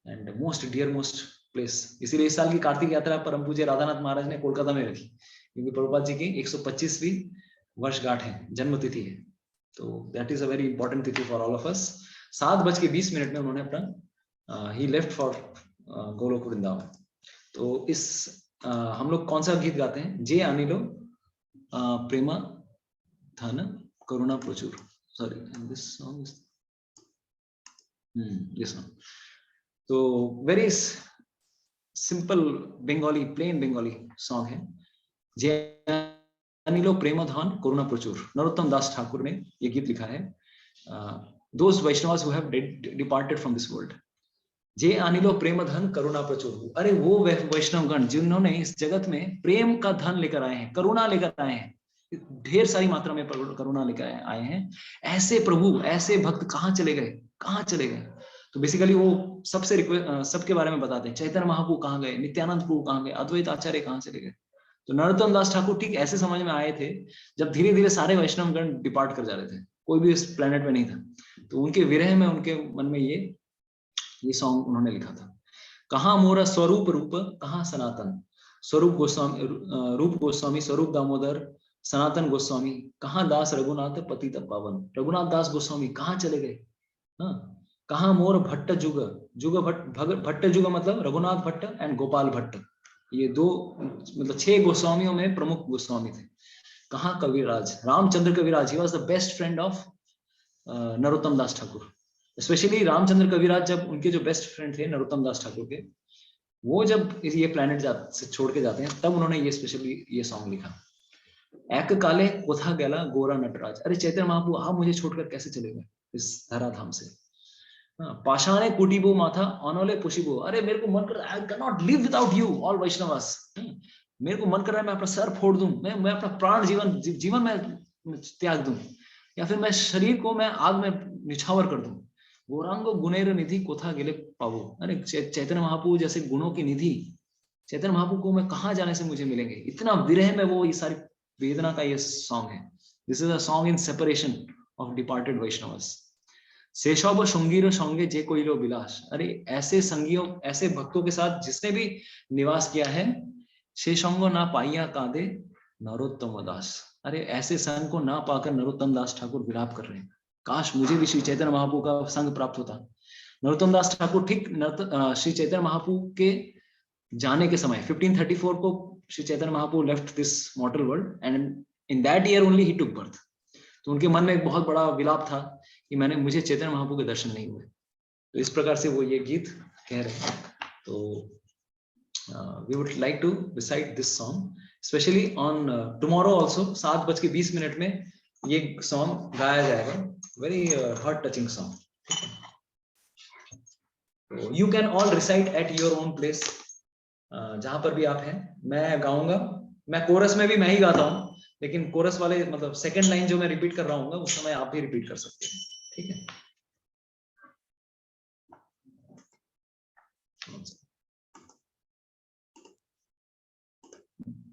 [SPEAKER 1] and the most dearmost place. इसीलिए इस साल की कार्तिक यात्रा परम पूज्य राधानाथ महाराज ने कोलकाता में रखी, क्योंकि प्रभुपाद जी की 125वीं वर्षगांठ है, जन्म तिथि है। तो that is a very important तिथि for all of us। 7:20 में उन्होंने अपना he left for Golok Vrindavan. तो इस हम लोग कौन सा गीत गाते हैं? जे अनिलो प्रेमा धन करुणा प्रचुर, sorry this song is this song. तो very simple Bengali, plain Bengali song है, जे अनिलो प्रेमा धन करुणा प्रचुर। नरोत्तम दास ठाकुर ने ये गीत लिखा है। Those Vaishnavas who have departed from this world, जे अनिलो प्रेम धन करुणा प्रचुर। अरे वो वैष्णवगण जिन्होंने इस जगत में प्रेम का धन लेकर आए हैं, करुणा लेकर आए हैं, ढेर सारी मात्रा में करुणा लेकर आए हैं, ऐसे प्रभु, ऐसे भक्त कहाँ चले गए, कहाँ चले गए? तो बेसिकली वो सबके बारे में बताते हैं, चैतन्य महाप्रभु कहाँ गए, नित्यानंद प्रभु कहाँ गए, अद्वैत आचार्य कहाँ चले गए। तो नरोत्तम दास ठाकुर ठीक ऐसे समझ में आए थे जब धीरे धीरे सारे वैष्णवगण डिपार्ट कर जा रहे थे, कोई भी इस प्लेनेट में नहीं था। तो उनके विरह में उनके मन में ये सॉन्ग उन्होंने लिखा था। कहाँ मोरा स्वरूप रूप, कहाँ सनातन, स्वरूप गोस्वामी, रूप गोस्वामी, स्वरूप दामोदर, सनातन गोस्वामी, कहाँ दास रघुनाथ पतित पावन। रघुनाथ दास गोस्वामी कहाँ चले गए। हाँ, कहाँ मोर भट्ट जुग, भट्ट जुग मतलब रघुनाथ भट्ट एंड गोपाल भट्ट, ये दो मतलब 6 गोस्वामियों में प्रमुख गोस्वामी थे। कहाँ Kaviraj, Ramchandra Kaviraj, he was the best friend of Narottam Das Thakur. Specially Ramchandra Kaviraj जब उनके जो बेस्ट फ्रेंड थे नरोत्तम दास ठाकुर के, वो जब ये प्लेनेट से छोड़ के जाते हैं तब उन्होंने ये स्पेशली ये सॉन्ग लिखा। एक काले कोथा गला गोरा नटराज, अरे चैतन्य महाप्रभु आप मुझे छोड़कर कैसे चले गए इस धराधाम से। पाषाणे कुटीबो माथा अनोले पुशिबो, अरे मेरे को मन कर रहा है I can not live without you all Vaishnavas, मेरे को मन कर रहा है मैं अपना सर फोड़ दूं, मैं अपना प्राण जीवन में त्याग दूं, या फिर मैं शरीर को मैं आग में निछावर कर दूं। गौरांगो गुणेर निधि कोथा गेले पावो, अरे चैतन्य महाप्रभु जैसे गुणों की निधि चैतन्य महाप्रभु को मैं कहाँ जाने से मुझे मिलेंगे। इतना विरह में वो ये सारी वेदना का ये सॉन्ग है। This is a song in separation of departed Vaishnavas. शेषव संगीर संगे जे कोई लो विलास, अरे ऐसे संगियों ऐसे भक्तों के साथ जिसने भी निवास किया है, शेषंगो ना पाइया कांदे नरोत्तम दास, अरे ऐसे संग को ना पाकर नरोत्तम दास ठाकुर विलाप कर रहे हैं। काश मुझे भी श्री चैतन्य महाप्रभु का संग प्राप्त होता। नरोत्तम दास ठाकुर ठीक श्री चैतन्य महाप्रभु के जाने के समय 1534 को Shri Chaitanya Mahaprabhu left this mortal world and in that year only he took birth. तो उनके मन में एक बहुत बड़ा विलाप था कि मुझे चैतन्य महाप्रभु के दर्शन नहीं हुए। तो इस प्रकार से वो ये गीत कह रहे हैं। तो we would like to recite this song especially on tomorrow also 7:20 में ये सॉन्ग गाया जाएगा। Very heart touching song. You can all recite at your own place, जहां पर भी आप हैं। मैं गाऊंगा, मैं कोरस में भी मैं ही गाता हूँ, लेकिन कोरस वाले मतलब सेकंड लाइन जो मैं रिपीट कर रहा हूँ उस समय आप भी रिपीट कर सकते हैं, ठीक है।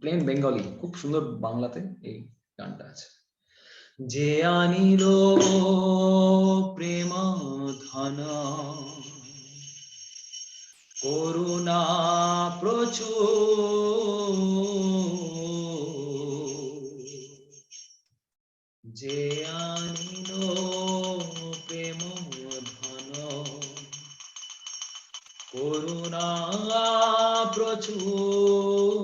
[SPEAKER 1] প্লেন বেঙ্গলি, খুব সুন্দর বাংলাতে এই গানটা আছে। যে আনিল প্রেম ধন করুণা প্রচুর, যে আনিল প্রেম ধন করুণা প্রচুর,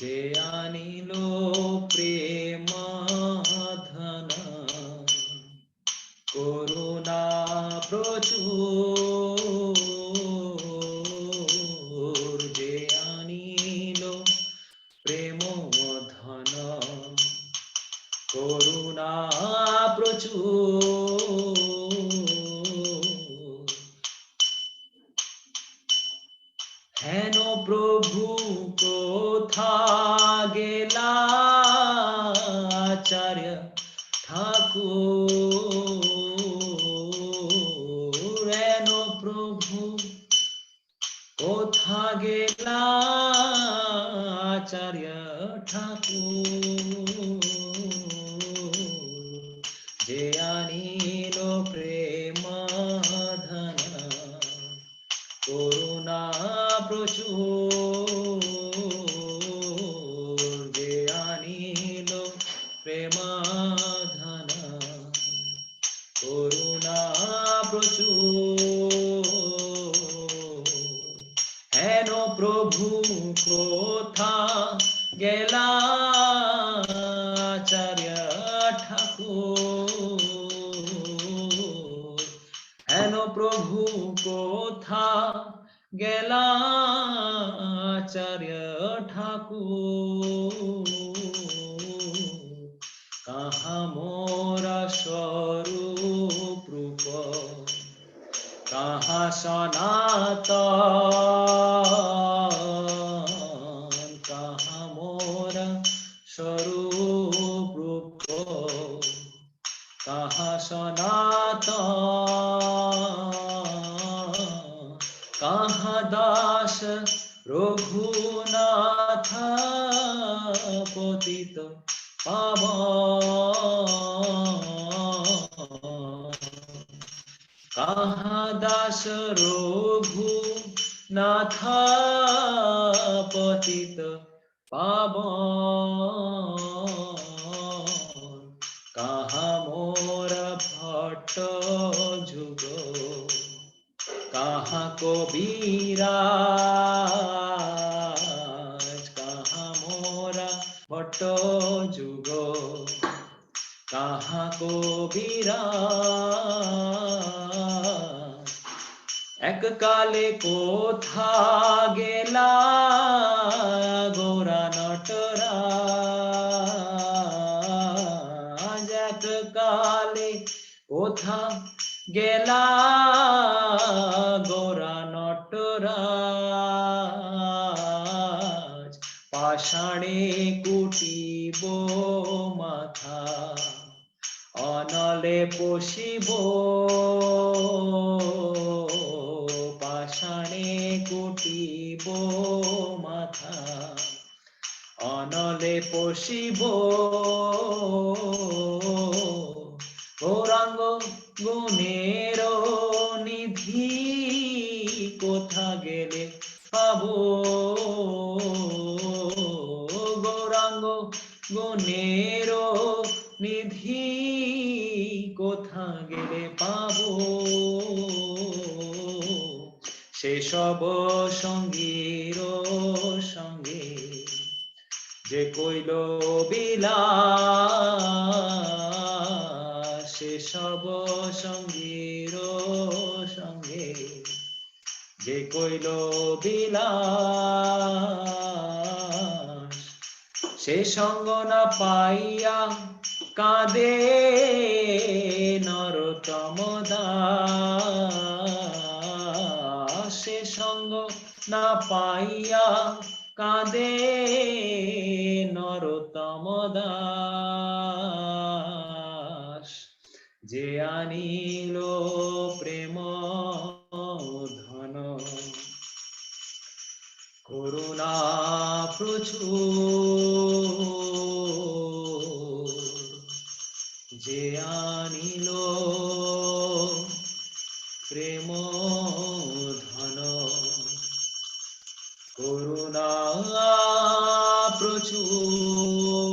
[SPEAKER 1] যে আনিল প্রেম ধন করুণা প্রচুর, যে আনিল প্রেম ধন করুণা প্রচুর, হেন প্রভু কোথা গেলা আচার্য ঠাকুর, হেন প্রভু কোথা গেলা আচার্য ঠাকুর, যে আনিল প্রেম ধন করুণা প্রচুর, যে আনিল প্রেম ধন করুণা প্রচুর, হেন প্রভু কোথা গেলা আচার্য ঠাকুর, হেন প্রভু কোথা গেলা আচার্য ঠাকুর, কাহা মোরা স্বরূপ রূপ, কাহা সনাতন, কাহা মোরা স্বরূপ রূপ, कहाँ सनातन, कहाँ दास रघुनाथ पतित पावन, कहाँ दास रघुनाथ पतित पावन, कहाँ मोर भट्ट जुग, कहाँ कबीराज, कहाँ मोरा भट्ट जुग, कहाँ कबीराज, एक काले कोथा गेला गोरा नटराज, एक काले कोथा गेला गोरा नटराज, पाषाणे कुटिब माथा, अनले पोषिब, पाषाणे कुटिब माथा, अनले पोषिब, गौरांग गुणेर निधि कोथा गेले पाबो, गौरांग गुणेर निधि कोथा गेले पाबो, से सब सঙ্গীর সঙ্গে যে কইল বিলাস, সে সব সঙ্গীর সঙ্গে যে কইল বিলাস, সে সঙ্গ না পাইয়া কাঁদে নরোত্তম দাস, সে সঙ্গ না পাইয়া কাঁদে নরোত্তম দাস, যে আনিল প্রেম ধন করুণা প্রচুর, যে আনিল প্রেম ধন করুণা প্রচুর,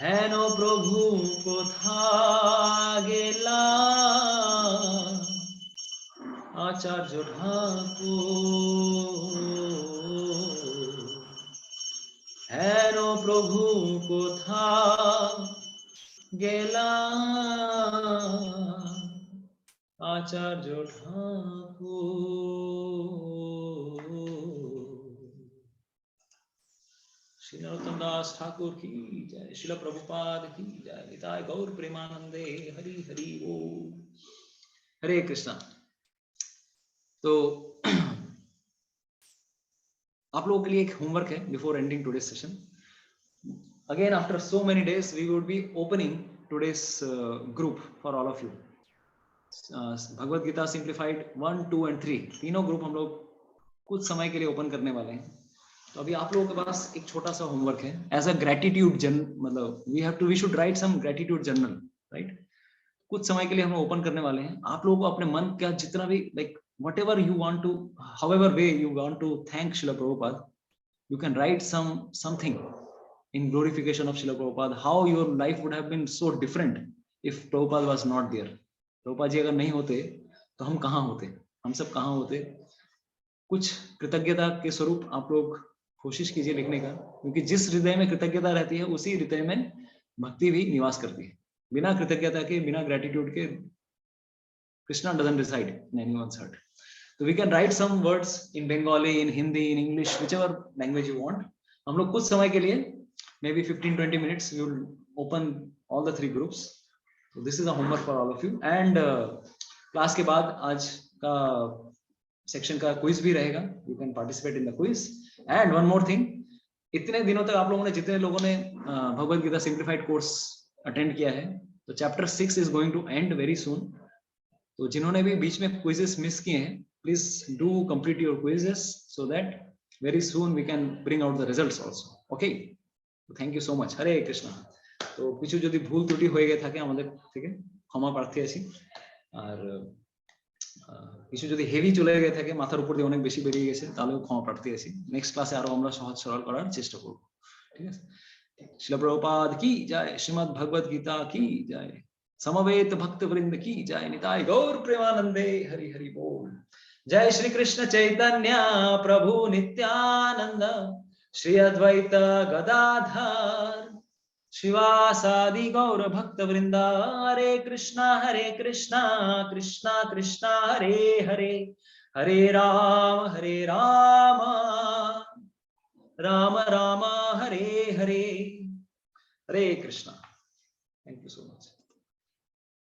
[SPEAKER 1] হেন প্রভু কোথা গেলা আচার্য ঠাকুর, হেন প্রভু কোথা গেলা আচার্য ঠাকুর। श्री नरोत्तम दास ठाकुर की जय, श्रील प्रभुपाद की जय, निताय गौर प्रेमानंदे, हरि हरि बोल, हरे कृष्णा। तो आप लोगों के लिए एक होमवर्क है before ending today's session. Again after so many days we would be opening today's group for all of you. Bhagavad Gita simplified 1, 2 and 3 तीनों ग्रुप हम लोग कुछ समय के लिए ओपन करने वाले हैं। तो अभी आप लोगों के पास एक छोटा सा होमवर्क है एज अ ग्रेटिट्यूड मतलब we should write some gratitude journal, right. कुछ समय के लिए हम ओपन करने वाले हैं। आप लोगों को अपने मन का जितना भी like whatever you want to, however way you want to thank Srila Prabhupada, you can write something in glorification of Srila Prabhupada, how your life would have been so different if Prabhupada was not there। Prabhupada ji अगर नहीं होते तो हम कहाँ होते, हम सब कहाँ होते। कुछ कृतज्ञता के स्वरूप आप लोग कोशिश कीजिए लिखने का, क्योंकि जिस हृदय में कृतज्ञता रहती है उसी हृदय में भक्ति भी निवास करती है। बिना कृतज्ञता के, बिना ग्रेटिट्यूड के Krishna doesn't reside in anyone's heart. So we can write some words in Bengali, in Hindi, in English, whichever language you want. हम लोग कुछ समय के लिए maybe 15-20 minutes we will open all the 3 groups. So this is a homework for all of you. And class के बाद आज का section का quiz भी रहेगा. You can participate in the quiz. And one more thing, इतने दिनों तक आप लोगों ने, जितने लोगों ने Bhagavad Gita simplified course attend किया है, तो chapter 6 is going to end very soon. तो जिन्होंने भी बीच में क्विजेस मिस किए हैं, please do complete your quizzes so that very soon we can bring out the results also. Okay, thank you so much. Hare Krishna. तो কিছু যদি ভুল ত্রুটি হয়ে গিয়ে থাকে আমাদের থেকে ক্ষমা প্রার্থী আছি। আর কিছু যদি হেভি চলে গিয়ে থাকে, মাথার উপর দিয়ে অনেক বেশি বেরিয়ে গেছে, তাহলেও ক্ষমা প্রার্থী আছি। নেক্সট ক্লাসে আরো আমরা সহজ সরল করার চেষ্টা করব। ঠিক আছে? श्रील प्रभुपाद की जय, श्रीमद् भगवद गीता की जय, समवेत भक्त वृंद की जय, निताय गौर प्रेमानंदे, हरि हरि बोल। जय श्री कृष्ण चैतन्य प्रभु नित्यानंद, श्री अद्वैत गदाधर शिवासादि गौर भक्त वृंदा, Hare Krishna Krishna Krishna Hare Hare, Hare Ram Ram Ram Hare Hare. Hare Krishna. Thank you so much.